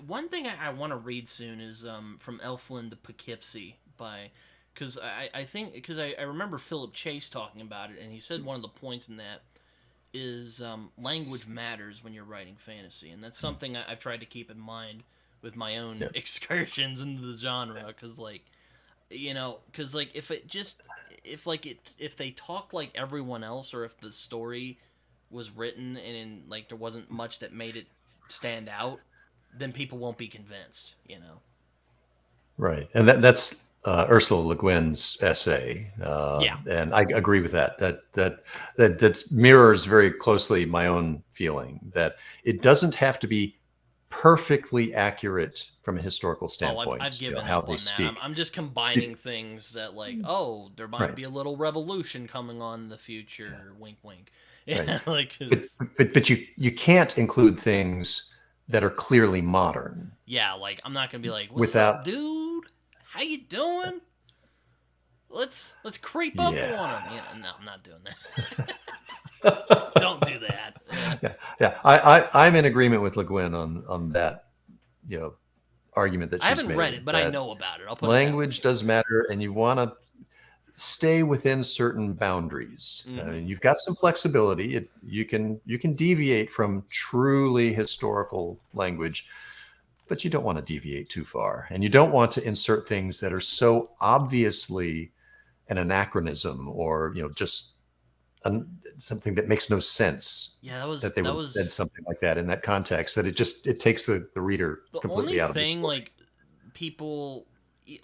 One thing I want to read soon is From Elfland to Poughkeepsie by... Because I remember Philip Chase talking about it, and he said one of the points in that is language matters when you're writing fantasy, and that's something I've tried to keep in mind with my own excursions into the genre. Because if they talk like everyone else, or if the story was written and there wasn't much that made it stand out, then people won't be convinced. Right, and that's Ursula Le Guin's essay, and I agree with that. That mirrors very closely my own feeling that it doesn't have to be perfectly accurate from a historical standpoint. I've given how up they on speak. that. I'm just combining things that there might be a little revolution coming on in the future. Wink, wink. Yeah, right. But you can't include things that are clearly modern. Yeah, I'm not gonna be like, "What's up, dude? How you doing? Let's creep up on him." Yeah, no, I'm not doing that. Don't do that. Yeah. I'm in agreement with Le Guin on that, argument that she's made. I haven't read it, but I know about it. I'll put language does matter, and you want to stay within certain boundaries. Mm-hmm. I mean, you've got some flexibility. You can deviate from truly historical language, but you don't want to deviate too far, and you don't want to insert things that are so obviously an anachronism, or just something that makes no sense. Yeah, that they would have said something like that in that context, that it takes the reader completely out of the story. The only thing, people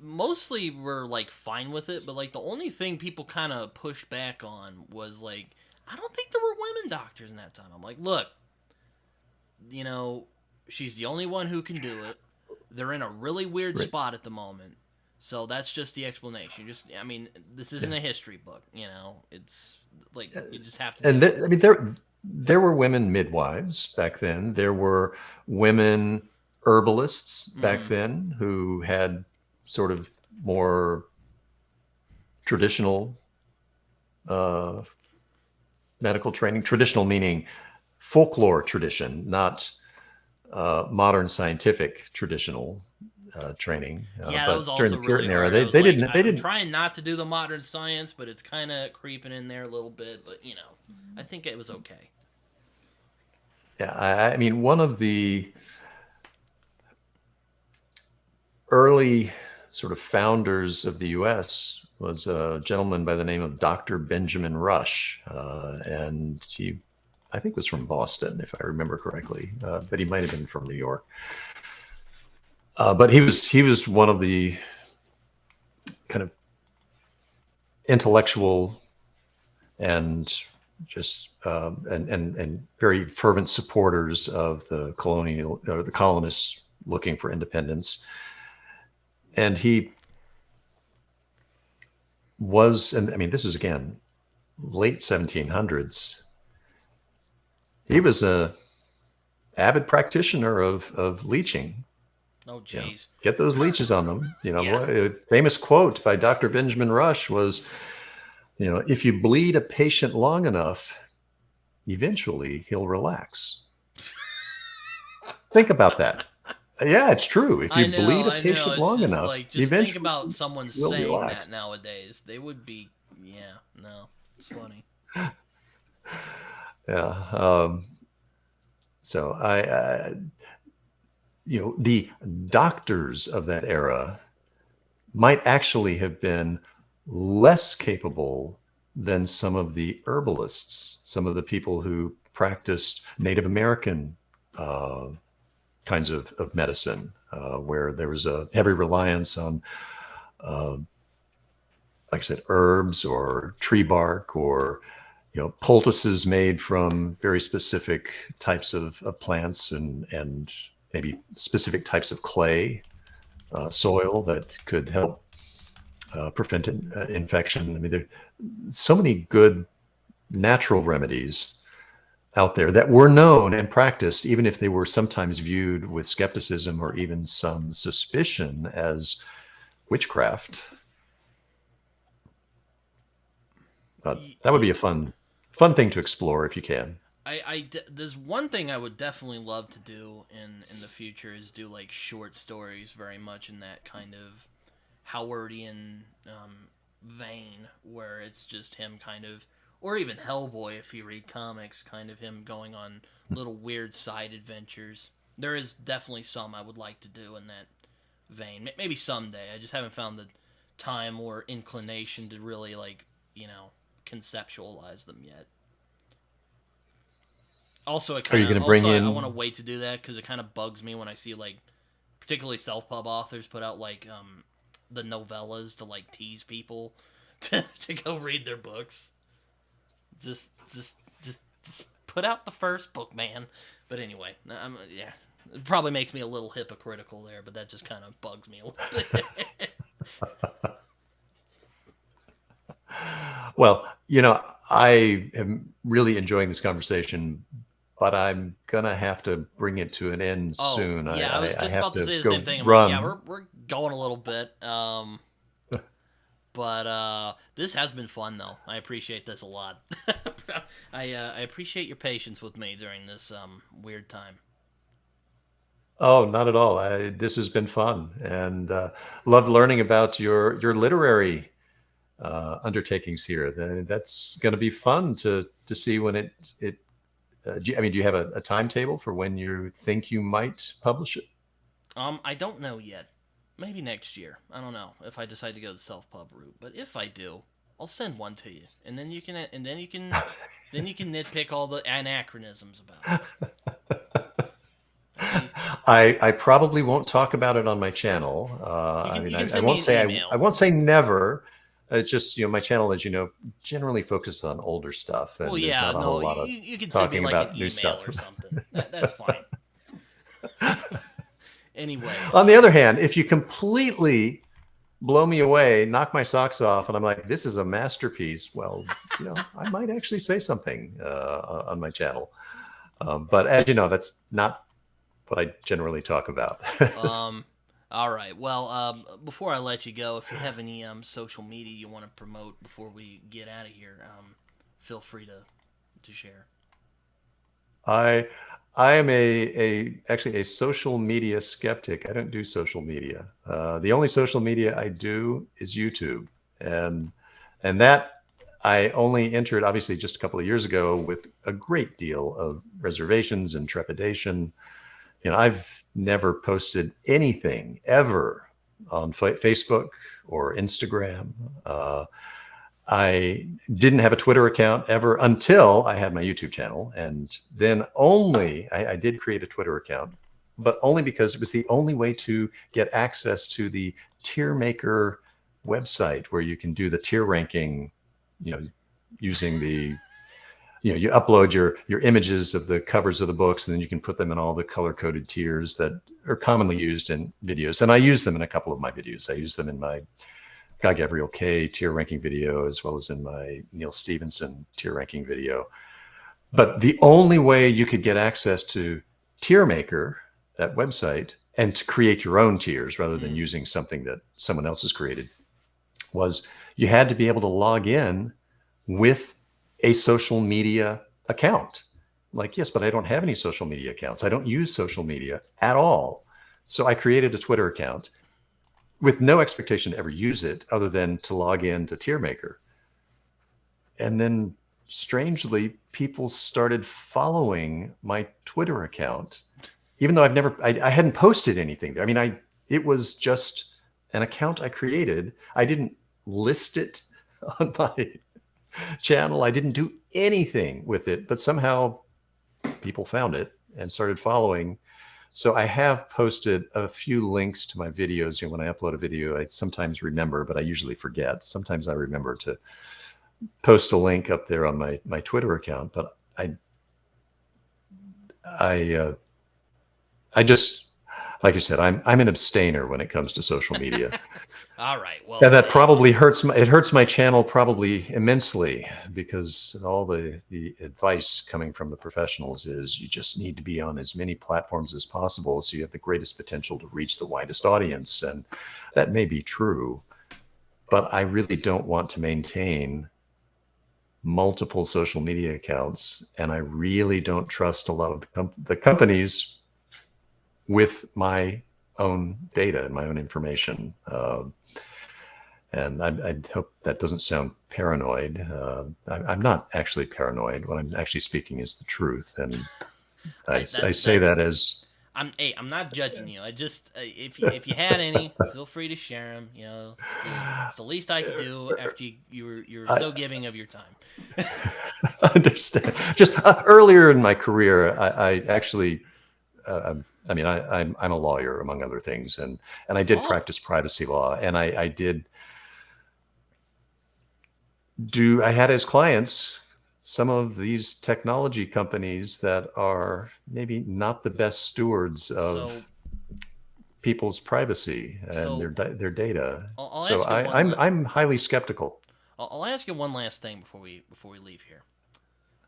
mostly were fine with it, but the only thing people kind of pushed back on was I don't think there were women doctors in that time. I'm like, look, she's the only one who can do it. They're in a really weird spot at the moment. So that's just the explanation. This isn't a history book, It's you just have to. And there were women midwives back then. There were women herbalists back then who had sort of more traditional medical training. Traditional meaning folklore tradition, not modern scientific traditional training. Yeah, but that was also during the Puritan really era, hard. they didn't. I'm trying not to do the modern science, but it's kind of creeping in there a little bit. But I think it was okay. Yeah, I mean, one of the early sort of founders of the U.S. was a gentleman by the name of Dr. Benjamin Rush, and he, I think, was from Boston, if I remember correctly, but he might have been from New York. But he was one of the kind of intellectual and just and very fervent supporters of the colonial or the colonists looking for independence. And he was, and I mean, this is again late 1700s. He was a avid practitioner of leeching. Oh, You know, geez. get those leeches on them. Yeah. A famous quote by Dr. Benjamin Rush was, if you bleed a patient long enough, eventually he'll relax. Think about that. Yeah, it's true. If I you know, bleed a I know. patient It's long just enough, like, just think eventually about someone he'll saying that relax. nowadays. They would be, yeah, no, it's funny. Yeah. So the doctors of that era might actually have been less capable than some of the herbalists, some of the people who practiced Native American uh, kinds of medicine, where there was a heavy reliance on, uh, like I said, herbs or tree bark or poultices made from very specific types of plants and maybe specific types of clay, soil that could help prevent infection. I mean, there are so many good natural remedies out there that were known and practiced, even if they were sometimes viewed with skepticism or even some suspicion as witchcraft. But that would be a fun thing to explore if you can. There's one thing I would definitely love to do in the future is do like short stories, very much in that kind of Howardian vein, where it's just him kind of, or even Hellboy if you read comics, kind of him going on little weird side adventures. There is definitely some I would like to do in that vein. Maybe someday. I just haven't found the time or inclination to really like, you know, conceptualize them yet. Also, it Are kind you of going to bring also I want to in? wait to do that because it kind of bugs me when I see like particularly self pub authors put out like the novellas to like tease people to go read their books. Just put out the first book, man. But anyway, yeah, it probably makes me a little hypocritical there, but that just kind of bugs me a little bit. Well, I am really enjoying this conversation, but I'm gonna have to bring it to an end Oh soon. I, yeah, I was I, I just have about to to say the same go thing. I'm like, yeah, run. we're going a little bit. But this has been fun though. I appreciate this a lot. I appreciate your patience with me during this weird time. Oh, not at all. This has been fun, and loved learning about your literary undertakings here. That's going to be fun to see when it. Do you have a timetable for when you think you might publish it? I don't know yet. Maybe next year. I don't know if I decide to go the self pub route. But if I do, I'll send one to you, and then you can nitpick all the anachronisms about it. You, I probably won't talk about it on my channel. I mean, you can I send me won't an say I email. won't say never. It's just my channel, as you know, generally focuses on older stuff, Well, and there's yeah, not a no, whole lot of you can send me talking like an about new email stuff. or something. That's fine. Anyway, On the other hand, if you completely blow me away, knock my socks off, and I'm like, this is a masterpiece, well, I might actually say something on my channel. But as you know, that's not what I generally talk about. um, all right. Well, before I let you go, if you have any social media you want to promote before we get out of here, feel free to share. I I am actually a social media skeptic. I don't do social media. The only social media I do is YouTube, and that I only entered obviously just a couple of years ago with a great deal of reservations and trepidation. I've never posted anything ever on Facebook or Instagram. I didn't have a Twitter account ever until I had my YouTube channel. And then only I did create a Twitter account. but only because it was the only way to get access to the tier maker website where you can do the tier ranking, you know, using the, you know, you upload your images of the covers of the books, and then you can put them in all the color coded tiers that are commonly used in videos. And I use them in a couple of my videos. I use them in my Guy Gabriel K tier ranking video, as well as in my Neil Stevenson tier ranking video. But the only way you could get access to Tier Maker, that website, and to create your own tiers rather than using something that someone else has created, was you had to be able to log in with a social media account. Like, yes, but I don't have any social media accounts. I don't use social media at all. So I created a Twitter account with no expectation to ever use it other than to log in to Tier Maker. And then strangely, people started following my Twitter account, even though I hadn't posted anything there. I mean, it was just an account I created. I didn't list it on my channel. I didn't do anything with it, but somehow people found it and started following. So I have posted a few links to my videos. You know, when I upload a video, I sometimes remember, but I usually forget. Sometimes I remember to post a link up there on my Twitter account, but I just, like I said, I'm an abstainer when it comes to social media. All right. Well, and that probably hurts my channel probably immensely, because all the advice coming from the professionals is you just need to be on as many platforms as possible so you have the greatest potential to reach the widest audience. And that may be true, but I really don't want to maintain multiple social media accounts, and I really don't trust a lot of the companies with my own data and my own information. And I hope that doesn't sound paranoid. I'm not actually paranoid. What I'm actually speaking is the truth, and I say that as I'm not judging you. I just if you had any, feel free to share them. You know, it's the least I could do after you were so giving of your time. Understand. Just earlier in my career, I actually, I mean, I'm a lawyer among other things, and I did practice privacy law, and I had as clients some of these technology companies that are maybe not the best stewards of people's privacy and their data. So I'm highly skeptical. I'll ask you one last thing before we leave here.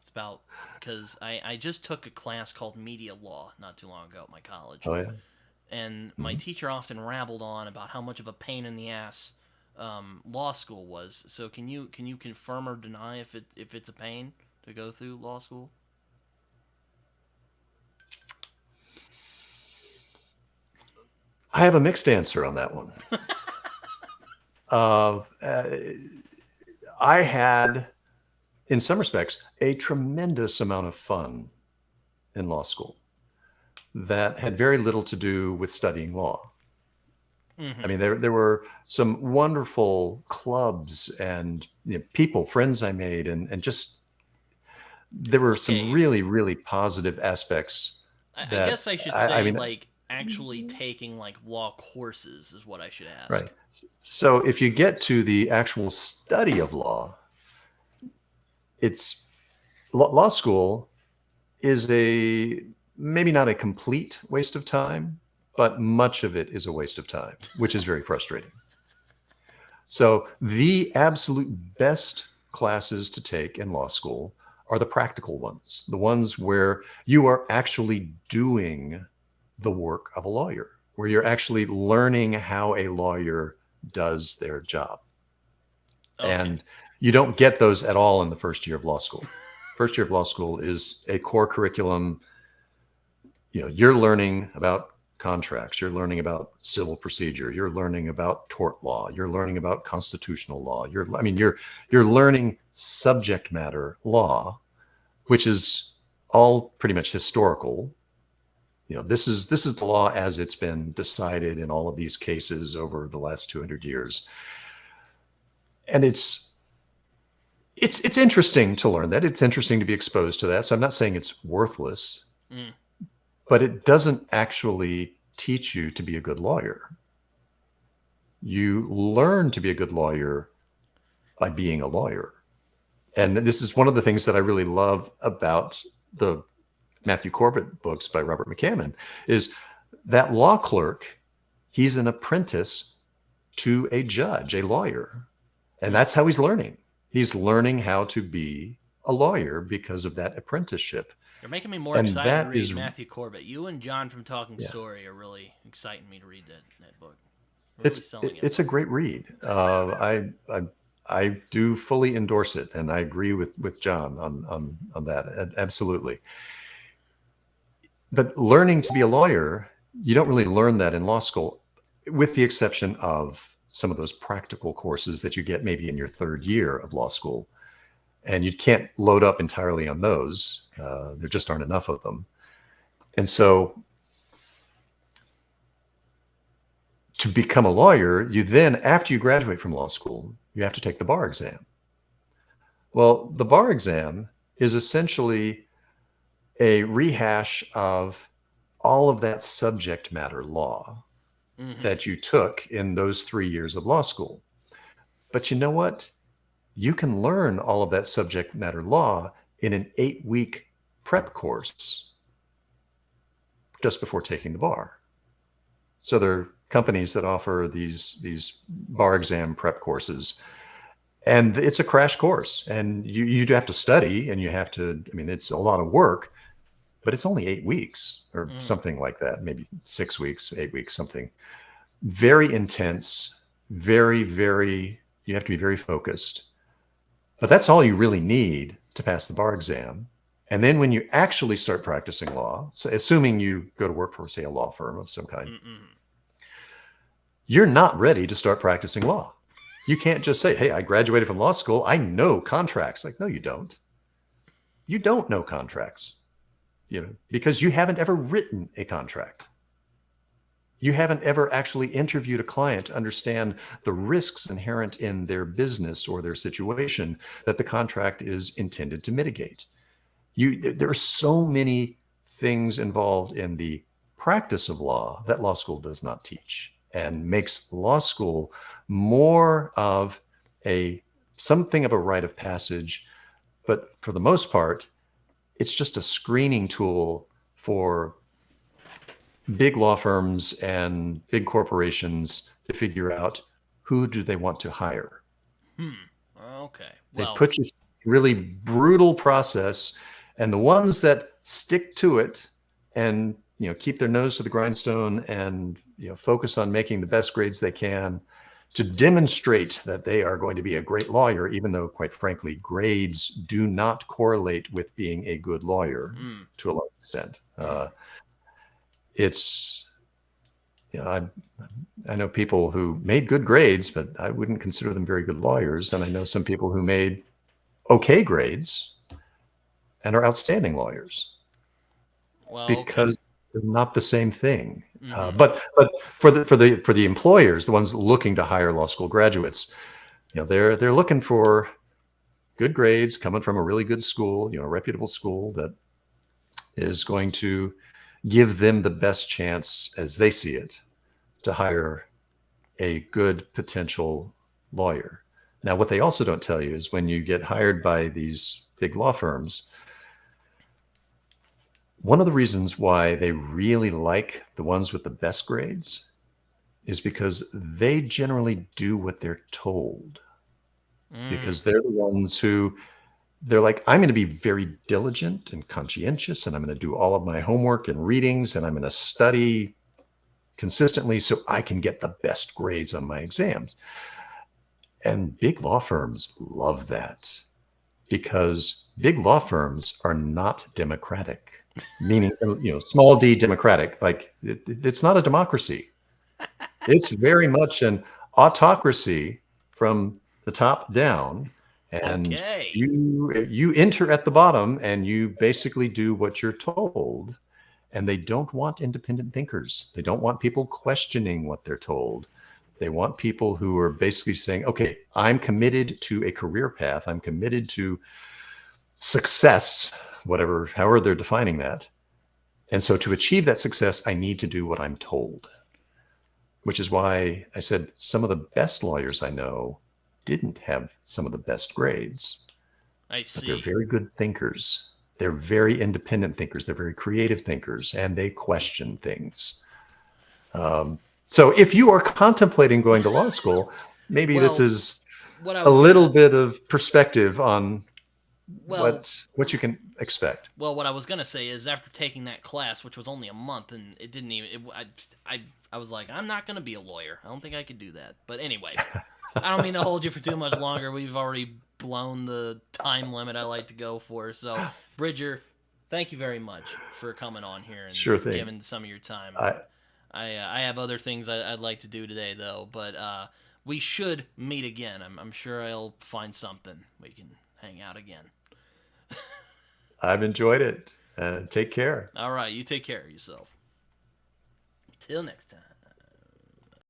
It's about, because I just took a class called media law not too long ago at my college. Oh yeah. And my teacher often rabbled on about how much of a pain in the ass law school was. So can you confirm or deny if it's a pain to go through law school? I have a mixed answer on that one. I had, in some respects, a tremendous amount of fun in law school that had very little to do with studying law. I mean, there were some wonderful clubs and people, friends I made, and just there were some really, really positive aspects. I guess I should say, like, actually taking like law courses is what I should ask. Right. So if you get to the actual study of law, it's law school is maybe not a complete waste of time, but much of it is a waste of time, which is very frustrating. So the absolute best classes to take in law school are the practical ones, the ones where you are actually doing the work of a lawyer, where you're actually learning how a lawyer does their job. Okay. And you don't get those at all in the first year of law school. First year of law school is a core curriculum. You're learning about contracts, you're learning about civil procedure, you're learning about tort law, you're learning about constitutional law. You're learning subject matter law, which is all pretty much historical. This is the law as it's been decided in all of these cases over the last 200 years. And it's interesting to learn that. It's interesting to be exposed to that. So I'm not saying it's worthless. but it doesn't actually teach you to be a good lawyer. You learn to be a good lawyer by being a lawyer. And this is one of the things that I really love about the Matthew Corbett books by Robert McCammon, is that law clerk, he's an apprentice to a judge, a lawyer. And that's how he's learning. He's learning how to be a lawyer because of that apprenticeship. You're making me more excited to read Matthew Corbett. You and John from Talking Story are really exciting me to read that book. It's a great read. I do fully endorse it, and I agree with John on that. Absolutely. But learning to be a lawyer, you don't really learn that in law school, with the exception of some of those practical courses that you get maybe in your third year of law school. And you can't load up entirely on those. There just aren't enough of them. And so to become a lawyer, you then, after you graduate from law school, you have to take the bar exam. Well, the bar exam is essentially a rehash of all of that subject matter law that you took in those 3 years of law school. But you know what? You can learn all of that subject matter law in an 8-week prep course just before taking the bar. So there are companies that offer these bar exam prep courses, and it's a crash course, and you do have to study, and you have to, I mean, it's a lot of work, but it's only 8 weeks or something like that, maybe 6 weeks, 8 weeks, something. Very intense, very, very, you have to be very focused. But that's all you really need to pass the bar exam. And then when you actually start practicing law, so assuming you go to work for, say, a law firm of some kind, you're not ready to start practicing law. You can't just say, hey, I graduated from law school, I know contracts. Like, no, you don't. You don't know contracts. Because you haven't ever written a contract. You haven't ever actually interviewed a client to understand the risks inherent in their business or their situation that the contract is intended to mitigate. There are so many things involved in the practice of law that law school does not teach, and makes law school more of something of a rite of passage. But for the most part, it's just a screening tool for big law firms and big corporations to figure out who do they want to hire. Okay. They put you through a really brutal process, and the ones that stick to it and keep their nose to the grindstone and focus on making the best grades they can to demonstrate that they are going to be a great lawyer, even though, quite frankly, grades do not correlate with being a good lawyer to a large extent. I know people who made good grades, but I wouldn't consider them very good lawyers. And I know some people who made okay grades and are outstanding lawyers. Because they're not the same thing. But for the employers, the ones looking to hire law school graduates, they're looking for good grades coming from a really good school, a reputable school that is going to give them the best chance, as they see it, to hire a good potential lawyer. Now, what they also don't tell you is when you get hired by these big law firms, one of the reasons why they really like the ones with the best grades is because they generally do what they're told. Because they're the ones who, they're like, I'm going to be very diligent and conscientious, and I'm going to do all of my homework and readings, and I'm going to study consistently so I can get the best grades on my exams. And big law firms love that, because big law firms are not democratic. Meaning, small d democratic, like it's not a democracy. It's very much an autocracy from the top down. And you enter at the bottom and you basically do what you're told. And they don't want independent thinkers. They don't want people questioning what they're told. They want people who are basically saying, okay, I'm committed to a career path. I'm committed to success, however they're defining that. And so to achieve that success, I need to do what I'm told, which is why I said some of the best lawyers I know didn't have some of the best grades, I but they're see. very good thinkers. They're very independent thinkers. They're very creative thinkers, and they question things. So if you are contemplating going to law school, maybe this Well, is what I a was little gonna bit of perspective on well what you can expect. well what I was gonna say is after taking that class, which was only a month, and it didn't even I was like, I'm not gonna be a lawyer. I don't think I could do that. But anyway, I don't mean to hold you for too much longer. We've already blown the time limit I like to go for. So, Bridger, thank you very much for coming on here and Sure thing. giving some of your time. I, I have other things I'd like to do today, though, but we should meet again. I'm sure I'll find something. We can hang out again. I've enjoyed it. Take care. All right, you take care of yourself. Till next time.